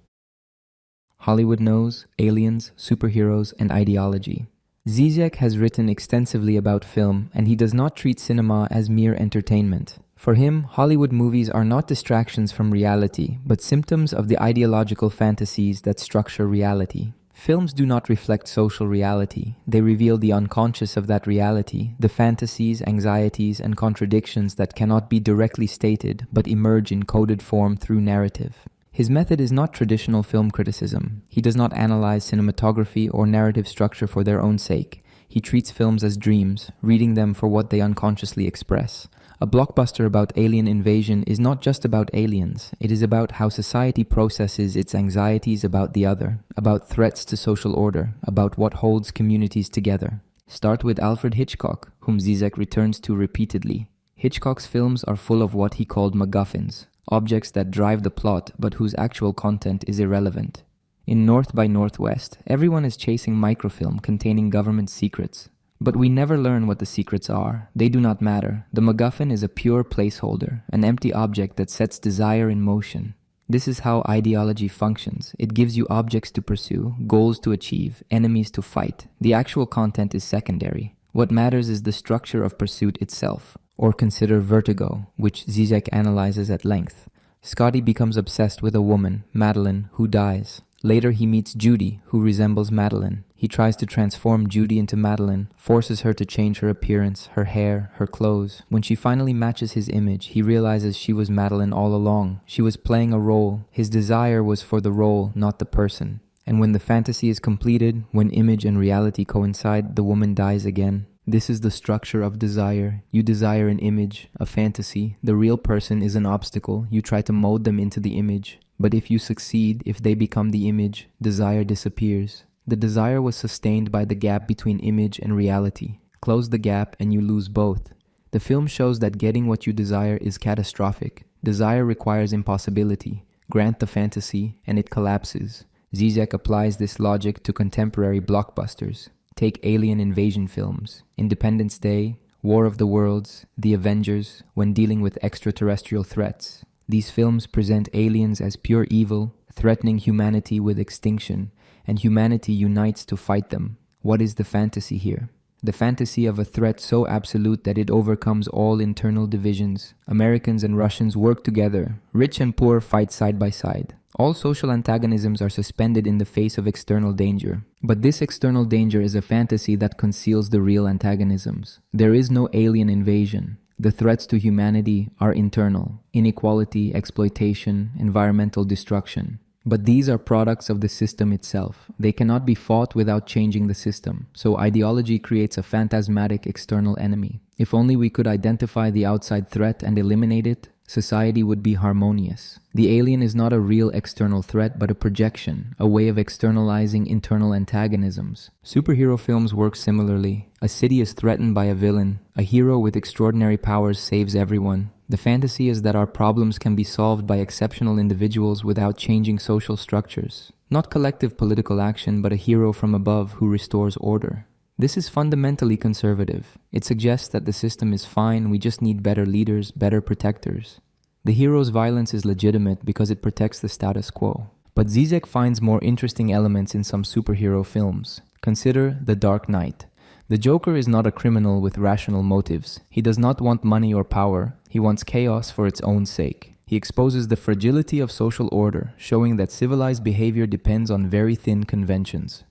Hollywood knows, aliens, superheroes, and ideology. Žižek has written extensively about film, and he does not treat cinema as mere entertainment. For him, Hollywood movies are not distractions from reality, but symptoms of the ideological fantasies that structure reality. Films do not reflect social reality. They reveal the unconscious of that reality, the fantasies, anxieties, and contradictions that cannot be directly stated, but emerge in coded form through narrative. His method is not traditional film criticism. He does not analyze cinematography or narrative structure for their own sake. He treats films as dreams, reading them for what they unconsciously express. A blockbuster about alien invasion is not just about aliens. It is about how society processes its anxieties about the other, about threats to social order, about what holds communities together. Start with Alfred Hitchcock, whom Žižek returns to repeatedly. Hitchcock's films are full of what he called MacGuffins, objects that drive the plot but whose actual content is irrelevant. In North by Northwest, everyone is chasing microfilm containing government secrets. But we never learn what the secrets are. They do not matter. The MacGuffin is a pure placeholder, an empty object that sets desire in motion. This is how ideology functions. It gives you objects to pursue, goals to achieve, enemies to fight. The actual content is secondary. What matters is the structure of pursuit itself. Or consider Vertigo, which Žižek analyzes at length. Scotty becomes obsessed with a woman, Madeline, who dies. Later he meets Judy, who resembles Madeline. He tries to transform Judy into Madeline, forces her to change her appearance, her hair, her clothes. When she finally matches his image, he realizes she was Madeline all along. She was playing a role. His desire was for the role, not the person. And when the fantasy is completed, when image and reality coincide, the woman dies again. This is the structure of desire. You desire an image, a fantasy. The real person is an obstacle. You try to mold them into the image. But if you succeed, if they become the image, desire disappears. The desire was sustained by the gap between image and reality. Close the gap and you lose both. The film shows that getting what you desire is catastrophic. Desire requires impossibility. Grant the fantasy and it collapses. Žižek applies this logic to contemporary blockbusters. Take alien invasion films, Independence Day, War of the Worlds, The Avengers, when dealing with extraterrestrial threats. These films present aliens as pure evil, threatening humanity with extinction, and humanity unites to fight them. What is the fantasy here? The fantasy of a threat so absolute that it overcomes all internal divisions. Americans and Russians work together. Rich and poor fight side by side. All social antagonisms are suspended in the face of external danger. But this external danger is a fantasy that conceals the real antagonisms. There is no alien invasion. The threats to humanity are internal: inequality, exploitation, environmental destruction. But these are products of the system itself. They cannot be fought without changing the system. So ideology creates a phantasmatic external enemy. If only we could identify the outside threat and eliminate it, society would be harmonious. The alien is not a real external threat, but a projection, a way of externalizing internal antagonisms. Superhero films work similarly. A city is threatened by a villain. A hero with extraordinary powers saves everyone. The fantasy is that our problems can be solved by exceptional individuals without changing social structures. Not collective political action, but a hero from above who restores order. This is fundamentally conservative. It suggests that the system is fine, we just need better leaders, better protectors. The hero's violence is legitimate because it protects the status quo. But Žižek finds more interesting elements in some superhero films. Consider The Dark Knight. The Joker is not a criminal with rational motives. He does not want money or power. He wants chaos for its own sake. He exposes the fragility of social order, showing that civilized behavior depends on very thin conventions.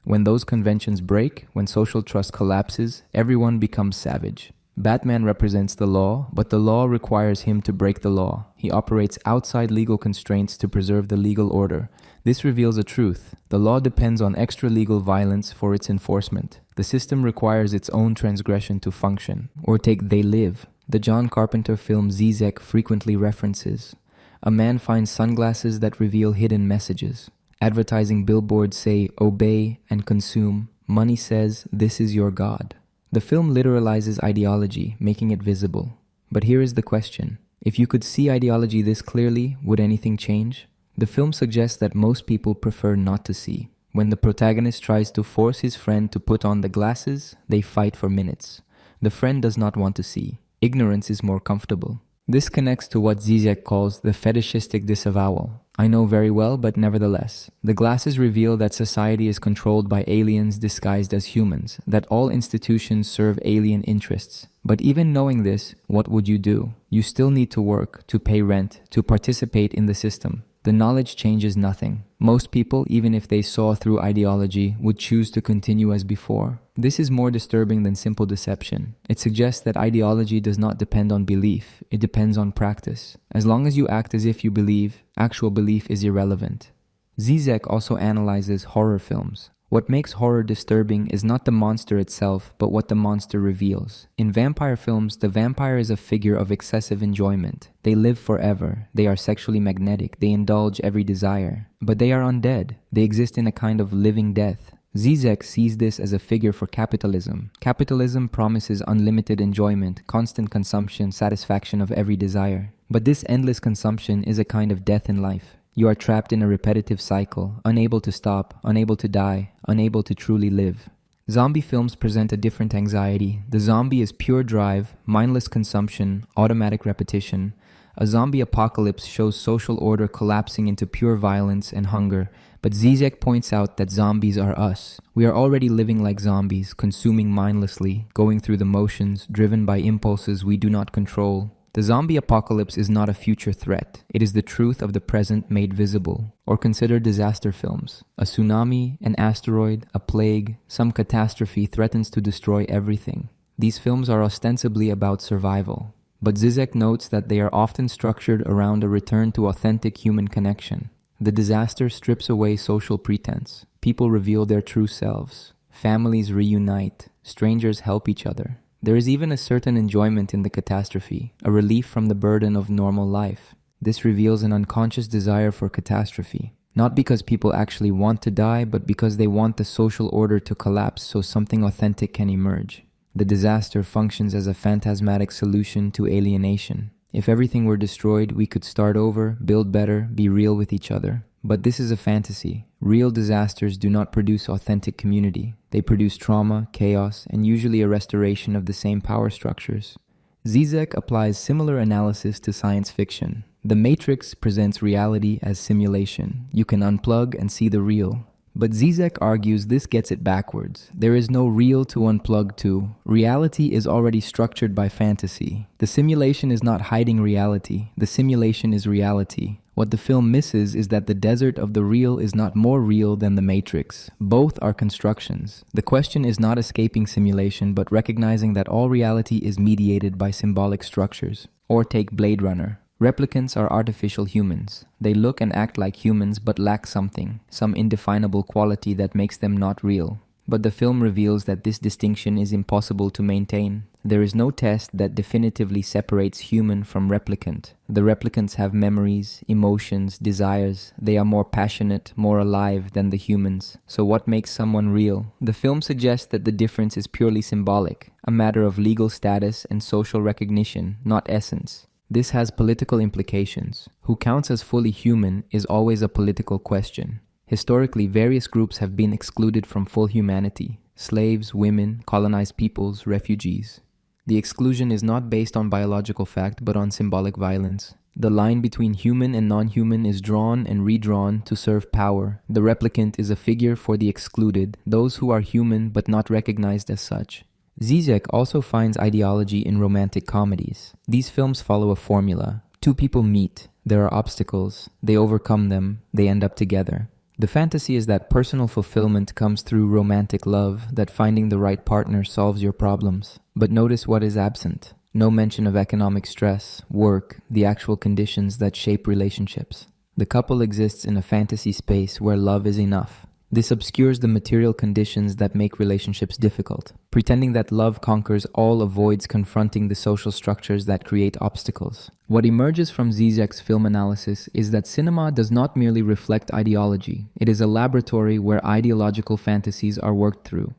When those conventions break, when social trust collapses, everyone becomes savage. Batman represents the law, but the law requires him to break the law. He operates outside legal constraints to preserve the legal order. This reveals a truth. The law depends on extra-legal violence for its enforcement. The system requires its own transgression to function. Or take They Live, the John Carpenter film Žižek frequently references. A man finds sunglasses that reveal hidden messages. Advertising billboards say, obey and consume. Money says, this is your God. The film literalizes ideology, making it visible. But here is the question. If you could see ideology this clearly, would anything change? The film suggests that most people prefer not to see. When the protagonist tries to force his friend to put on the glasses, they fight for minutes. The friend does not want to see. Ignorance is more comfortable. This connects to what Žižek calls the fetishistic disavowal. I know very well, but nevertheless. The glasses reveal that society is controlled by aliens disguised as humans, that all institutions serve alien interests. But even knowing this, what would you do? You still need to work, to pay rent, to participate in the system. The knowledge changes nothing. Most people, even if they saw through ideology, would choose to continue as before. This is more disturbing than simple deception. It suggests that ideology does not depend on belief, it depends on practice. As long as you act as if you believe, actual belief is irrelevant. Žižek also analyzes horror films. What makes horror disturbing is not the monster itself, but what the monster reveals. In vampire films, the vampire is a figure of excessive enjoyment. They live forever, they are sexually magnetic, they indulge every desire. But they are undead. They exist in a kind of living death. Žižek sees this as a figure for capitalism. Capitalism promises unlimited enjoyment, constant consumption, satisfaction of every desire. But this endless consumption is a kind of death in life. You are trapped in a repetitive cycle, unable to stop, unable to die, unable to truly live. Zombie films present a different anxiety. The zombie is pure drive, mindless consumption, automatic repetition. A zombie apocalypse shows social order collapsing into pure violence and hunger. But Žižek points out that zombies are us. We are already living like zombies, consuming mindlessly, going through the motions, driven by impulses we do not control. The zombie apocalypse is not a future threat. It is the truth of the present made visible. Or consider disaster films. A tsunami, an asteroid, a plague, some catastrophe threatens to destroy everything. These films are ostensibly about survival. But Žižek notes that they are often structured around a return to authentic human connection. The disaster strips away social pretense. People reveal their true selves. Families reunite. Strangers help each other. There is even a certain enjoyment in the catastrophe, a relief from the burden of normal life. This reveals an unconscious desire for catastrophe, not because people actually want to die, but because they want the social order to collapse so something authentic can emerge. The disaster functions as a phantasmatic solution to alienation. If everything were destroyed, we could start over, build better, be real with each other. But this is a fantasy. Real disasters do not produce authentic community. They produce trauma, chaos, and usually a restoration of the same power structures. Žižek applies similar analysis to science fiction. The Matrix presents reality as simulation. You can unplug and see the real. But Žižek argues this gets it backwards. There is no real to unplug to. Reality is already structured by fantasy. The simulation is not hiding reality. The simulation is reality. What the film misses is that the desert of the real is not more real than the Matrix. Both are constructions. The question is not escaping simulation, but recognizing that all reality is mediated by symbolic structures. Or take Blade Runner. Replicants are artificial humans. They look and act like humans but lack something, some indefinable quality that makes them not real. But the film reveals that this distinction is impossible to maintain. There is no test that definitively separates human from replicant. The replicants have memories, emotions, desires. They are more passionate, more alive than the humans. So what makes someone real? The film suggests that the difference is purely symbolic, a matter of legal status and social recognition, not essence. This has political implications. Who counts as fully human is always a political question. Historically, various groups have been excluded from full humanity. Slaves, women, colonized peoples, refugees. The exclusion is not based on biological fact, but on symbolic violence. The line between human and non-human is drawn and redrawn to serve power. The replicant is a figure for the excluded, those who are human but not recognized as such. Žižek also finds ideology in romantic comedies. These films follow a formula. Two people meet. There are obstacles. They overcome them. They end up together. The fantasy is that personal fulfillment comes through romantic love, that finding the right partner solves your problems. But notice what is absent. No mention of economic stress, work, the actual conditions that shape relationships. The couple exists in a fantasy space where love is enough. This obscures the material conditions that make relationships difficult. Pretending that love conquers all avoids confronting the social structures that create obstacles. What emerges from Žižek's film analysis is that cinema does not merely reflect ideology. It is a laboratory where ideological fantasies are worked through.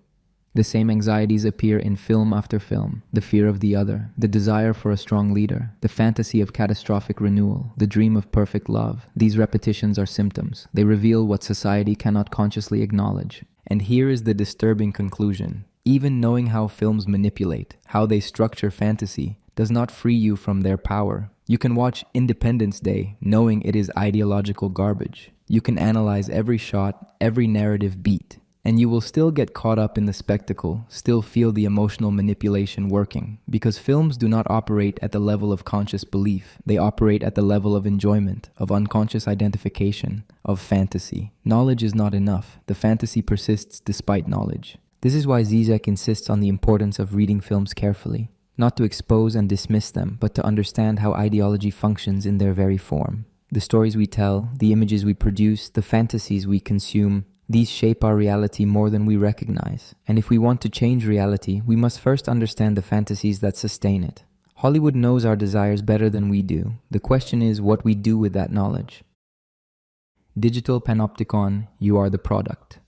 The same anxieties appear in film after film: the fear of the other, the desire for a strong leader, the fantasy of catastrophic renewal, the dream of perfect love. These repetitions are symptoms. They reveal what society cannot consciously acknowledge. And here is the disturbing conclusion. Even knowing how films manipulate, how they structure fantasy, does not free you from their power. You can watch Independence Day knowing it is ideological garbage. You can analyze every shot, every narrative beat, and you will still get caught up in the spectacle, still feel the emotional manipulation working, because films do not operate at the level of conscious belief. They operate at the level of enjoyment, of unconscious identification, of fantasy. Knowledge is not enough. The fantasy persists despite knowledge. This is why Žižek insists on the importance of reading films carefully, not to expose and dismiss them, but to understand how ideology functions in their very form. The stories we tell, the images we produce, the fantasies we consume, these shape our reality more than we recognize. And if we want to change reality, we must first understand the fantasies that sustain it. Hollywood knows our desires better than we do. The question is what we do with that knowledge. Digital panopticon, you are the product.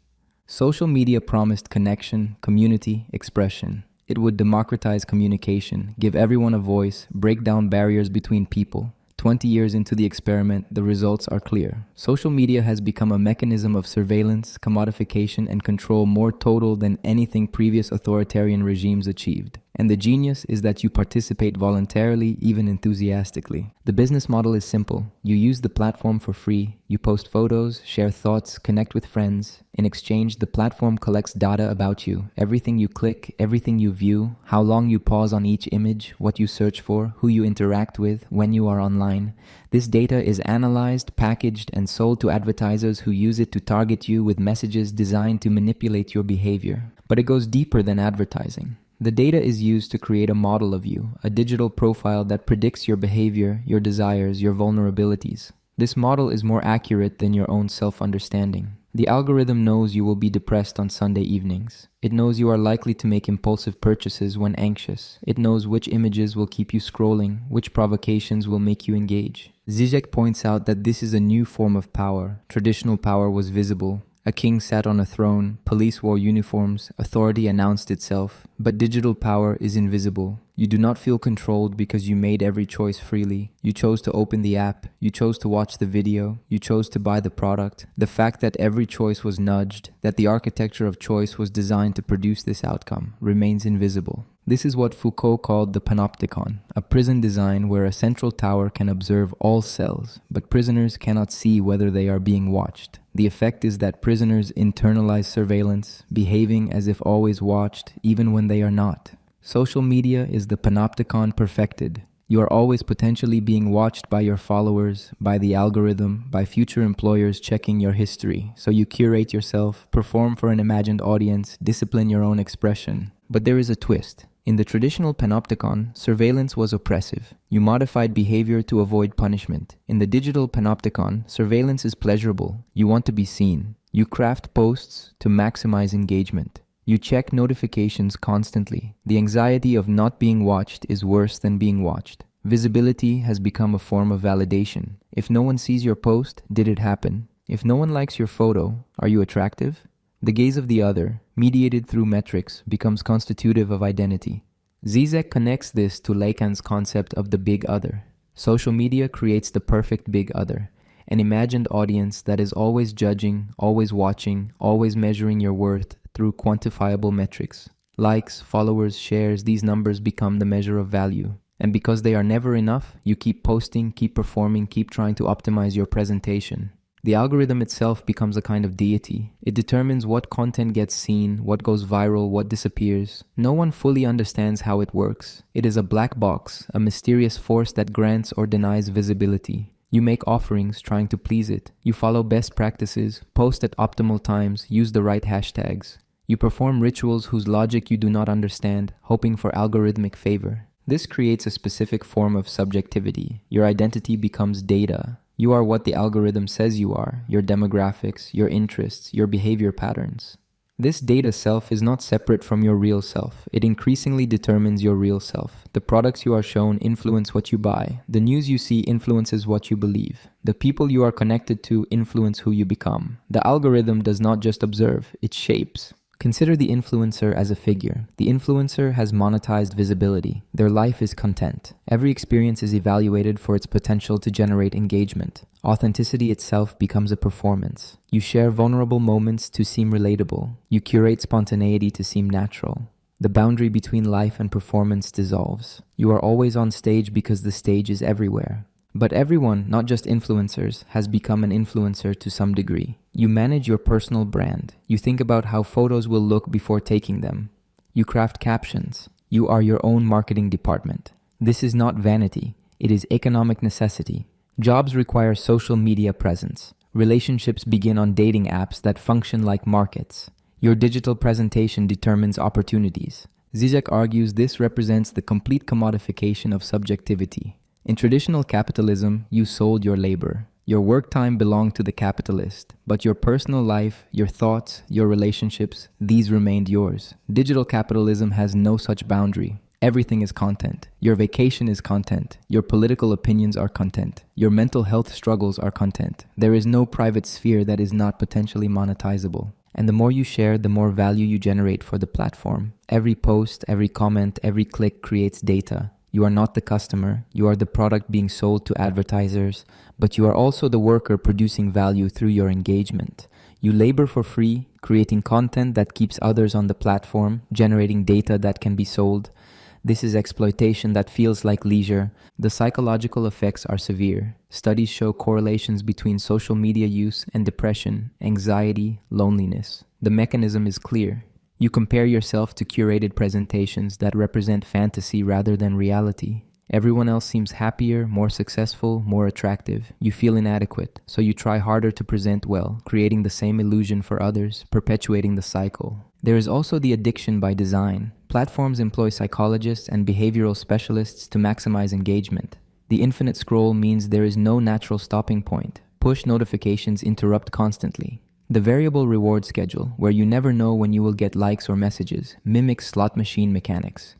Social media promised connection, community, expression. It would democratize communication, give everyone a voice, break down barriers between people. 20 years into the experiment, the results are clear. Social media has become a mechanism of surveillance, commodification, and control more total than anything previous authoritarian regimes achieved. And the genius is that you participate voluntarily, even enthusiastically. The business model is simple. You use the platform for free. You post photos, share thoughts, connect with friends. In exchange, the platform collects data about you. Everything you click, everything you view, how long you pause on each image, what you search for, who you interact with, when you are online. This data is analyzed, packaged, and sold to advertisers who use it to target you with messages designed to manipulate your behavior. But it goes deeper than advertising. The data is used to create a model of you, a digital profile that predicts your behavior, your desires, your vulnerabilities. This model is more accurate than your own self-understanding. The algorithm knows you will be depressed on Sunday evenings. It knows you are likely to make impulsive purchases when anxious. It knows which images will keep you scrolling, which provocations will make you engage. Žižek points out that this is a new form of power. Traditional power was visible. A king sat on a throne, police wore uniforms, authority announced itself, but digital power is invisible. You do not feel controlled because you made every choice freely. You chose to open the app, you chose to watch the video, you chose to buy the product. The fact that every choice was nudged, that the architecture of choice was designed to produce this outcome, remains invisible. This is what Foucault called the panopticon, a prison design where a central tower can observe all cells, but prisoners cannot see whether they are being watched. The effect is that prisoners internalize surveillance, behaving as if always watched, even when they are not. Social media is the panopticon perfected. You are always potentially being watched by your followers, by the algorithm, by future employers checking your history. So you curate yourself, perform for an imagined audience, discipline your own expression. But there is a twist. In the traditional panopticon, surveillance was oppressive. You modified behavior to avoid punishment. In the digital panopticon, surveillance is pleasurable. You want to be seen. You craft posts to maximize engagement. You check notifications constantly. The anxiety of not being watched is worse than being watched. Visibility has become a form of validation. If no one sees your post, did it happen? If no one likes your photo, are you attractive? The gaze of the other, mediated through metrics, becomes constitutive of identity. Žižek connects this to Lacan's concept of the big other. Social media creates the perfect big other, an imagined audience that is always judging, always watching, always measuring your worth through quantifiable metrics. Likes, followers, shares, these numbers become the measure of value. And because they are never enough, you keep posting, keep performing, keep trying to optimize your presentation. The algorithm itself becomes a kind of deity. It determines what content gets seen, what goes viral, what disappears. No one fully understands how it works. It is a black box, a mysterious force that grants or denies visibility. You make offerings trying to please it. You follow best practices, post at optimal times, use the right hashtags. You perform rituals whose logic you do not understand, hoping for algorithmic favor. This creates a specific form of subjectivity. Your identity becomes data. You are what the algorithm says you are, your demographics, your interests, your behavior patterns. This data self is not separate from your real self. It increasingly determines your real self. The products you are shown influence what you buy. The news you see influences what you believe. The people you are connected to influence who you become. The algorithm does not just observe, it shapes. Consider the influencer as a figure. The influencer has monetized visibility. Their life is content. Every experience is evaluated for its potential to generate engagement. Authenticity itself becomes a performance. You share vulnerable moments to seem relatable. You curate spontaneity to seem natural. The boundary between life and performance dissolves. You are always on stage because the stage is everywhere. But everyone, not just influencers, has become an influencer to some degree. You manage your personal brand. You think about how photos will look before taking them. You craft captions. You are your own marketing department. This is not vanity. It is economic necessity. Jobs require social media presence. Relationships begin on dating apps that function like markets. Your digital presentation determines opportunities. Žižek argues this represents the complete commodification of subjectivity. In traditional capitalism, you sold your labor. Your work time belonged to the capitalist, but your personal life, your thoughts, your relationships, these remained yours. Digital capitalism has no such boundary. Everything is content. Your vacation is content. Your political opinions are content. Your mental health struggles are content. There is no private sphere that is not potentially monetizable. And the more you share, the more value you generate for the platform. Every post, every comment, every click creates data. You are not the customer, you are the product being sold to advertisers, but you are also the worker producing value through your engagement. You labor for free, creating content that keeps others on the platform, generating data that can be sold. This is exploitation that feels like leisure. The psychological effects are severe. Studies show correlations between social media use and depression, anxiety, loneliness. The mechanism is clear. You compare yourself to curated presentations that represent fantasy rather than reality. Everyone else seems happier, more successful, more attractive. You feel inadequate, so you try harder to present well, creating the same illusion for others, perpetuating the cycle. There is also the addiction by design. Platforms employ psychologists and behavioral specialists to maximize engagement. The infinite scroll means there is no natural stopping point. Push notifications interrupt constantly. The variable reward schedule, where you never know when you will get likes or messages, mimics slot machine mechanics.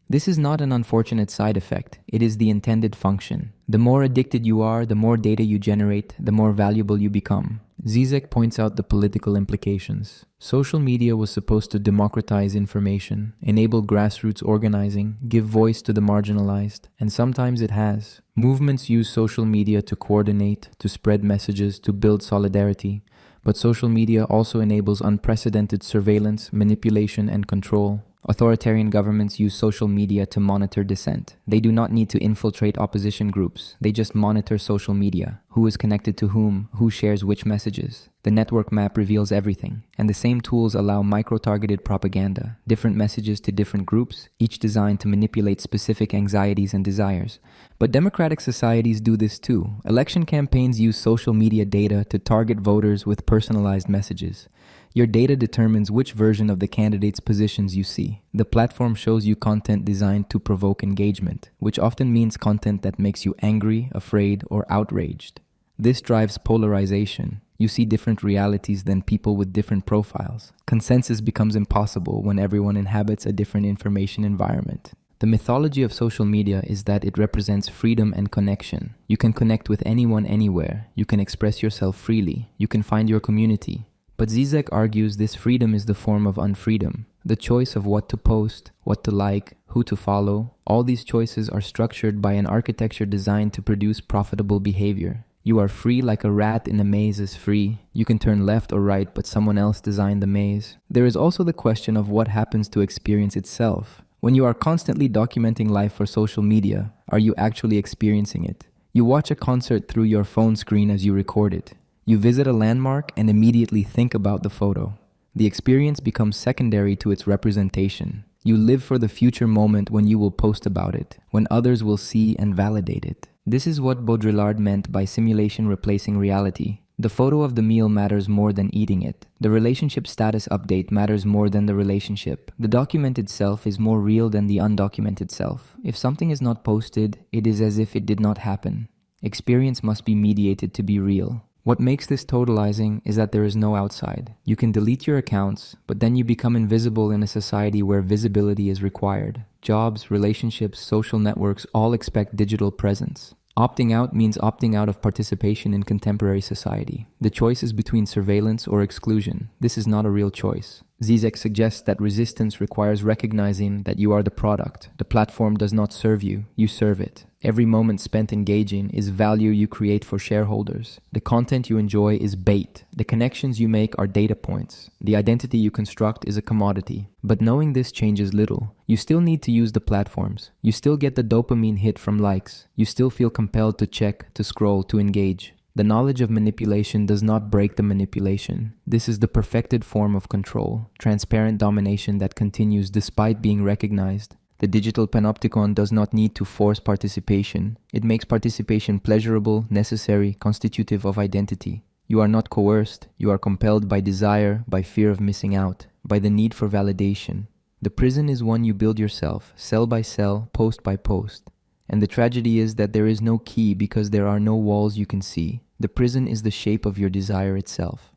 This is not an unfortunate side effect, it is the intended function. The more addicted you are, the more data you generate, the more valuable you become. Žižek points out the political implications. Social media was supposed to democratize information, enable grassroots organizing, give voice to the marginalized, and sometimes it has. Movements use social media to coordinate, to spread messages, to build solidarity. But social media also enables unprecedented surveillance, manipulation, and control. Authoritarian governments use social media to monitor dissent. They do not need to infiltrate opposition groups. They just monitor social media. Who is connected to whom? Who shares which messages? The network map reveals everything. And the same tools allow micro-targeted propaganda, different messages to different groups, each designed to manipulate specific anxieties and desires. But democratic societies do this too. Election campaigns use social media data to target voters with personalized messages. Your data determines which version of the candidate's positions you see. The platform shows you content designed to provoke engagement, which often means content that makes you angry, afraid, or outraged. This drives polarization. You see different realities than people with different profiles. Consensus becomes impossible when everyone inhabits a different information environment. The mythology of social media is that it represents freedom and connection. You can connect with anyone anywhere. You can express yourself freely. You can find your community. But Žižek argues this freedom is the form of unfreedom. The choice of what to post, what to like, who to follow, all these choices are structured by an architecture designed to produce profitable behavior. You are free like a rat in a maze is free. You can turn left or right, but someone else designed the maze. There is also the question of what happens to experience itself. When you are constantly documenting life for social media, are you actually experiencing it? You watch a concert through your phone screen as you record it. You visit a landmark and immediately think about the photo. The experience becomes secondary to its representation. You live for the future moment when you will post about it, when others will see and validate it. This is what Baudrillard meant by simulation replacing reality. The photo of the meal matters more than eating it. The relationship status update matters more than the relationship. The documented self is more real than the undocumented self. If something is not posted, it is as if it did not happen. Experience must be mediated to be real. What makes this totalizing is that there is no outside. You can delete your accounts, but then you become invisible in a society where visibility is required. Jobs, relationships, social networks all expect digital presence. Opting out means opting out of participation in contemporary society. The choice is between surveillance or exclusion. This is not a real choice. Žižek suggests that resistance requires recognizing that you are the product. The platform does not serve you, you serve it. Every moment spent engaging is value you create for shareholders. The content you enjoy is bait. The connections you make are data points. The identity you construct is a commodity. But knowing this changes little. You still need to use the platforms. You still get the dopamine hit from likes. You still feel compelled to check, to scroll, to engage. The knowledge of manipulation does not break the manipulation. This is the perfected form of control, transparent domination that continues despite being recognized. The digital panopticon does not need to force participation. It makes participation pleasurable, necessary, constitutive of identity. You are not coerced. You are compelled by desire, by fear of missing out, by the need for validation. The prison is one you build yourself, cell by cell, post by post. And the tragedy is that there is no key because there are no walls you can see. The prison is the shape of your desire itself.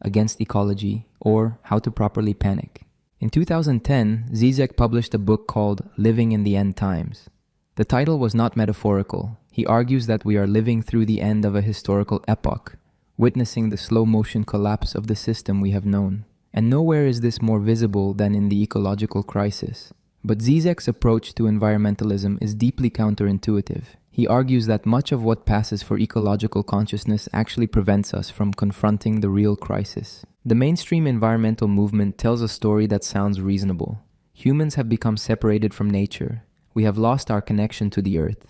Against Ecology, or How to Properly Panic. In 2010, Žižek published a book called Living in the End Times. The title was not metaphorical. He argues that we are living through the end of a historical epoch, witnessing the slow-motion collapse of the system we have known. And nowhere is this more visible than in the ecological crisis. But Žižek's approach to environmentalism is deeply counterintuitive. He argues that much of what passes for ecological consciousness actually prevents us from confronting the real crisis. The mainstream environmental movement tells a story that sounds reasonable. Humans have become separated from nature. We have lost our connection to the earth.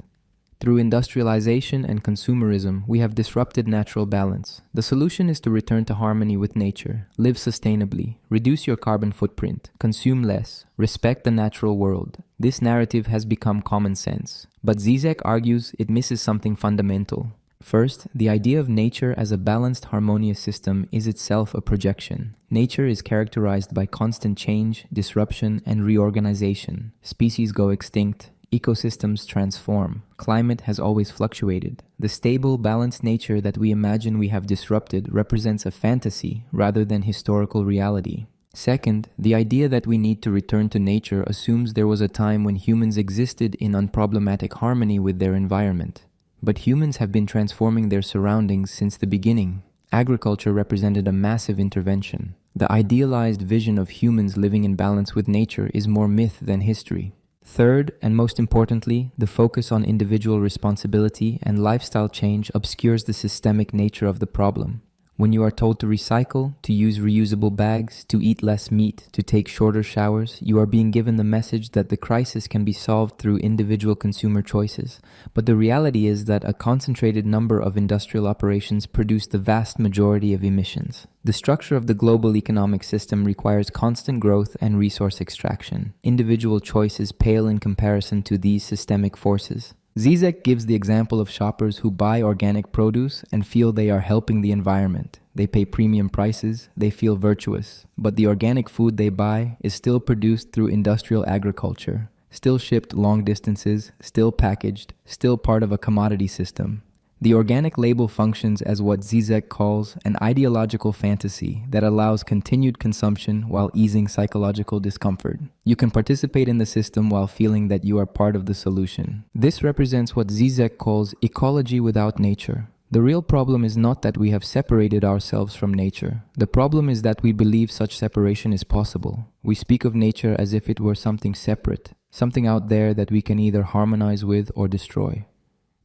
Through industrialization and consumerism, we have disrupted natural balance. The solution is to return to harmony with nature, live sustainably, reduce your carbon footprint, consume less, respect the natural world. This narrative has become common sense. But Žižek argues it misses something fundamental. First, the idea of nature as a balanced, harmonious system is itself a projection. Nature is characterized by constant change, disruption, and reorganization. Species go extinct. Ecosystems transform. Climate has always fluctuated. The stable, balanced nature that we imagine we have disrupted represents a fantasy rather than historical reality. Second, the idea that we need to return to nature assumes there was a time when humans existed in unproblematic harmony with their environment. But humans have been transforming their surroundings since the beginning. Agriculture represented a massive intervention. The idealized vision of humans living in balance with nature is more myth than history. Third, and most importantly, the focus on individual responsibility and lifestyle change obscures the systemic nature of the problem. When you are told to recycle, to use reusable bags, to eat less meat, to take shorter showers, you are being given the message that the crisis can be solved through individual consumer choices. But the reality is that a concentrated number of industrial operations produce the vast majority of emissions. The structure of the global economic system requires constant growth and resource extraction. Individual choices pale in comparison to these systemic forces. Žižek gives the example of shoppers who buy organic produce and feel they are helping the environment. They pay premium prices, they feel virtuous. But the organic food they buy is still produced through industrial agriculture, still shipped long distances, still packaged, still part of a commodity system. The organic label functions as what Žižek calls an ideological fantasy that allows continued consumption while easing psychological discomfort. You can participate in the system while feeling that you are part of the solution. This represents what Žižek calls ecology without nature. The real problem is not that we have separated ourselves from nature. The problem is that we believe such separation is possible. We speak of nature as if it were something separate, something out there that we can either harmonize with or destroy.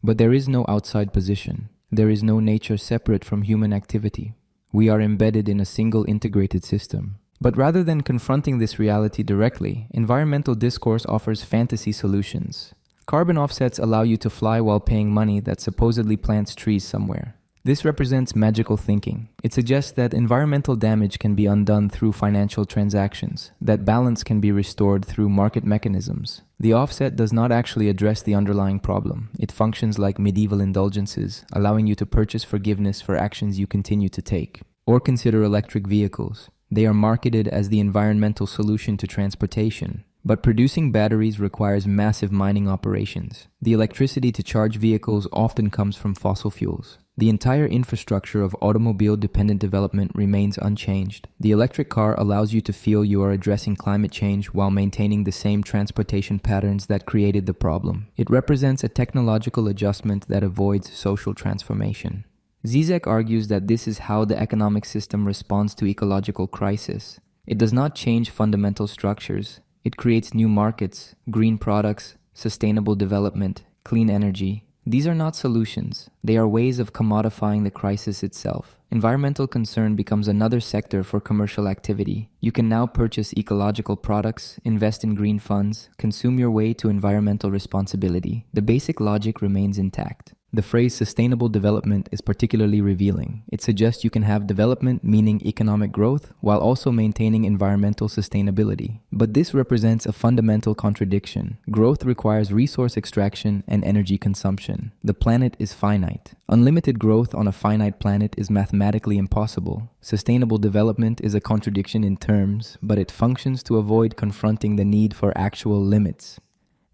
But there is no outside position. There is no nature separate from human activity. We are embedded in a single integrated system. But rather than confronting this reality directly, environmental discourse offers fantasy solutions. Carbon offsets allow you to fly while paying money that supposedly plants trees somewhere. This represents magical thinking. It suggests that environmental damage can be undone through financial transactions, that balance can be restored through market mechanisms. The offset does not actually address the underlying problem. It functions like medieval indulgences, allowing you to purchase forgiveness for actions you continue to take. Or consider electric vehicles. They are marketed as the environmental solution to transportation. But producing batteries requires massive mining operations. The electricity to charge vehicles often comes from fossil fuels. The entire infrastructure of automobile-dependent development remains unchanged. The electric car allows you to feel you are addressing climate change while maintaining the same transportation patterns that created the problem. It represents a technological adjustment that avoids social transformation. Žižek argues that this is how the economic system responds to ecological crisis. It does not change fundamental structures. It creates new markets, green products, sustainable development, clean energy. These are not solutions. They are ways of commodifying the crisis itself. Environmental concern becomes another sector for commercial activity. You can now purchase ecological products, invest in green funds, consume your way to environmental responsibility. The basic logic remains intact. The phrase sustainable development is particularly revealing. It suggests you can have development, meaning economic growth, while also maintaining environmental sustainability. But this represents a fundamental contradiction. Growth requires resource extraction and energy consumption. The planet is finite. Unlimited growth on a finite planet is mathematically impossible. Sustainable development is a contradiction in terms, but it functions to avoid confronting the need for actual limits.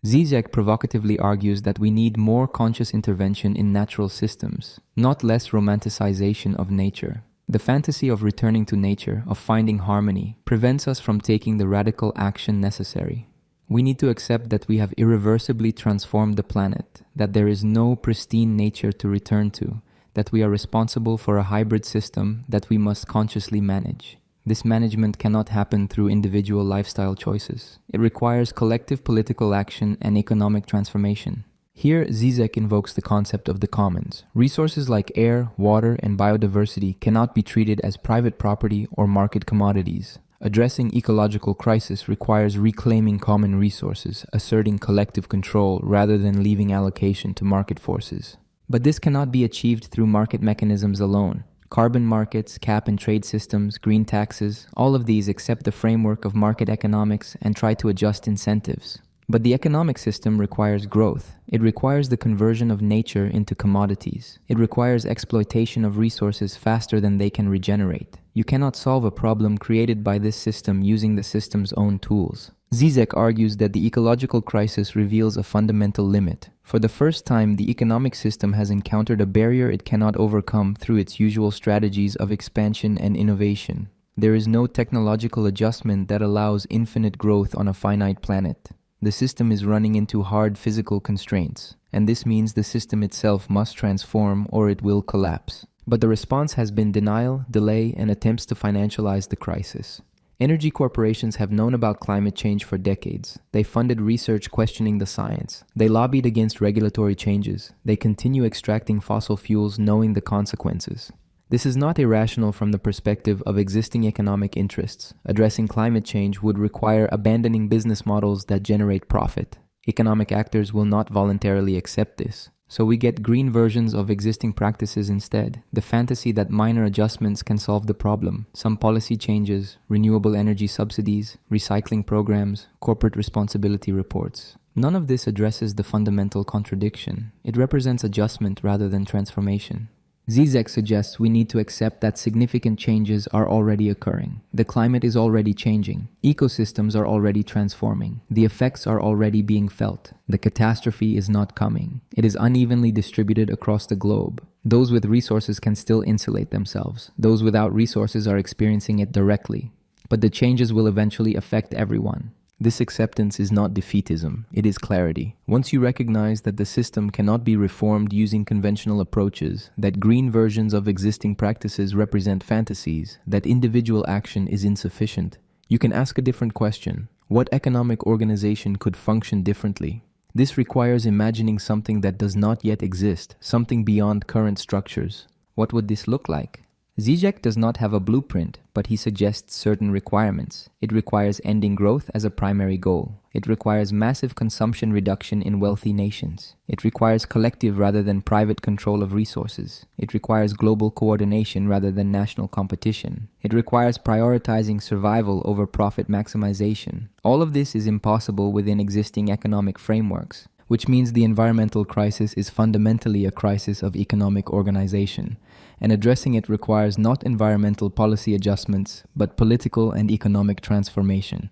Žižek provocatively argues that we need more conscious intervention in natural systems, not less romanticization of nature. The fantasy of returning to nature, of finding harmony, prevents us from taking the radical action necessary. We need to accept that we have irreversibly transformed the planet, that there is no pristine nature to return to, that we are responsible for a hybrid system that we must consciously manage. This management cannot happen through individual lifestyle choices. It requires collective political action and economic transformation. Here, Žižek invokes the concept of the commons. Resources like air, water, and biodiversity cannot be treated as private property or market commodities. Addressing ecological crisis requires reclaiming common resources, asserting collective control rather than leaving allocation to market forces. But this cannot be achieved through market mechanisms alone. Carbon markets, cap and trade systems, green taxes, all of these accept the framework of market economics and try to adjust incentives. But the economic system requires growth. It requires the conversion of nature into commodities. It requires exploitation of resources faster than they can regenerate. You cannot solve a problem created by this system using the system's own tools. Žižek argues that the ecological crisis reveals a fundamental limit. For the first time, the economic system has encountered a barrier it cannot overcome through its usual strategies of expansion and innovation. There is no technological adjustment that allows infinite growth on a finite planet. The system is running into hard physical constraints, and this means the system itself must transform or it will collapse. But the response has been denial, delay, and attempts to financialize the crisis. Energy corporations have known about climate change for decades. They funded research questioning the science. They lobbied against regulatory changes. They continue extracting fossil fuels knowing the consequences. This is not irrational from the perspective of existing economic interests. Addressing climate change would require abandoning business models that generate profit. Economic actors will not voluntarily accept this. So we get green versions of existing practices instead, the fantasy that minor adjustments can solve the problem. Some policy changes, renewable energy subsidies, recycling programs, corporate responsibility reports. None of this addresses the fundamental contradiction. It represents adjustment rather than transformation. Žižek suggests we need to accept that significant changes are already occurring. The climate is already changing. Ecosystems are already transforming. The effects are already being felt. The catastrophe is not coming. It is unevenly distributed across the globe. Those with resources can still insulate themselves. Those without resources are experiencing it directly. But the changes will eventually affect everyone. This acceptance is not defeatism, it is clarity. Once you recognize that the system cannot be reformed using conventional approaches, that green versions of existing practices represent fantasies, that individual action is insufficient, you can ask a different question. What economic organization could function differently? This requires imagining something that does not yet exist, something beyond current structures. What would this look like? Žižek does not have a blueprint, but he suggests certain requirements. It requires ending growth as a primary goal. It requires massive consumption reduction in wealthy nations. It requires collective rather than private control of resources. It requires global coordination rather than national competition. It requires prioritizing survival over profit maximization. All of this is impossible within existing economic frameworks, which means the environmental crisis is fundamentally a crisis of economic organization, and addressing it requires not environmental policy adjustments, but political and economic transformation.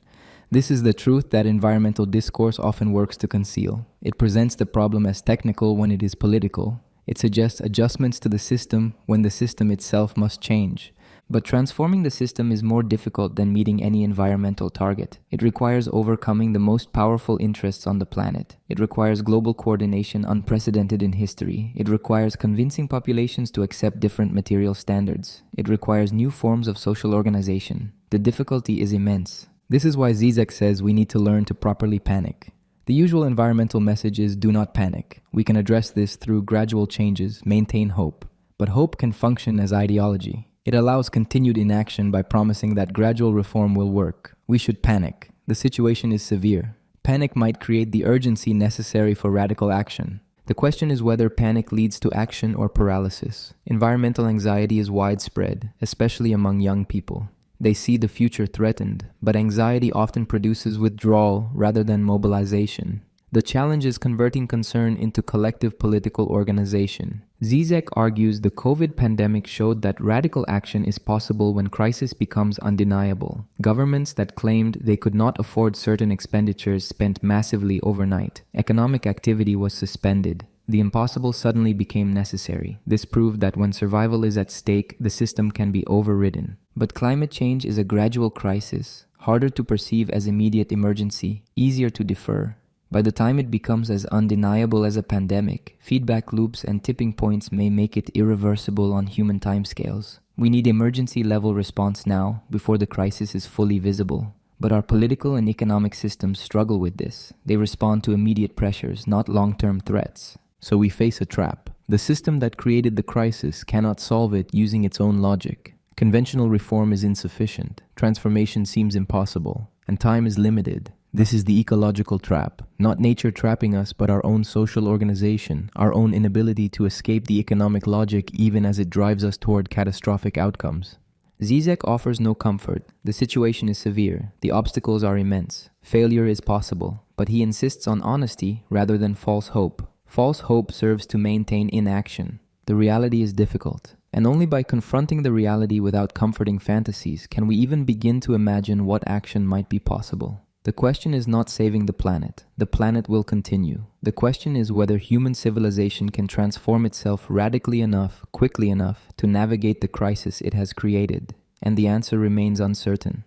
This is the truth that environmental discourse often works to conceal. It presents the problem as technical when it is political. It suggests adjustments to the system when the system itself must change. But transforming the system is more difficult than meeting any environmental target. It requires overcoming the most powerful interests on the planet. It requires global coordination unprecedented in history. It requires convincing populations to accept different material standards. It requires new forms of social organization. The difficulty is immense. This is why Žižek says we need to learn to properly panic. The usual environmental message is do not panic. We can address this through gradual changes, maintain hope. But hope can function as ideology. It allows continued inaction by promising that gradual reform will work. We should panic. The situation is severe. Panic might create the urgency necessary for radical action. The question is whether panic leads to action or paralysis. Environmental anxiety is widespread, especially among young people. They see the future threatened, but anxiety often produces withdrawal rather than mobilization. The challenge is converting concern into collective political organization. Žižek argues the COVID pandemic showed that radical action is possible when crisis becomes undeniable. Governments that claimed they could not afford certain expenditures spent massively overnight. Economic activity was suspended. The impossible suddenly became necessary. This proved that when survival is at stake, the system can be overridden. But climate change is a gradual crisis, harder to perceive as immediate emergency, easier to defer. By the time it becomes as undeniable as a pandemic, feedback loops and tipping points may make it irreversible on human timescales. We need emergency-level response now, before the crisis is fully visible. But our political and economic systems struggle with this. They respond to immediate pressures, not long-term threats. So we face a trap. The system that created the crisis cannot solve it using its own logic. Conventional reform is insufficient. Transformation seems impossible. And time is limited. This is the ecological trap, not nature trapping us, but our own social organization, our own inability to escape the economic logic even as it drives us toward catastrophic outcomes. Žižek offers no comfort. The situation is severe. The obstacles are immense. Failure is possible, but he insists on honesty rather than false hope. False hope serves to maintain inaction. The reality is difficult, and only by confronting the reality without comforting fantasies can we even begin to imagine what action might be possible. The question is not saving the planet. The planet will continue. The question is whether human civilization can transform itself radically enough, quickly enough, to navigate the crisis it has created. And the answer remains uncertain.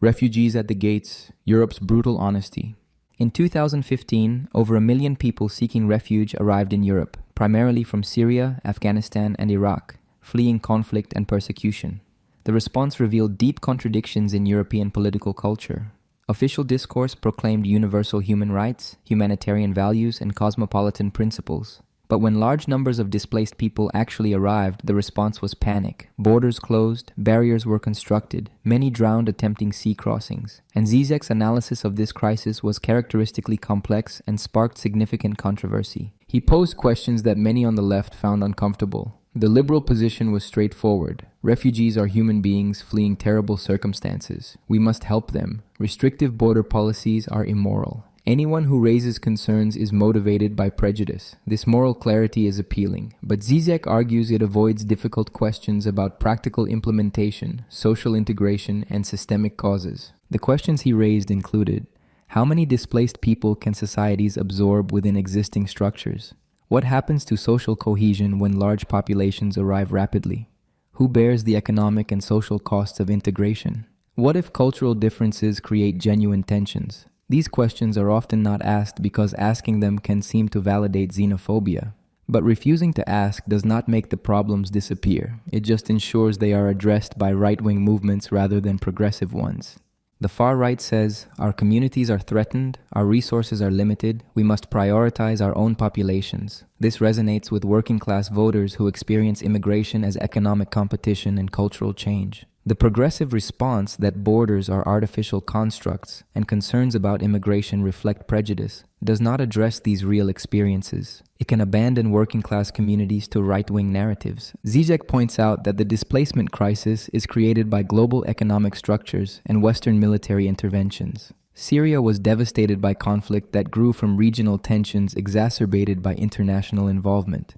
Refugees at the gates, Europe's brutal honesty. In 2015, over 1 million people seeking refuge arrived in Europe, primarily from Syria, Afghanistan, and Iraq, fleeing conflict and persecution. The response revealed deep contradictions in European political culture. Official discourse proclaimed universal human rights, humanitarian values, and cosmopolitan principles. But when large numbers of displaced people actually arrived, the response was panic. Borders closed, barriers were constructed, many drowned attempting sea crossings. And Žižek's analysis of this crisis was characteristically complex and sparked significant controversy. He posed questions that many on the left found uncomfortable. The liberal position was straightforward. Refugees are human beings fleeing terrible circumstances. We must help them. Restrictive border policies are immoral. Anyone who raises concerns is motivated by prejudice. This moral clarity is appealing, but Žižek argues it avoids difficult questions about practical implementation, social integration, and systemic causes. The questions he raised included: how many displaced people can societies absorb within existing structures? What happens to social cohesion when large populations arrive rapidly? Who bears the economic and social costs of integration? What if cultural differences create genuine tensions? These questions are often not asked because asking them can seem to validate xenophobia. But refusing to ask does not make the problems disappear. It just ensures they are addressed by right-wing movements rather than progressive ones. The far right says, our communities are threatened, our resources are limited, we must prioritize our own populations. This resonates with working-class voters who experience immigration as economic competition and cultural change. The progressive response that borders are artificial constructs and concerns about immigration reflect prejudice does not address these real experiences. It can abandon working-class communities to right-wing narratives. Žižek points out that the displacement crisis is created by global economic structures and Western military interventions. Syria was devastated by conflict that grew from regional tensions exacerbated by international involvement.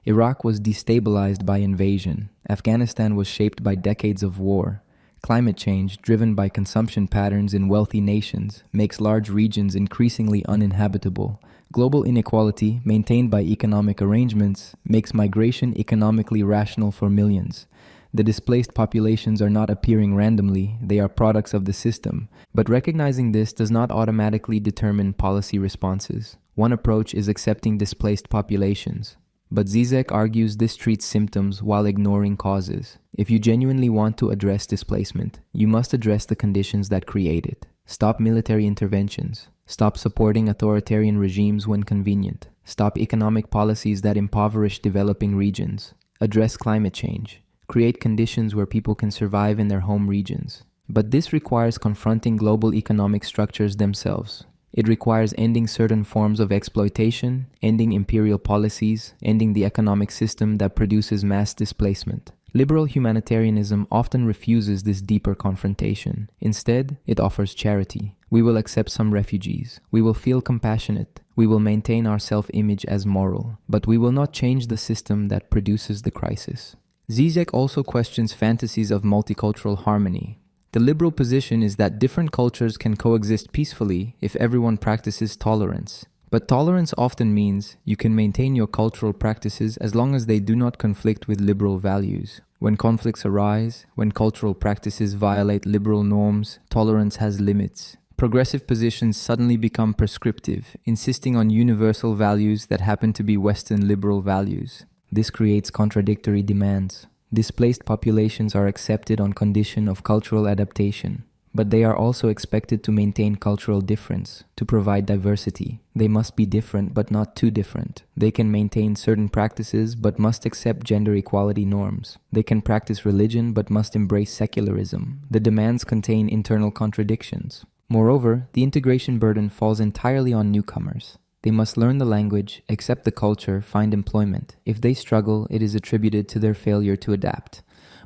Iraq was destabilized by invasion. Afghanistan was shaped by decades of war. Climate change, driven by consumption patterns in wealthy nations, makes large regions increasingly uninhabitable. Global inequality, maintained by economic arrangements, makes migration economically rational for millions. The displaced populations are not appearing randomly, they are products of the system. But recognizing this does not automatically determine policy responses. One approach is accepting displaced populations. But Žižek argues this treats symptoms while ignoring causes. If you genuinely want to address displacement, you must address the conditions that create it. Stop military interventions. Stop supporting authoritarian regimes when convenient. Stop economic policies that impoverish developing regions. Address climate change. Create conditions where people can survive in their home regions. But this requires confronting global economic structures themselves. It requires ending certain forms of exploitation, ending imperial policies, ending the economic system that produces mass displacement. Liberal humanitarianism often refuses this deeper confrontation. Instead, it offers charity. We will accept some refugees. We will feel compassionate. We will maintain our self-image as moral. But we will not change the system that produces the crisis. Žižek also questions fantasies of multicultural harmony. The liberal position is that different cultures can coexist peacefully if everyone practices tolerance. But tolerance often means you can maintain your cultural practices as long as they do not conflict with liberal values. When conflicts arise, when cultural practices violate liberal norms, tolerance has limits. Progressive positions suddenly become prescriptive, insisting on universal values that happen to be Western liberal values. This creates contradictory demands. Displaced populations are accepted on condition of cultural adaptation, but they are also expected to maintain cultural difference, to provide diversity. They must be different but not too different. They can maintain certain practices but must accept gender equality norms. They can practice religion but must embrace secularism. The demands contain internal contradictions. Moreover, the integration burden falls entirely on newcomers. They must learn the language, accept the culture, find employment. If they struggle, it is attributed to their failure to adapt.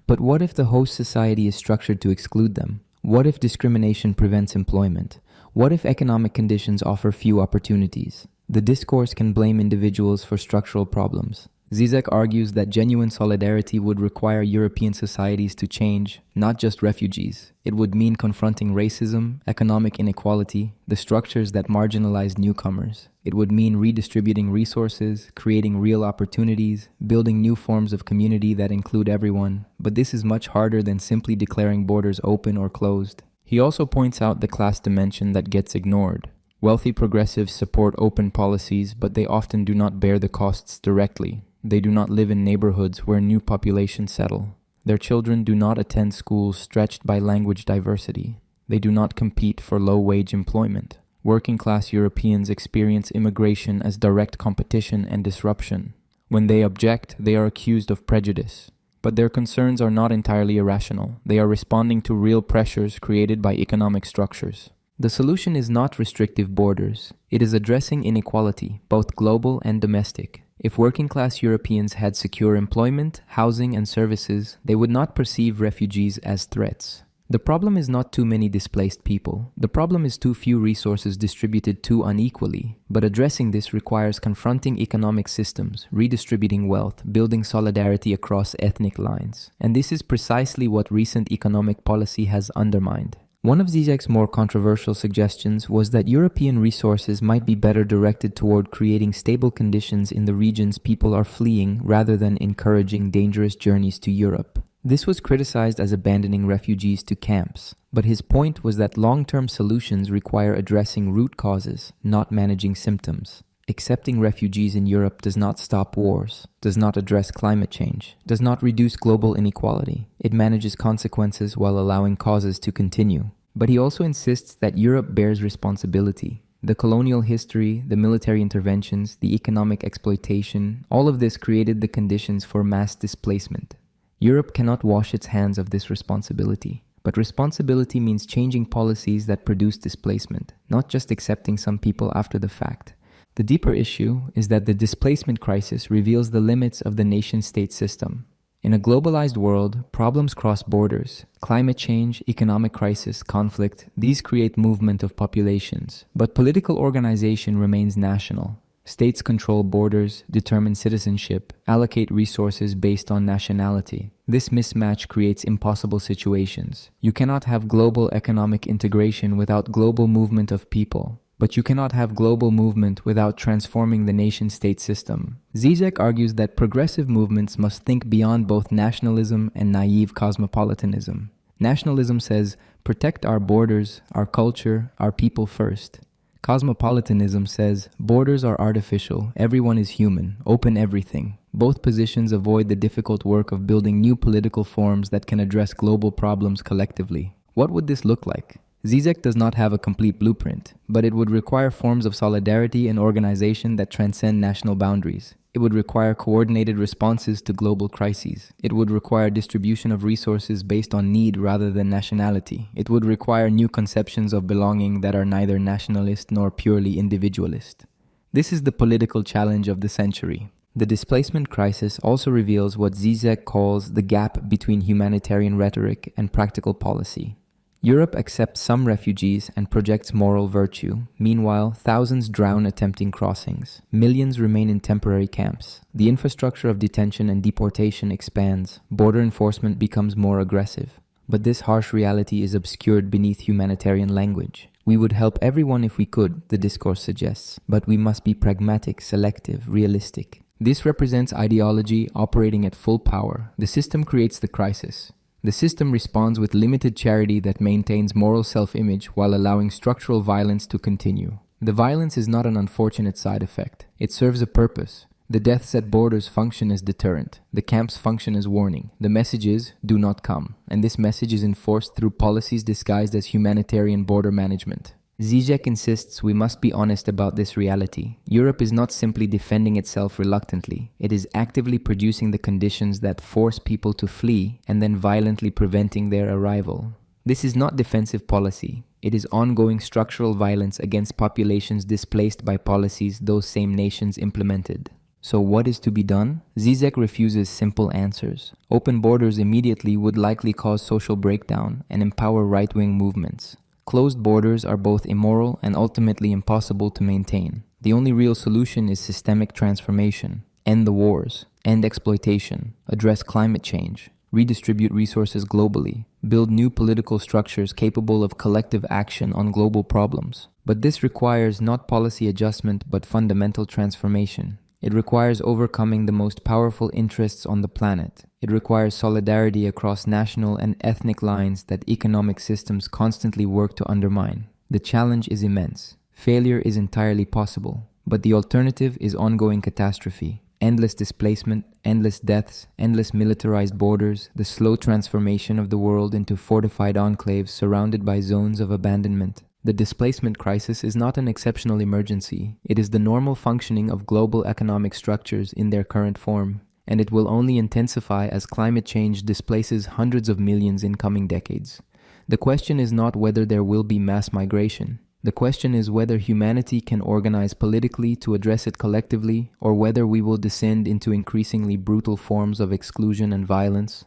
But what if the host society is structured to exclude them? What if discrimination prevents employment? What if economic conditions offer few opportunities? The discourse can blame individuals for structural problems. Žižek argues that genuine solidarity would require European societies to change, not just refugees. It would mean confronting racism, economic inequality, the structures that marginalize newcomers. It would mean redistributing resources, creating real opportunities, building new forms of community that include everyone. But this is much harder than simply declaring borders open or closed. He also points out the class dimension that gets ignored. Wealthy progressives support open policies, but they often do not bear the costs directly. They do not live in neighborhoods where new populations settle. Their children do not attend schools stretched by language diversity. They do not compete for low-wage employment. Working-class Europeans experience immigration as direct competition and disruption. When they object, they are accused of prejudice. But their concerns are not entirely irrational. They are responding to real pressures created by economic structures. The solution is not restrictive borders. It is addressing inequality, both global and domestic. If working-class Europeans had secure employment, housing, and services, they would not perceive refugees as threats. The problem is not too many displaced people. The problem is too few resources distributed too unequally. But addressing this requires confronting economic systems, redistributing wealth, building solidarity across ethnic lines. And this is precisely what recent economic policy has undermined. One of Žižek's more controversial suggestions was that European resources might be better directed toward creating stable conditions in the regions people are fleeing rather than encouraging dangerous journeys to Europe. This was criticized as abandoning refugees to camps, but his point was that long-term solutions require addressing root causes, not managing symptoms. Accepting refugees in Europe does not stop wars, does not address climate change, does not reduce global inequality. It manages consequences while allowing causes to continue. But he also insists that Europe bears responsibility. The colonial history, the military interventions, the economic exploitation, all of this created the conditions for mass displacement. Europe cannot wash its hands of this responsibility. But responsibility means changing policies that produce displacement, not just accepting some people after the fact. The deeper issue is that the displacement crisis reveals the limits of the nation-state system. In a globalized world, problems cross borders. Climate change, economic crisis, conflict, these create movement of populations. But political organization remains national. States control borders, determine citizenship, allocate resources based on nationality. This mismatch creates impossible situations. You cannot have global economic integration without global movement of people. But you cannot have global movement without transforming the nation-state system. Žižek argues that progressive movements must think beyond both nationalism and naive cosmopolitanism. Nationalism says, protect our borders, our culture, our people first. Cosmopolitanism says, borders are artificial, everyone is human, open everything. Both positions avoid the difficult work of building new political forms that can address global problems collectively. What would this look like? Žižek does not have a complete blueprint, but it would require forms of solidarity and organization that transcend national boundaries. It would require coordinated responses to global crises. It would require distribution of resources based on need rather than nationality. It would require new conceptions of belonging that are neither nationalist nor purely individualist. This is the political challenge of the century. The displacement crisis also reveals what Žižek calls the gap between humanitarian rhetoric and practical policy. Europe accepts some refugees and projects moral virtue. Meanwhile, thousands drown attempting crossings. Millions remain in temporary camps. The infrastructure of detention and deportation expands. Border enforcement becomes more aggressive. But this harsh reality is obscured beneath humanitarian language. We would help everyone if we could, the discourse suggests, but we must be pragmatic, selective, realistic. This represents ideology operating at full power. The system creates the crisis. The system responds with limited charity that maintains moral self-image while allowing structural violence to continue. The violence is not an unfortunate side effect. It serves a purpose. The deaths at borders function as deterrent. The camps function as warning. The message is, do not come. And this message is enforced through policies disguised as humanitarian border management. Žižek insists we must be honest about this reality. Europe is not simply defending itself reluctantly. It is actively producing the conditions that force people to flee and then violently preventing their arrival. This is not defensive policy. It is ongoing structural violence against populations displaced by policies those same nations implemented. So what is to be done? Žižek refuses simple answers. Open borders immediately would likely cause social breakdown and empower right-wing movements. Closed borders are both immoral and ultimately impossible to maintain. The only real solution is systemic transformation. End the wars, end exploitation, address climate change, redistribute resources globally, build new political structures capable of collective action on global problems. But this requires not policy adjustment but fundamental transformation. It requires overcoming the most powerful interests on the planet. It requires solidarity across national and ethnic lines that economic systems constantly work to undermine. The challenge is immense. Failure is entirely possible. But the alternative is ongoing catastrophe. Endless displacement, endless deaths, endless militarized borders, the slow transformation of the world into fortified enclaves surrounded by zones of abandonment. The displacement crisis is not an exceptional emergency. It is the normal functioning of global economic structures in their current form, and it will only intensify as climate change displaces hundreds of millions in coming decades. The question is not whether there will be mass migration. The question is whether humanity can organize politically to address it collectively, or whether we will descend into increasingly brutal forms of exclusion and violence.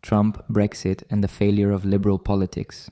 Trump, Brexit, and the failure of liberal politics.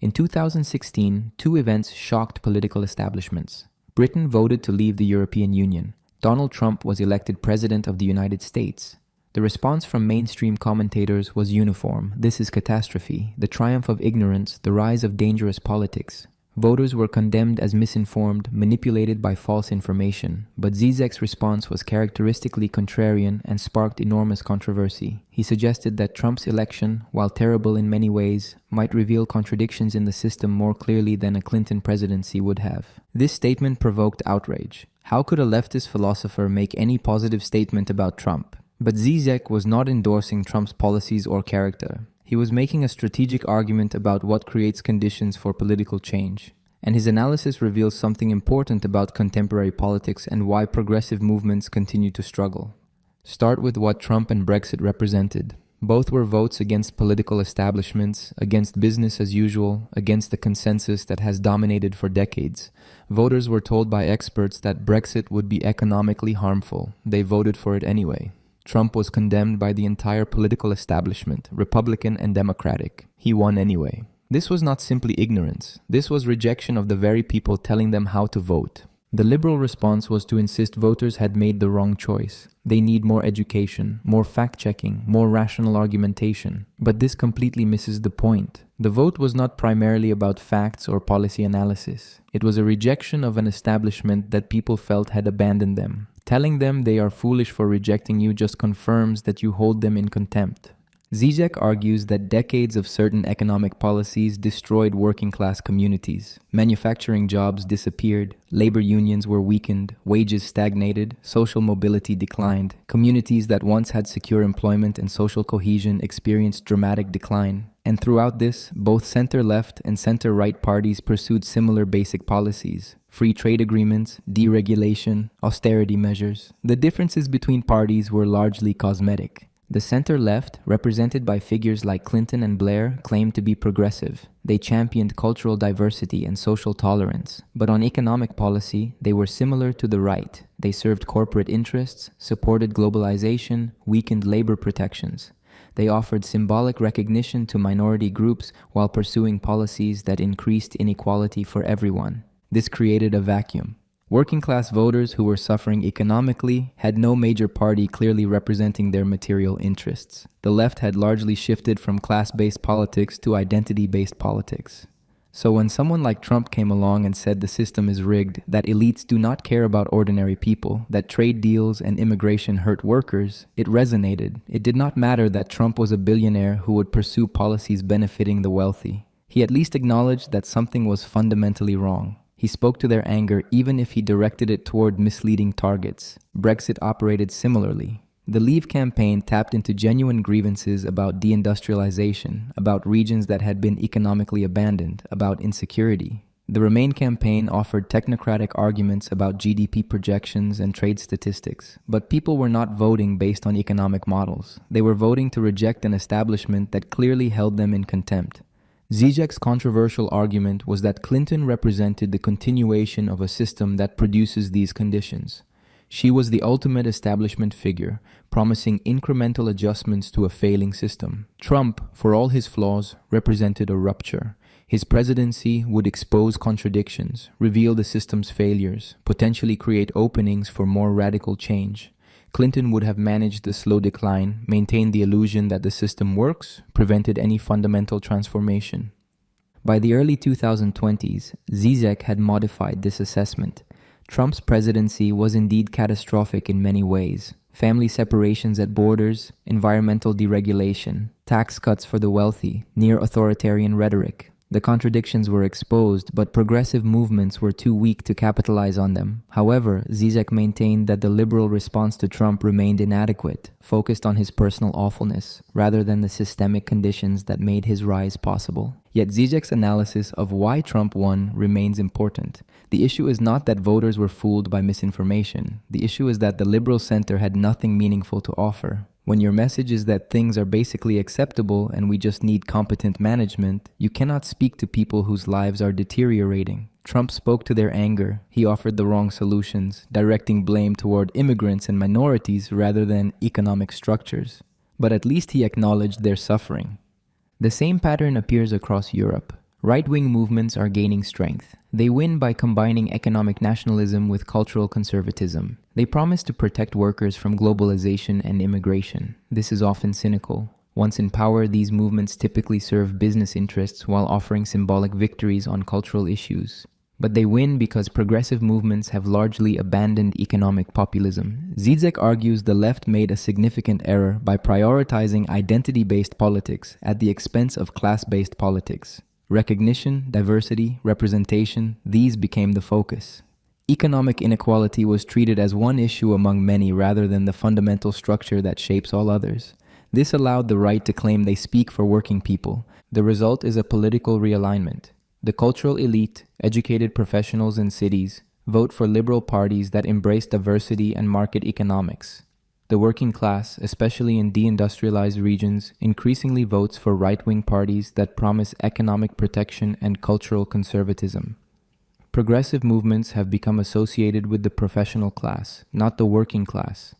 In 2016, two events shocked political establishments. Britain voted to leave the European Union. Donald Trump was elected President of the United States. The response from mainstream commentators was uniform. This is catastrophe, the triumph of ignorance, the rise of dangerous politics. Voters were condemned as misinformed, manipulated by false information. But Žižek's response was characteristically contrarian and sparked enormous controversy. He suggested that Trump's election, while terrible in many ways, might reveal contradictions in the system more clearly than a Clinton presidency would have. This statement provoked outrage. How could a leftist philosopher make any positive statement about Trump? But Žižek was not endorsing Trump's policies or character. He was making a strategic argument about what creates conditions for political change. And his analysis reveals something important about contemporary politics and why progressive movements continue to struggle. Start with what Trump and Brexit represented. Both were votes against political establishments, against business as usual, against the consensus that has dominated for decades. Voters were told by experts that Brexit would be economically harmful. They voted for it anyway. Trump was condemned by the entire political establishment, Republican and Democratic. He won anyway. This was not simply ignorance. This was rejection of the very people telling them how to vote. The liberal response was to insist voters had made the wrong choice. They need more education, more fact-checking, more rational argumentation. But this completely misses the point. The vote was not primarily about facts or policy analysis. It was a rejection of an establishment that people felt had abandoned them. Telling them they are foolish for rejecting you just confirms that you hold them in contempt. Žižek argues that decades of certain economic policies destroyed working-class communities. Manufacturing jobs disappeared, labor unions were weakened, wages stagnated, social mobility declined. Communities that once had secure employment and social cohesion experienced dramatic decline. And throughout this, both center-left and center-right parties pursued similar basic policies. Free trade agreements, deregulation, austerity measures. The differences between parties were largely cosmetic. The center-left, represented by figures like Clinton and Blair, claimed to be progressive. They championed cultural diversity and social tolerance. But on economic policy, they were similar to the right. They served corporate interests, supported globalization, weakened labor protections. They offered symbolic recognition to minority groups while pursuing policies that increased inequality for everyone. This created a vacuum. Working-class voters who were suffering economically had no major party clearly representing their material interests. The left had largely shifted from class-based politics to identity-based politics. So when someone like Trump came along and said the system is rigged, that elites do not care about ordinary people, that trade deals and immigration hurt workers, it resonated. It did not matter that Trump was a billionaire who would pursue policies benefiting the wealthy. He at least acknowledged that something was fundamentally wrong. He spoke to their anger even if he directed it toward misleading targets. Brexit operated similarly. The Leave campaign tapped into genuine grievances about deindustrialization, about regions that had been economically abandoned, about insecurity. The Remain campaign offered technocratic arguments about GDP projections and trade statistics, but people were not voting based on economic models. They were voting to reject an establishment that clearly held them in contempt. Žižek's controversial argument was that Clinton represented the continuation of a system that produces these conditions. She was the ultimate establishment figure, promising incremental adjustments to a failing system. Trump, for all his flaws, represented a rupture. His presidency would expose contradictions, reveal the system's failures, potentially create openings for more radical change. Clinton would have managed the slow decline, maintained the illusion that the system works, prevented any fundamental transformation. By the early 2020s, Žižek had modified this assessment. Trump's presidency was indeed catastrophic in many ways. Family separations at borders, environmental deregulation, tax cuts for the wealthy, near-authoritarian rhetoric. The contradictions were exposed, but progressive movements were too weak to capitalize on them. However, Žižek maintained that the liberal response to Trump remained inadequate, focused on his personal awfulness, rather than the systemic conditions that made his rise possible. Yet Žižek's analysis of why Trump won remains important. The issue is not that voters were fooled by misinformation. The issue is that the liberal center had nothing meaningful to offer. When your message is that things are basically acceptable and we just need competent management, you cannot speak to people whose lives are deteriorating. Trump spoke to their anger. He offered the wrong solutions, directing blame toward immigrants and minorities rather than economic structures. But at least he acknowledged their suffering. The same pattern appears across Europe. Right-wing movements are gaining strength. They win by combining economic nationalism with cultural conservatism. They promise to protect workers from globalization and immigration. This is often cynical. Once in power, these movements typically serve business interests while offering symbolic victories on cultural issues. But they win because progressive movements have largely abandoned economic populism. Žižek argues the left made a significant error by prioritizing identity-based politics at the expense of class-based politics. Recognition, diversity, representation, these became the focus. Economic inequality was treated as one issue among many rather than the fundamental structure that shapes all others. This allowed the right to claim they speak for working people. The result is a political realignment. The cultural elite, educated professionals in cities, vote for liberal parties that embrace diversity and market economics. the working class, especially in deindustrialized regions, increasingly votes for right-wing parties that promise economic protection and cultural conservatism. Progressive movements have become associated with the professional class, not the working class.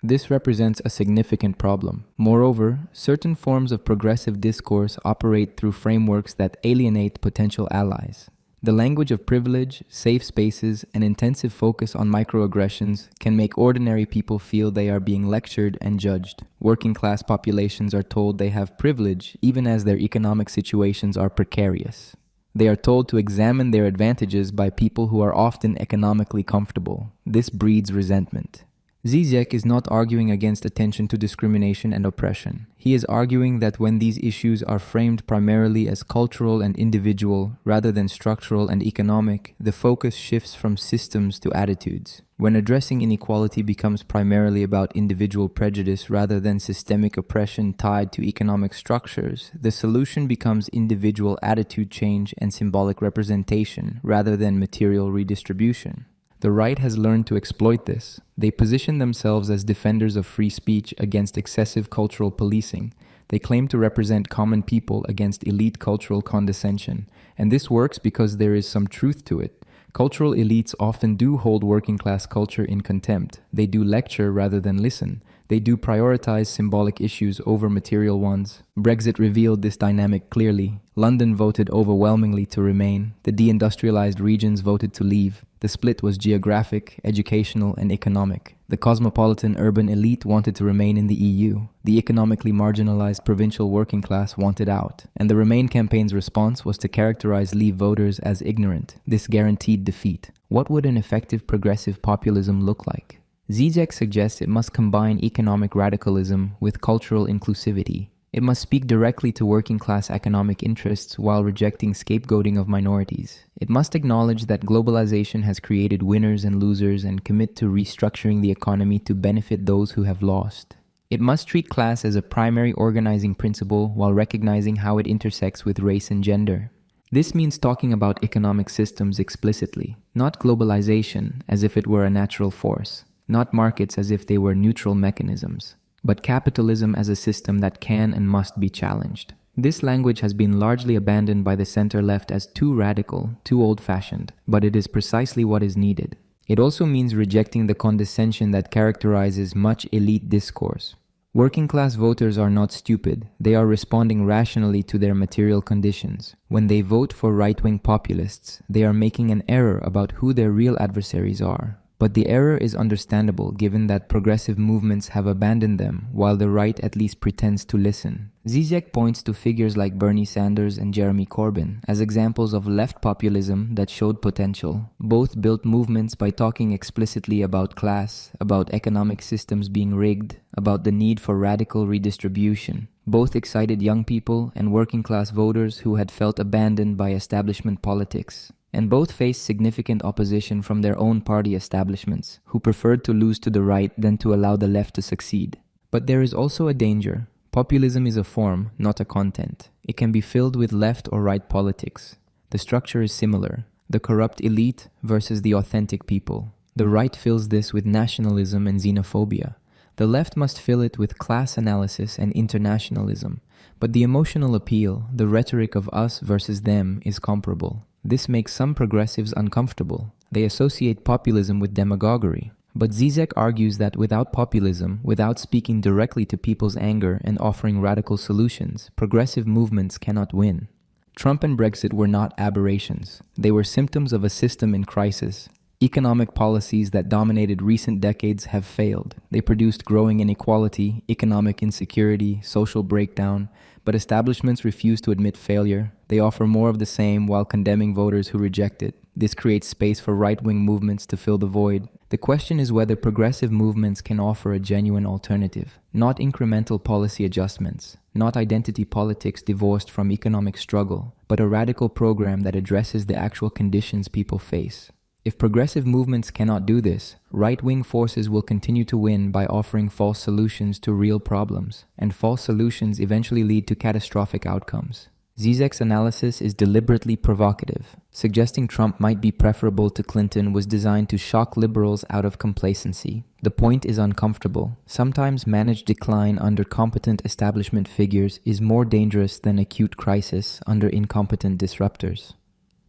This represents a significant problem. Moreover, certain forms of progressive discourse operate through frameworks that alienate potential allies. The language of privilege, safe spaces, and intensive focus on microaggressions can make ordinary people feel they are being lectured and judged. Working-class populations are told they have privilege even as their economic situations are precarious. They are told to examine their advantages by people who are often economically comfortable. This breeds resentment. Žižek is not arguing against attention to discrimination and oppression. He is arguing that when these issues are framed primarily as cultural and individual rather than structural and economic, the focus shifts from systems to attitudes. When addressing inequality becomes primarily about individual prejudice rather than systemic oppression tied to economic structures, the solution becomes individual attitude change and symbolic representation rather than material redistribution. The right has learned to exploit this. They position themselves as defenders of free speech against excessive cultural policing. They claim to represent common people against elite cultural condescension. And this works because there is some truth to it. Cultural elites often do hold working class culture in contempt. They do lecture rather than listen. They do prioritize symbolic issues over material ones. Brexit revealed this dynamic clearly. London voted overwhelmingly to remain. The deindustrialized regions voted to leave. The split was geographic, educational, and economic. The cosmopolitan urban elite wanted to remain in the EU. The economically marginalized provincial working class wanted out. And the Remain campaign's response was to characterize Leave voters as ignorant. This guaranteed defeat. What would an effective progressive populism look like? Žižek suggests it must combine economic radicalism with cultural inclusivity. It must speak directly to working-class economic interests while rejecting scapegoating of minorities. It must acknowledge that globalization has created winners and losers and commit to restructuring the economy to benefit those who have lost. It must treat class as a primary organizing principle while recognizing how it intersects with race and gender. This means talking about economic systems explicitly, not globalization as if it were a natural force, not markets as if they were neutral mechanisms, but capitalism as a system that can and must be challenged. This language has been largely abandoned by the center-left as too radical, too old-fashioned, but it is precisely what is needed. It also means rejecting the condescension that characterizes much elite discourse. Working-class voters are not stupid. They are responding rationally to their material conditions. When they vote for right-wing populists, they are making an error about who their real adversaries are. But the error is understandable given that progressive movements have abandoned them, while the right at least pretends to listen. Žižek points to figures like Bernie Sanders and Jeremy Corbyn as examples of left populism that showed potential. Both built movements by talking explicitly about class, about economic systems being rigged, about the need for radical redistribution. Both excited young people and working-class voters who had felt abandoned by establishment politics. And both faced significant opposition from their own party establishments, who preferred to lose to the right than to allow the left to succeed. But there is also a danger. Populism is a form, not a content. It can be filled with left or right politics. The structure is similar. The corrupt elite versus the authentic people. The right fills this with nationalism and xenophobia. The left must fill it with class analysis and internationalism. But the emotional appeal, the rhetoric of us versus them, is comparable. This makes some progressives uncomfortable. They associate populism with demagoguery. But Žižek argues that without populism, without speaking directly to people's anger and offering radical solutions, progressive movements cannot win. Trump and Brexit were not aberrations. They were symptoms of a system in crisis. Economic policies that dominated recent decades have failed. They produced growing inequality, economic insecurity, social breakdown, but establishments refuse to admit failure. They offer more of the same while condemning voters who reject it. This creates space for right-wing movements to fill the void. The question is whether progressive movements can offer a genuine alternative, not incremental policy adjustments, not identity politics divorced from economic struggle, but a radical program that addresses the actual conditions people face. If progressive movements cannot do this, right-wing forces will continue to win by offering false solutions to real problems, and false solutions eventually lead to catastrophic outcomes. Žižek's analysis is deliberately provocative. Suggesting Trump might be preferable to Clinton was designed to shock liberals out of complacency. The point is uncomfortable. Sometimes managed decline under competent establishment figures is more dangerous than acute crisis under incompetent disruptors.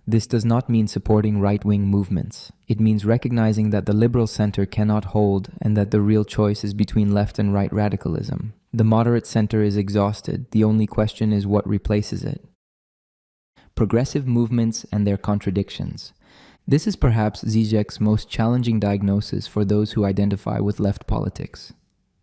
This does not mean supporting right-wing movements. It means recognizing that the liberal center cannot hold and that the real choice is between left and right radicalism. The moderate center is exhausted. The only question is what replaces it. Progressive movements and their contradictions. This is perhaps Žižek's most challenging diagnosis for those who identify with left politics.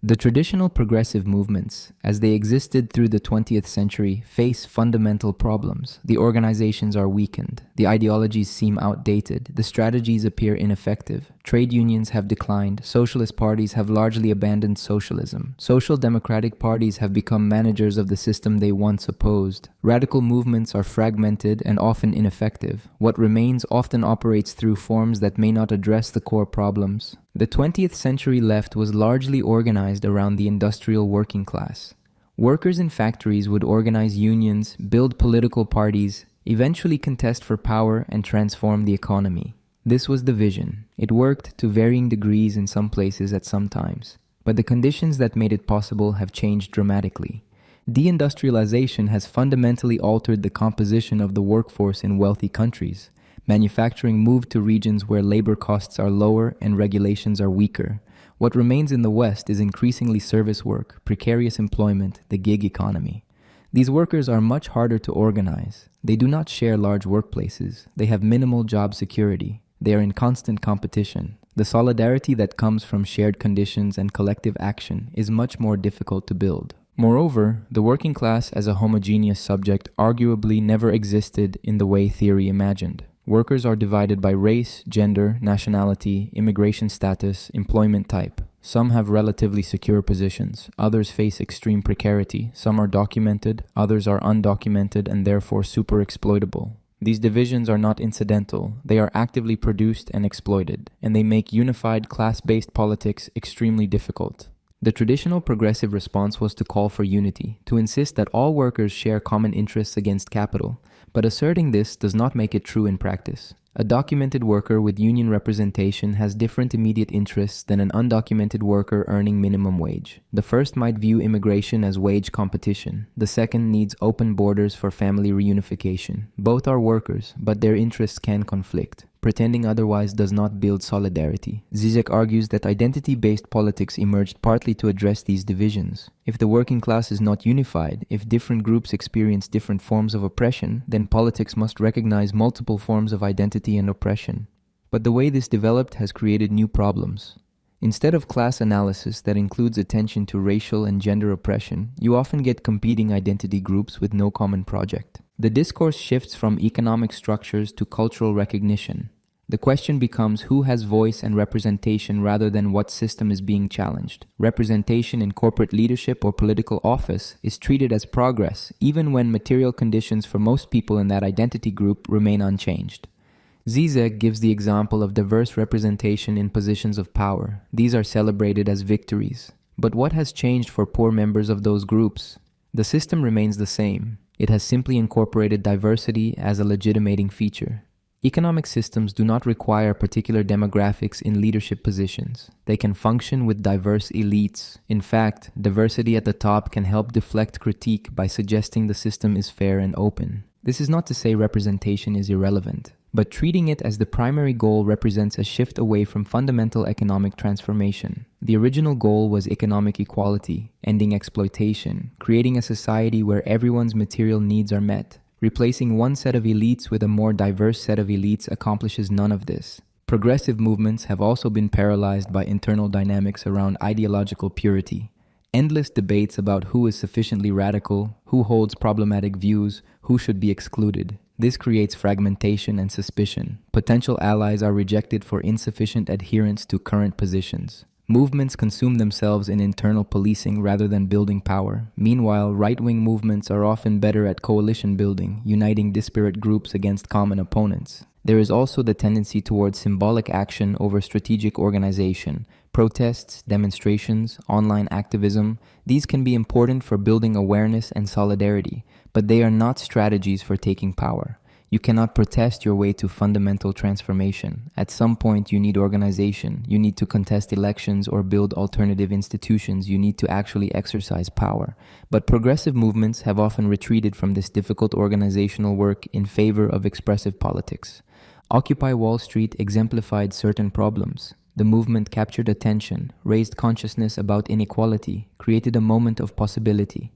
The traditional progressive movements, as they existed through the 20th century, face fundamental problems. The organizations are weakened, the ideologies seem outdated, the strategies appear ineffective, trade unions have declined, socialist parties have largely abandoned socialism, social democratic parties have become managers of the system they once opposed, radical movements are fragmented and often ineffective. What remains often operates through forms that may not address the core problems. The 20th century left was largely organized around the industrial working class. Workers in factories would organize unions, build political parties, eventually contest for power and transform the economy. This was the vision. It worked to varying degrees in some places at some times. But the conditions that made it possible have changed dramatically. Deindustrialization has fundamentally altered the composition of the workforce in wealthy countries. Manufacturing moved to regions where labor costs are lower and regulations are weaker. What remains in the West is increasingly service work, precarious employment, the gig economy. These workers are much harder to organize. They do not share large workplaces. They have minimal job security. They are in constant competition. The solidarity that comes from shared conditions and collective action is much more difficult to build. Moreover, the working class as a homogeneous subject arguably never existed in the way theory imagined. Workers are divided by race, gender, nationality, immigration status, employment type. Some have relatively secure positions, others face extreme precarity, some are documented, others are undocumented and therefore super exploitable. These divisions are not incidental, they are actively produced and exploited, and they make unified class-based politics extremely difficult. The traditional progressive response was to call for unity, to insist that all workers share common interests against capital, but asserting this does not make it true in practice. A documented worker with union representation has different immediate interests than an undocumented worker earning minimum wage. The first might view immigration as wage competition. The second needs open borders for family reunification. Both are workers, but their interests can conflict. Pretending otherwise does not build solidarity. Žižek argues that identity-based politics emerged partly to address these divisions. If the working class is not unified, if different groups experience different forms of oppression, then politics must recognize multiple forms of identity and oppression. But the way this developed has created new problems. Instead of class analysis that includes attention to racial and gender oppression, you often get competing identity groups with no common project. The discourse shifts from economic structures to cultural recognition. The question becomes who has voice and representation rather than what system is being challenged. Representation in corporate leadership or political office is treated as progress, even when material conditions for most people in that identity group remain unchanged. Žižek gives the example of diverse representation in positions of power. These are celebrated as victories. But what has changed for poor members of those groups? The system remains the same. It has simply incorporated diversity as a legitimating feature. Economic systems do not require particular demographics in leadership positions. They can function with diverse elites. In fact, diversity at the top can help deflect critique by suggesting the system is fair and open. This is not to say representation is irrelevant, but treating it as the primary goal represents a shift away from fundamental economic transformation. The original goal was economic equality, ending exploitation, creating a society where everyone's material needs are met. Replacing one set of elites with a more diverse set of elites accomplishes none of this. Progressive movements have also been paralyzed by internal dynamics around ideological purity. Endless debates about who is sufficiently radical, who holds problematic views, who should be excluded. This creates fragmentation and suspicion. Potential allies are rejected for insufficient adherence to current positions. Movements consume themselves in internal policing rather than building power. Meanwhile, right-wing movements are often better at coalition building, uniting disparate groups against common opponents. There is also the tendency towards symbolic action over strategic organization. Protests, demonstrations, online activism, these can be important for building awareness and solidarity, but they are not strategies for taking power. You cannot protest your way to fundamental transformation. At some point, you need organization. You need to contest elections or build alternative institutions. You need to actually exercise power. But progressive movements have often retreated from this difficult organizational work in favor of expressive politics. Occupy Wall Street exemplified certain problems. The movement captured attention, raised consciousness about inequality, created a moment of possibility.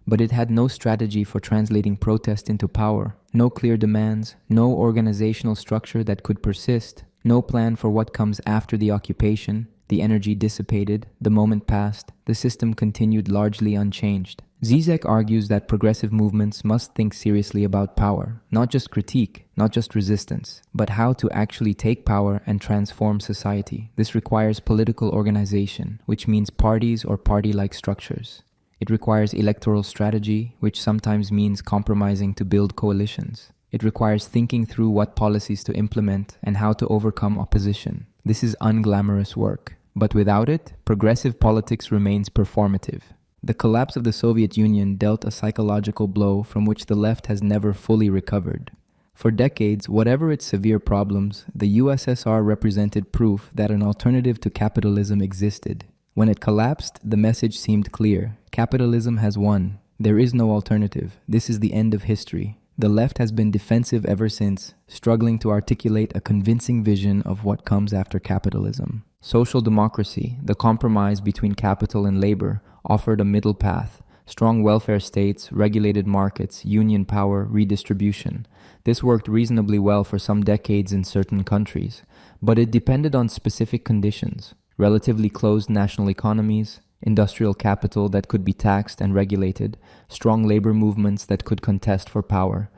But it had no strategy for translating protest into power, no clear demands, no organizational structure that could persist, no plan for what comes after the occupation. The energy dissipated, the moment passed, the system continued largely unchanged. Žižek argues that progressive movements must think seriously about power, not just critique, not just resistance, but how to actually take power and transform society. This requires political organization, which means parties or party-like structures. It requires electoral strategy, which sometimes means compromising to build coalitions. It requires thinking through what policies to implement and how to overcome opposition. This is unglamorous work, but without it, progressive politics remains performative. The collapse of the Soviet Union dealt a psychological blow from which the left has never fully recovered. For decades, whatever its severe problems, the USSR represented proof that an alternative to capitalism existed. When it collapsed, the message seemed clear. Capitalism has won. There is no alternative. This is the end of history. The left has been defensive ever since, struggling to articulate a convincing vision of what comes after capitalism. Social democracy, the compromise between capital and labor, offered a middle path. Strong welfare states, regulated markets, union power, redistribution. This worked reasonably well for some decades in certain countries, but it depended on specific conditions. Relatively closed national economies, industrial capital that could be taxed and regulated, strong labor movements that could contest for power.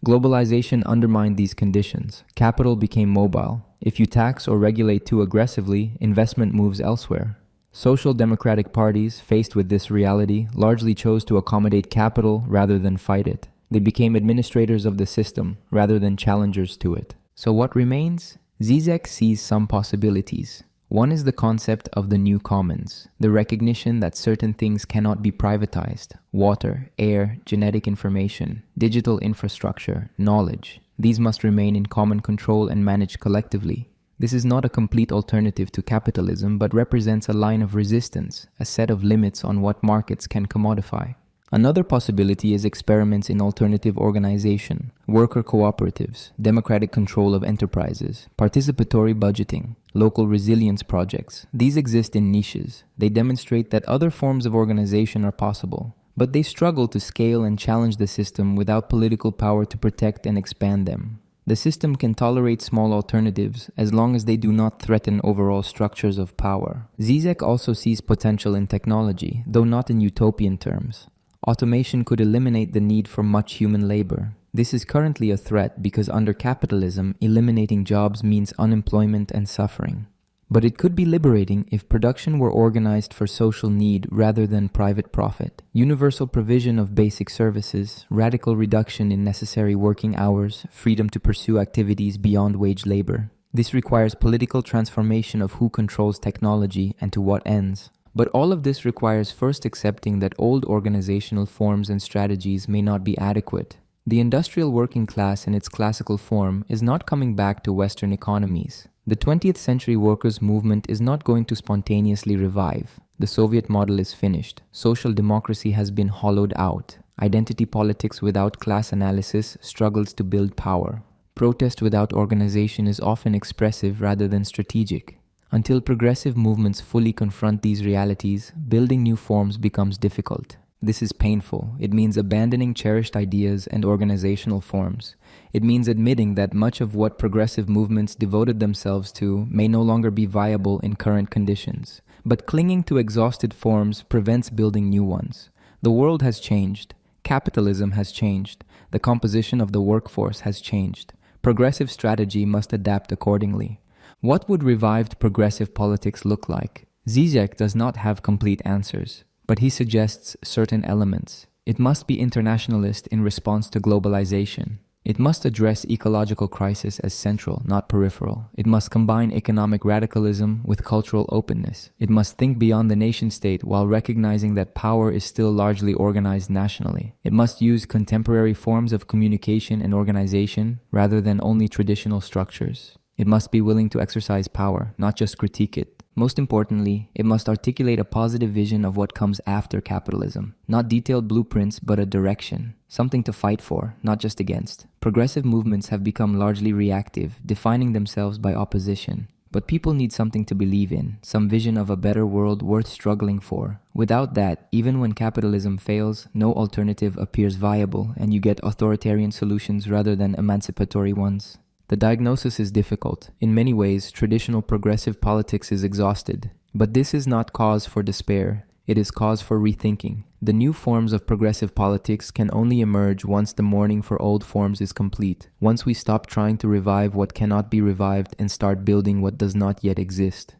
Globalization undermined these conditions. Capital became mobile. If you tax or regulate too aggressively, investment moves elsewhere. Social democratic parties, faced with this reality, largely chose to accommodate capital rather than fight it. They became administrators of the system rather than challengers to it. So what remains? Žižek sees some possibilities. One is the concept of the new commons, the recognition that certain things cannot be privatized: water, air, genetic information, digital infrastructure, knowledge. These must remain in common control and managed collectively. This is not a complete alternative to capitalism, but represents a line of resistance, a set of limits on what markets can commodify. Another possibility is experiments in alternative organization, worker cooperatives, democratic control of enterprises, participatory budgeting, local resilience projects. These exist in niches. They demonstrate that other forms of organization are possible, but they struggle to scale and challenge the system without political power to protect and expand them. The system can tolerate small alternatives as long as they do not threaten overall structures of power. Žižek also sees potential in technology, though not in utopian terms. Automation could eliminate the need for much human labor. This is currently a threat because under capitalism, eliminating jobs means unemployment and suffering. But it could be liberating if production were organized for social need rather than private profit. Universal provision of basic services, radical reduction in necessary working hours, freedom to pursue activities beyond wage labor. This requires political transformation of who controls technology and to what ends. But all of this requires first accepting that old organizational forms and strategies may not be adequate. The industrial working class in its classical form is not coming back to Western economies. The 20th century workers' movement is not going to spontaneously revive. The Soviet model is finished. Social democracy has been hollowed out. Identity politics without class analysis struggles to build power. Protest without organization is often expressive rather than strategic. Until progressive movements fully confront these realities, building new forms becomes difficult. This is painful. It means abandoning cherished ideas and organizational forms. It means admitting that much of what progressive movements devoted themselves to may no longer be viable in current conditions. But clinging to exhausted forms prevents building new ones. The world has changed. Capitalism has changed. The composition of the workforce has changed. Progressive strategy must adapt accordingly. What would revived progressive politics look like? Žižek does not have complete answers, but he suggests certain elements. It must be internationalist in response to globalization. It must address ecological crisis as central, not peripheral. It must combine economic radicalism with cultural openness. It must think beyond the nation-state while recognizing that power is still largely organized nationally. It must use contemporary forms of communication and organization rather than only traditional structures. It must be willing to exercise power, not just critique it. Most importantly, it must articulate a positive vision of what comes after capitalism. Not detailed blueprints, but a direction. Something to fight for, not just against. Progressive movements have become largely reactive, defining themselves by opposition. But people need something to believe in, some vision of a better world worth struggling for. Without that, even when capitalism fails, no alternative appears viable, and you get authoritarian solutions rather than emancipatory ones. The diagnosis is difficult. In many ways, traditional progressive politics is exhausted. But this is not cause for despair. It is cause for rethinking. The new forms of progressive politics can only emerge once the mourning for old forms is complete, once we stop trying to revive what cannot be revived and start building what does not yet exist.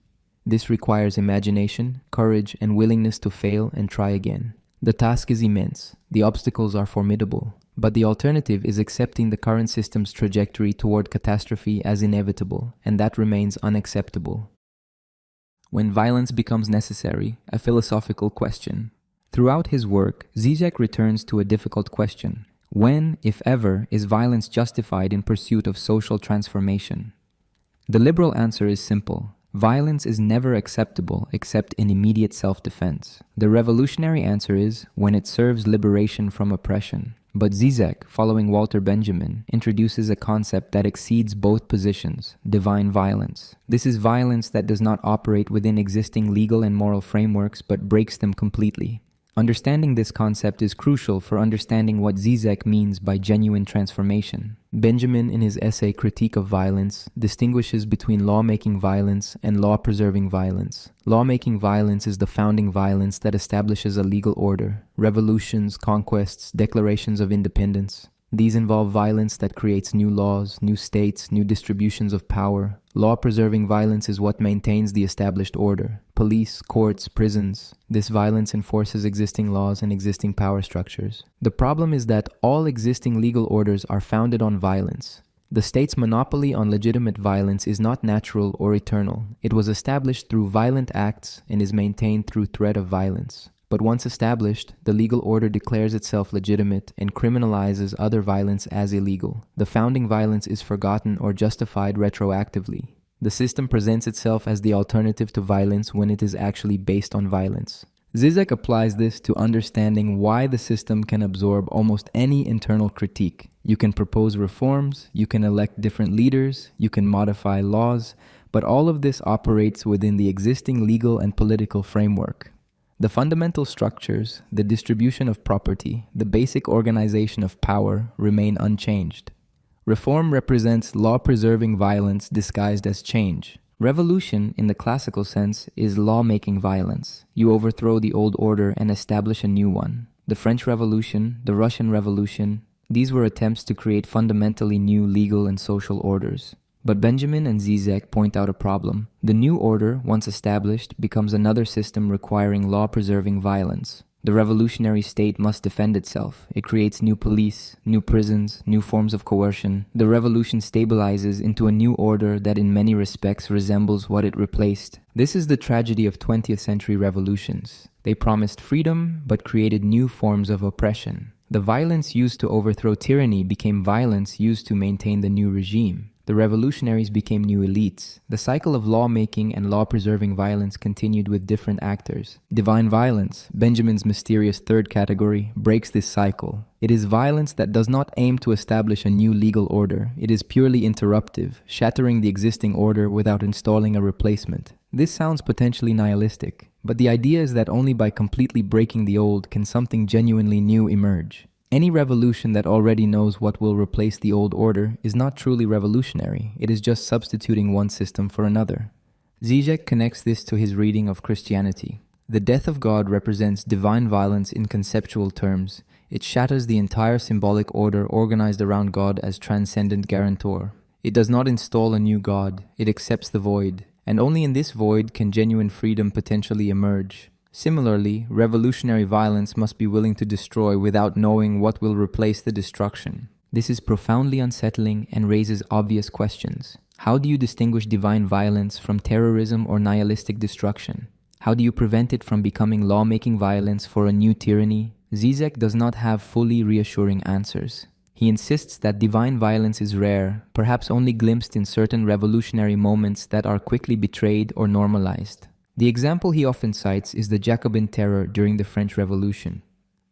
This requires imagination, courage, and willingness to fail and try again. The task is immense. The obstacles are formidable. But the alternative is accepting the current system's trajectory toward catastrophe as inevitable, and that remains unacceptable. When violence becomes necessary, a philosophical question. Throughout his work, Žižek returns to a difficult question. When, if ever, is violence justified in pursuit of social transformation? The liberal answer is simple. Violence is never acceptable except in immediate self-defense. The revolutionary answer is when it serves liberation from oppression. But Žižek, following Walter Benjamin, introduces a concept that exceeds both positions: divine violence. This is violence that does not operate within existing legal and moral frameworks but breaks them completely. Understanding this concept is crucial for understanding what Žižek means by genuine transformation. Benjamin, in his essay Critique of Violence, distinguishes between law-making violence and law-preserving violence. Law-making violence is the founding violence that establishes a legal order: revolutions, conquests, declarations of independence. These involve violence that creates new laws, new states, new distributions of power. Law-preserving violence is what maintains the established order: police, courts, prisons. This violence enforces existing laws and existing power structures. The problem is that all existing legal orders are founded on violence. The state's monopoly on legitimate violence is not natural or eternal. It was established through violent acts and is maintained through threat of violence. But once established, the legal order declares itself legitimate and criminalizes other violence as illegal. The founding violence is forgotten or justified retroactively. The system presents itself as the alternative to violence when it is actually based on violence. Žižek applies this to understanding why the system can absorb almost any internal critique. You can propose reforms, you can elect different leaders, you can modify laws, but all of this operates within the existing legal and political framework. The fundamental structures, the distribution of property, the basic organization of power remain unchanged. Reform represents law-preserving violence disguised as change. Revolution, in the classical sense, is law-making violence. You overthrow the old order and establish a new one. The French Revolution, the Russian Revolution, these were attempts to create fundamentally new legal and social orders. But Benjamin and Žižek point out a problem. The new order, once established, becomes another system requiring law-preserving violence. The revolutionary state must defend itself. It creates new police, new prisons, new forms of coercion. The revolution stabilizes into a new order that in many respects resembles what it replaced. This is the tragedy of 20th century revolutions. They promised freedom, but created new forms of oppression. The violence used to overthrow tyranny became violence used to maintain the new regime. The revolutionaries became new elites. The cycle of lawmaking and law-preserving violence continued with different actors. Divine violence, Benjamin's mysterious third category, breaks this cycle. It is violence that does not aim to establish a new legal order. It is purely interruptive, shattering the existing order without installing a replacement. This sounds potentially nihilistic, but the idea is that only by completely breaking the old can something genuinely new emerge. Any revolution that already knows what will replace the old order is not truly revolutionary. It is just substituting one system for another. Žižek connects this to his reading of Christianity. The death of God represents divine violence in conceptual terms. It shatters the entire symbolic order organized around God as transcendent guarantor. It does not install a new God. It accepts the void. And only in this void can genuine freedom potentially emerge. Similarly, revolutionary violence must be willing to destroy without knowing what will replace the destruction. This is profoundly unsettling and raises obvious questions. How do you distinguish divine violence from terrorism or nihilistic destruction? How do you prevent it from becoming lawmaking violence for a new tyranny? Žižek does not have fully reassuring answers. He insists that divine violence is rare, perhaps only glimpsed in certain revolutionary moments that are quickly betrayed or normalized. The example he often cites is the Jacobin terror during the French Revolution.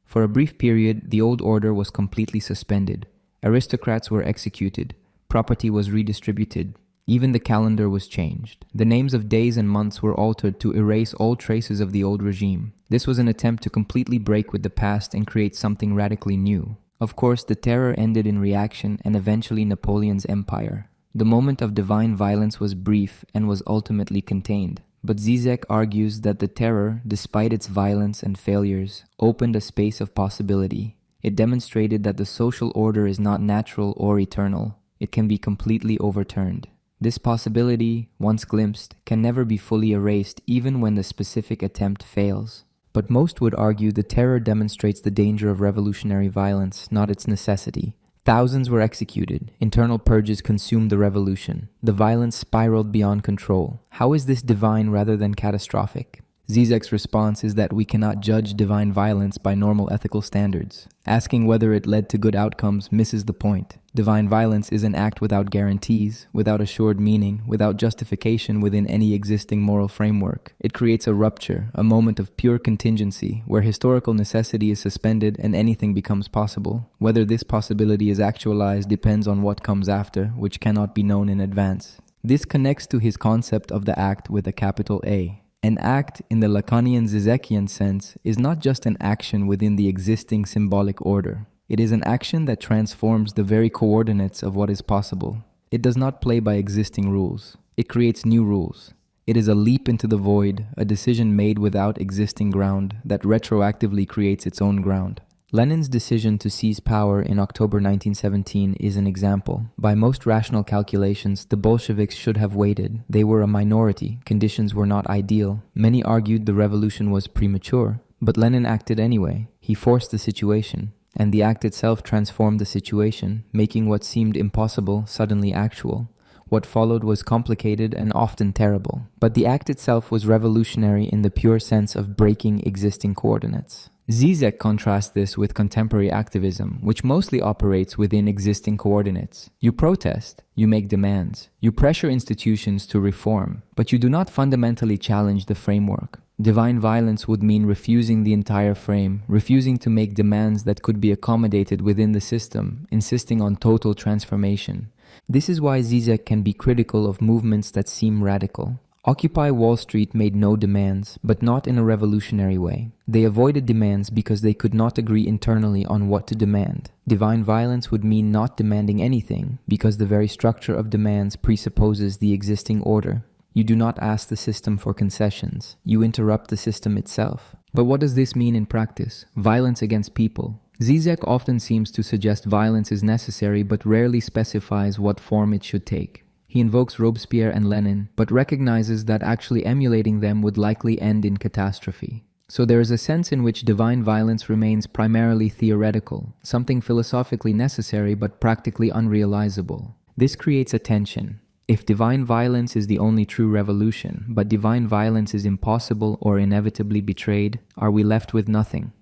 For a brief period, the old order was completely suspended. Aristocrats were executed. Property was redistributed. Even the calendar was changed. The names of days and months were altered to erase all traces of the old regime. This was an attempt to completely break with the past and create something radically new. Of course, the terror ended in reaction and eventually Napoleon's empire. The moment of divine violence was brief and was ultimately contained. But Žižek argues that the terror, despite its violence and failures, opened a space of possibility. It demonstrated that the social order is not natural or eternal. It can be completely overturned. This possibility, once glimpsed, can never be fully erased even when the specific attempt fails. But most would argue the terror demonstrates the danger of revolutionary violence, not its necessity. Thousands were executed. Internal purges consumed the revolution. The violence spiraled beyond control. How is this divine rather than catastrophic? Žižek's response is that we cannot judge divine violence by normal ethical standards. Asking whether it led to good outcomes misses the point. Divine violence is an act without guarantees, without assured meaning, without justification within any existing moral framework. It creates a rupture, a moment of pure contingency, where historical necessity is suspended and anything becomes possible. Whether this possibility is actualized depends on what comes after, which cannot be known in advance. This connects to his concept of the act with a capital A. An act, in the Lacanian Žižekian sense, is not just an action within the existing symbolic order. It is an action that transforms the very coordinates of what is possible. It does not play by existing rules. It creates new rules. It is a leap into the void, a decision made without existing ground that retroactively creates its own ground. Lenin's decision to seize power in October 1917 is an example. By most rational calculations, the Bolsheviks should have waited. They were a minority. Conditions were not ideal. Many argued the revolution was premature, but Lenin acted anyway. He forced the situation, and the act itself transformed the situation, making what seemed impossible suddenly actual. What followed was complicated and often terrible, but the act itself was revolutionary in the pure sense of breaking existing coordinates. Žižek contrasts this with contemporary activism, which mostly operates within existing coordinates. You protest, you make demands, you pressure institutions to reform, but you do not fundamentally challenge the framework. Divine violence would mean refusing the entire frame, refusing to make demands that could be accommodated within the system, insisting on total transformation. This is why Žižek can be critical of movements that seem radical. Occupy Wall Street made no demands, but not in a revolutionary way. They avoided demands because they could not agree internally on what to demand. Divine violence would mean not demanding anything, because the very structure of demands presupposes the existing order. You do not ask the system for concessions. You interrupt the system itself. But what does this mean in practice? Violence against people. Žižek often seems to suggest violence is necessary, but rarely specifies what form it should take. He invokes Robespierre and Lenin, but recognizes that actually emulating them would likely end in catastrophe. So there is a sense in which divine violence remains primarily theoretical, something philosophically necessary but practically unrealizable. This creates a tension. If divine violence is the only true revolution, but divine violence is impossible or inevitably betrayed, are we left with nothing?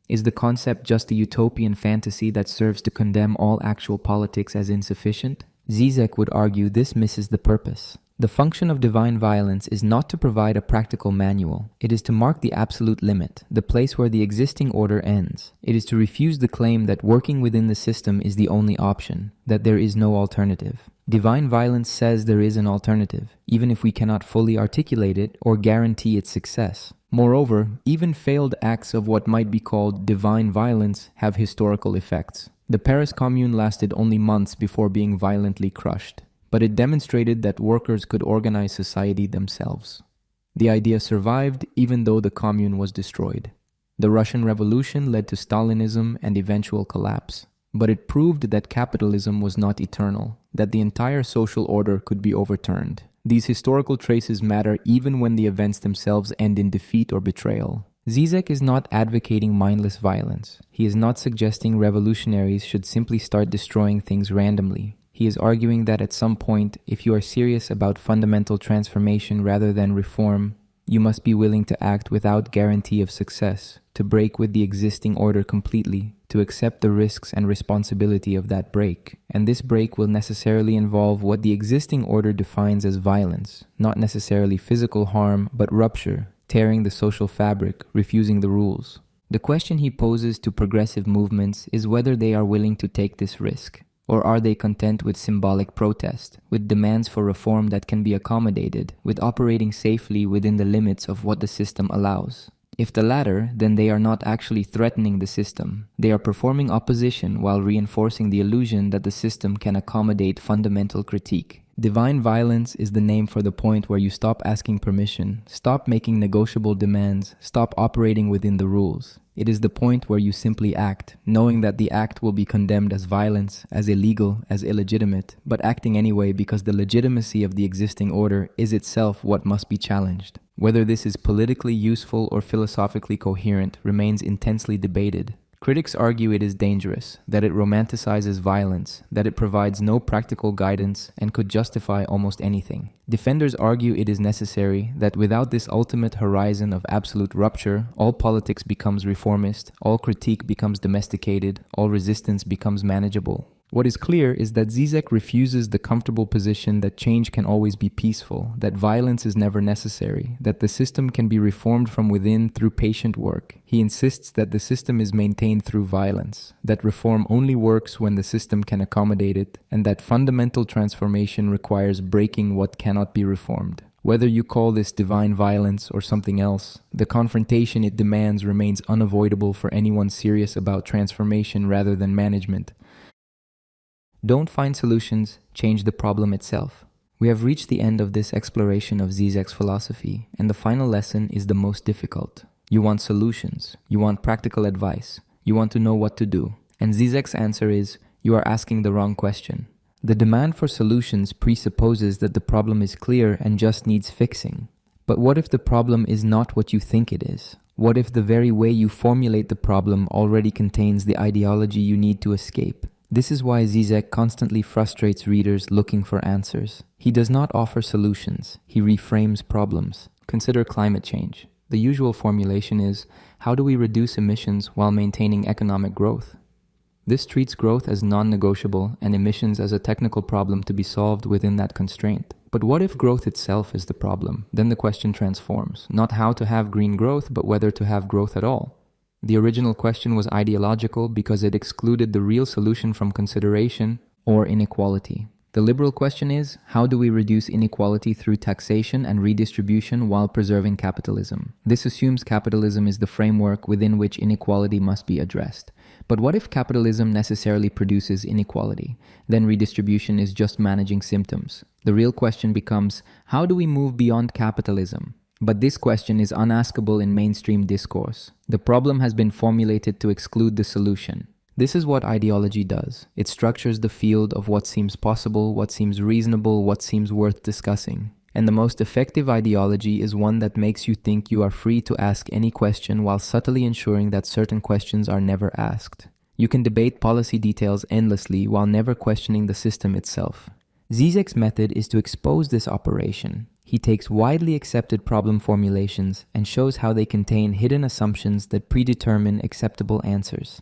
Is the concept just a utopian fantasy that serves to condemn all actual politics as insufficient? Žižek would argue this misses the purpose. The function of divine violence is not to provide a practical manual. It is to mark the absolute limit, the place where the existing order ends. It is to refuse the claim that working within the system is the only option, that there is no alternative. Divine violence says there is an alternative, even if we cannot fully articulate it or guarantee its success. Moreover, even failed acts of what might be called divine violence have historical effects. The Paris Commune lasted only months before being violently crushed, but it demonstrated that workers could organize society themselves. The idea survived even though the Commune was destroyed. The Russian Revolution led to Stalinism and eventual collapse, but it proved that capitalism was not eternal, that the entire social order could be overturned. These historical traces matter even when the events themselves end in defeat or betrayal. Žižek is not advocating mindless violence. He is not suggesting revolutionaries should simply start destroying things randomly. He is arguing that at some point, if you are serious about fundamental transformation rather than reform, you must be willing to act without guarantee of success, to break with the existing order completely, to accept the risks and responsibility of that break. And this break will necessarily involve what the existing order defines as violence, not necessarily physical harm, but rupture, tearing the social fabric, refusing the rules. The question he poses to progressive movements is whether they are willing to take this risk. Or are they content with symbolic protest, with demands for reform that can be accommodated, with operating safely within the limits of what the system allows? If the latter, then they are not actually threatening the system. They are performing opposition while reinforcing the illusion that the system can accommodate fundamental critique. Divine violence is the name for the point where you stop asking permission, stop making negotiable demands, stop operating within the rules. It is the point where you simply act, knowing that the act will be condemned as violence, as illegal, as illegitimate, but acting anyway because the legitimacy of the existing order is itself what must be challenged. Whether this is politically useful or philosophically coherent remains intensely debated. Critics argue it is dangerous, that it romanticizes violence, that it provides no practical guidance and could justify almost anything. Defenders argue it is necessary, that without this ultimate horizon of absolute rupture, all politics becomes reformist, all critique becomes domesticated, all resistance becomes manageable. What is clear is that Žižek refuses the comfortable position that change can always be peaceful, that violence is never necessary, that the system can be reformed from within through patient work. He insists that the system is maintained through violence, that reform only works when the system can accommodate it, and that fundamental transformation requires breaking what cannot be reformed. Whether you call this divine violence or something else, the confrontation it demands remains unavoidable for anyone serious about transformation rather than management. Don't find solutions, change the problem itself. We have reached the end of this exploration of Žižek's philosophy, and the final lesson is the most difficult. You want solutions, you want practical advice, you want to know what to do. And Žižek's answer is, you are asking the wrong question. The demand for solutions presupposes that the problem is clear and just needs fixing. But what if the problem is not what you think it is? What if the very way you formulate the problem already contains the ideology you need to escape? This is why Žižek constantly frustrates readers looking for answers. He does not offer solutions, he reframes problems. Consider climate change. The usual formulation is, how do we reduce emissions while maintaining economic growth? This treats growth as non-negotiable and emissions as a technical problem to be solved within that constraint. But what if growth itself is the problem? Then the question transforms. Not how to have green growth, but whether to have growth at all. The original question was ideological because it excluded the real solution from consideration, or inequality. The liberal question is, how do we reduce inequality through taxation and redistribution while preserving capitalism? This assumes capitalism is the framework within which inequality must be addressed. But what if capitalism necessarily produces inequality? Then redistribution is just managing symptoms. The real question becomes, how do we move beyond capitalism? But this question is unaskable in mainstream discourse. The problem has been formulated to exclude the solution. This is what ideology does. It structures the field of what seems possible, what seems reasonable, what seems worth discussing. And the most effective ideology is one that makes you think you are free to ask any question while subtly ensuring that certain questions are never asked. You can debate policy details endlessly while never questioning the system itself. Žižek's method is to expose this operation. He takes widely accepted problem formulations and shows how they contain hidden assumptions that predetermine acceptable answers.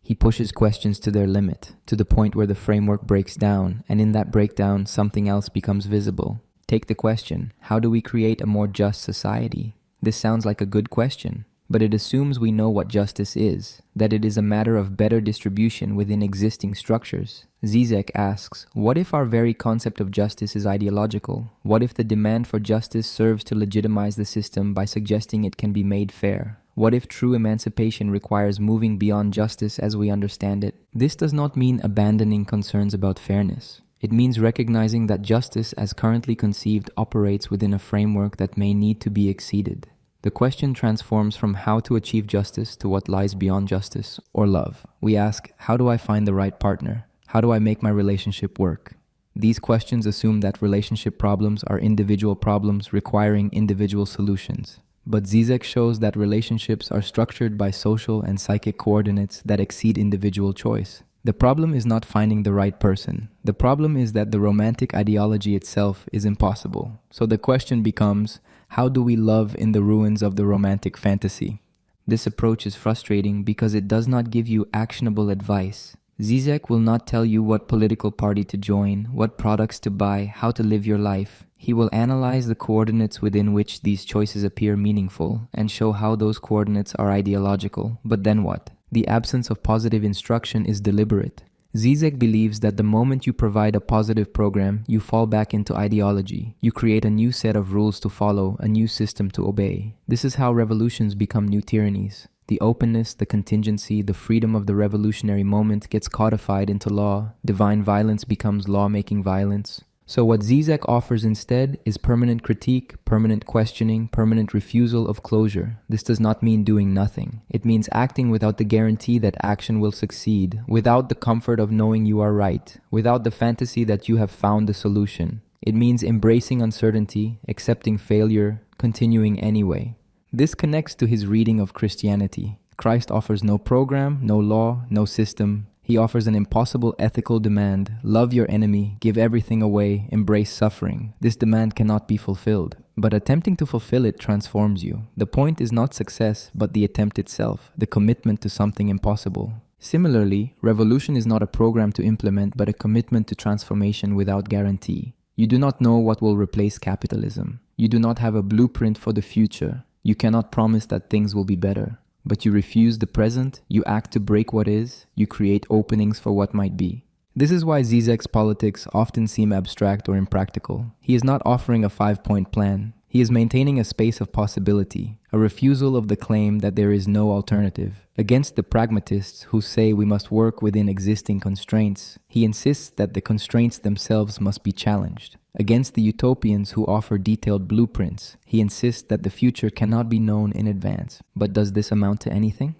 He pushes questions to their limit, to the point where the framework breaks down, and in that breakdown, something else becomes visible. Take the question, how do we create a more just society? This sounds like a good question, but it assumes we know what justice is, that it is a matter of better distribution within existing structures. Žižek asks, what if our very concept of justice is ideological? What if the demand for justice serves to legitimize the system by suggesting it can be made fair? What if true emancipation requires moving beyond justice as we understand it? This does not mean abandoning concerns about fairness. It means recognizing that justice as currently conceived operates within a framework that may need to be exceeded. The question transforms from how to achieve justice to what lies beyond justice, or love. We ask, how do I find the right partner? How do I make my relationship work? These questions assume that relationship problems are individual problems requiring individual solutions. but Žižek shows that relationships are structured by social and psychic coordinates that exceed individual choice. The problem is not finding the right person. The problem is that the romantic ideology itself is impossible. So the question becomes, how do we love in the ruins of the romantic fantasy? This approach is frustrating because it does not give you actionable advice. Žižek will not tell you what political party to join, what products to buy, how to live your life. He will analyze the coordinates within which these choices appear meaningful and show how those coordinates are ideological. But then what? The absence of positive instruction is deliberate. Žižek believes that the moment you provide a positive program, you fall back into ideology. You create a new set of rules to follow, a new system to obey. This is how revolutions become new tyrannies. The openness, the contingency, the freedom of the revolutionary moment gets codified into law. Divine violence becomes law-making violence. So what Žižek offers instead is permanent critique, permanent questioning, permanent refusal of closure. This does not mean doing nothing. It means acting without the guarantee that action will succeed, without the comfort of knowing you are right, without the fantasy that you have found the solution. It means embracing uncertainty, accepting failure, continuing anyway. This connects to his reading of Christianity. Christ offers no program, no law, no system. He offers an impossible ethical demand: love your enemy, give everything away, embrace suffering. This demand cannot be fulfilled, but attempting to fulfill it transforms you. The point is not success, but the attempt itself, the commitment to something impossible. Similarly, revolution is not a program to implement, but a commitment to transformation without guarantee. You do not know what will replace capitalism. You do not have a blueprint for the future. You cannot promise that things will be better. But you refuse the present, you act to break what is, you create openings for what might be. This is why Žižek's politics often seem abstract or impractical. He is not offering a 5-point plan. He is maintaining a space of possibility, a refusal of the claim that there is no alternative. Against the pragmatists who say we must work within existing constraints, he insists that the constraints themselves must be challenged. Against the utopians who offer detailed blueprints, he insists that the future cannot be known in advance. But does this amount to anything?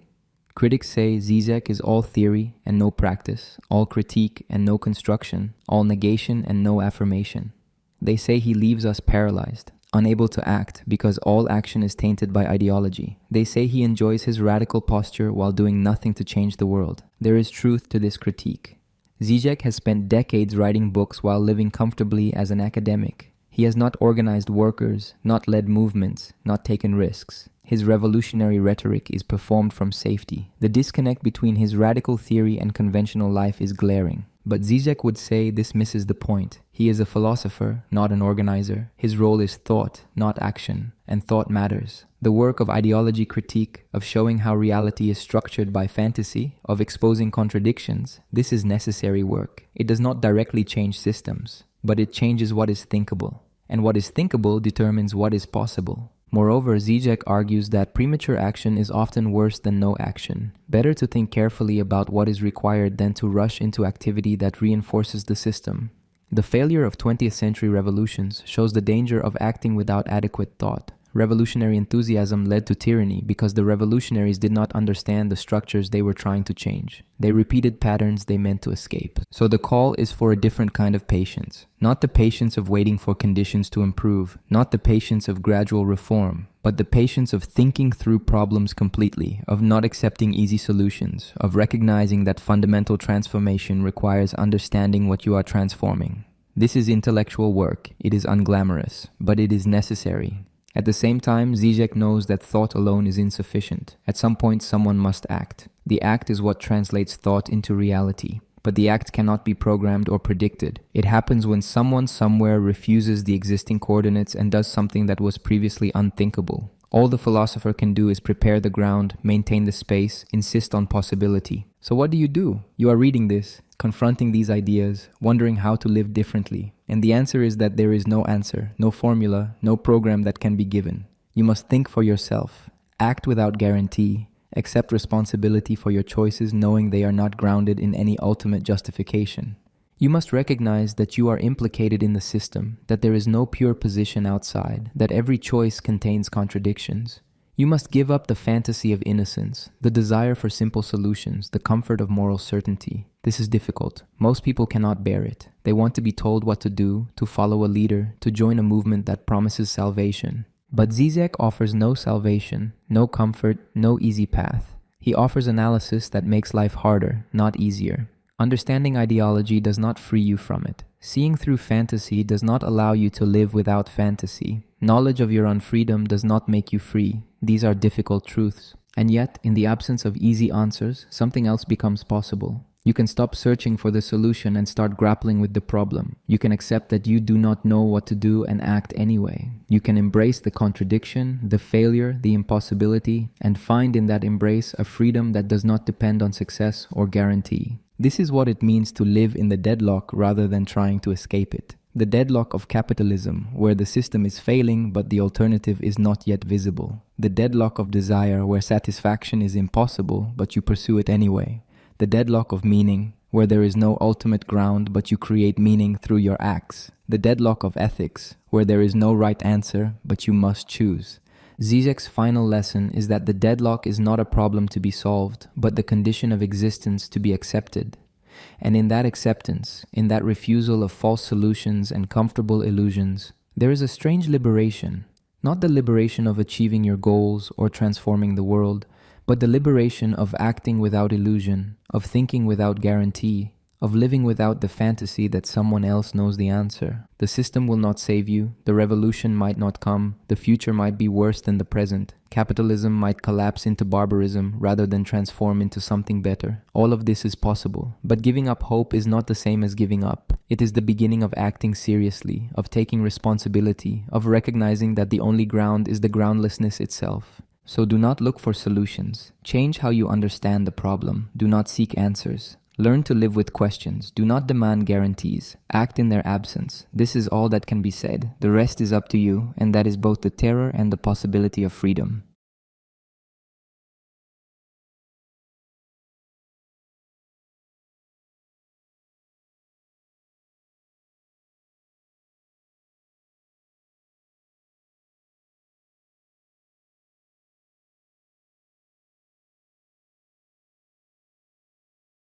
Critics say Žižek is all theory and no practice, all critique and no construction, all negation and no affirmation. They say he leaves us paralyzed, unable to act because all action is tainted by ideology. They say he enjoys his radical posture while doing nothing to change the world. There is truth to this critique. Žižek has spent decades writing books while living comfortably as an academic. He has not organized workers, not led movements, not taken risks. His revolutionary rhetoric is performed from safety. The disconnect between his radical theory and conventional life is glaring. But Žižek would say this misses the point. He is a philosopher, not an organizer. His role is thought, not action, and thought matters. The work of ideology critique, of showing how reality is structured by fantasy, of exposing contradictions, this is necessary work. It does not directly change systems, but it changes what is thinkable. And what is thinkable determines what is possible. Moreover, Žižek argues that premature action is often worse than no action. Better to think carefully about what is required than to rush into activity that reinforces the system. The failure of 20th century revolutions shows the danger of acting without adequate thought. Revolutionary enthusiasm led to tyranny because the revolutionaries did not understand the structures they were trying to change. They repeated patterns they meant to escape. So the call is for a different kind of patience. Not the patience of waiting for conditions to improve, not the patience of gradual reform, but the patience of thinking through problems completely, of not accepting easy solutions, of recognizing that fundamental transformation requires understanding what you are transforming. This is intellectual work. It is unglamorous, but it is necessary. At the same time, Žižek knows that thought alone is insufficient. At some point, someone must act. The act is what translates thought into reality. But the act cannot be programmed or predicted. It happens when someone somewhere refuses the existing coordinates and does something that was previously unthinkable. All the philosopher can do is prepare the ground, maintain the space, insist on possibility. So what do? You are reading this, confronting these ideas, wondering how to live differently. And the answer is that there is no answer, no formula, no program that can be given. You must think for yourself, act without guarantee, accept responsibility for your choices knowing they are not grounded in any ultimate justification. You must recognize that you are implicated in the system, that there is no pure position outside, that every choice contains contradictions. You must give up the fantasy of innocence, the desire for simple solutions, the comfort of moral certainty. This is difficult. Most people cannot bear it. They want to be told what to do, to follow a leader, to join a movement that promises salvation. But Žižek offers no salvation, no comfort, no easy path. He offers analysis that makes life harder, not easier. Understanding ideology does not free you from it. Seeing through fantasy does not allow you to live without fantasy. Knowledge of your unfreedom does not make you free. These are difficult truths. And yet, in the absence of easy answers, something else becomes possible. You can stop searching for the solution and start grappling with the problem. You can accept that you do not know what to do and act anyway. You can embrace the contradiction, the failure, the impossibility, and find in that embrace a freedom that does not depend on success or guarantee. This is what it means to live in the deadlock rather than trying to escape it. The deadlock of capitalism, where the system is failing but the alternative is not yet visible. The deadlock of desire, where satisfaction is impossible but you pursue it anyway. The deadlock of meaning, where there is no ultimate ground but you create meaning through your acts. The deadlock of ethics, where there is no right answer but you must choose. Žižek's final lesson is that the deadlock is not a problem to be solved, but the condition of existence to be accepted. And in that acceptance, in that refusal of false solutions and comfortable illusions, there is a strange liberation. Not the liberation of achieving your goals or transforming the world, but the liberation of acting without illusion, of thinking without guarantee, of living without the fantasy that someone else knows the answer. The system will not save you, the revolution might not come, the future might be worse than the present. Capitalism might collapse into barbarism rather than transform into something better. All of this is possible, but giving up hope is not the same as giving up. It is the beginning of acting seriously, of taking responsibility, of recognizing that the only ground is the groundlessness itself. So do not look for solutions. Change how you understand the problem. Do not seek answers. Learn to live with questions. Do not demand guarantees. Act in their absence. This is all that can be said. The rest is up to you, and that is both the terror and the possibility of freedom.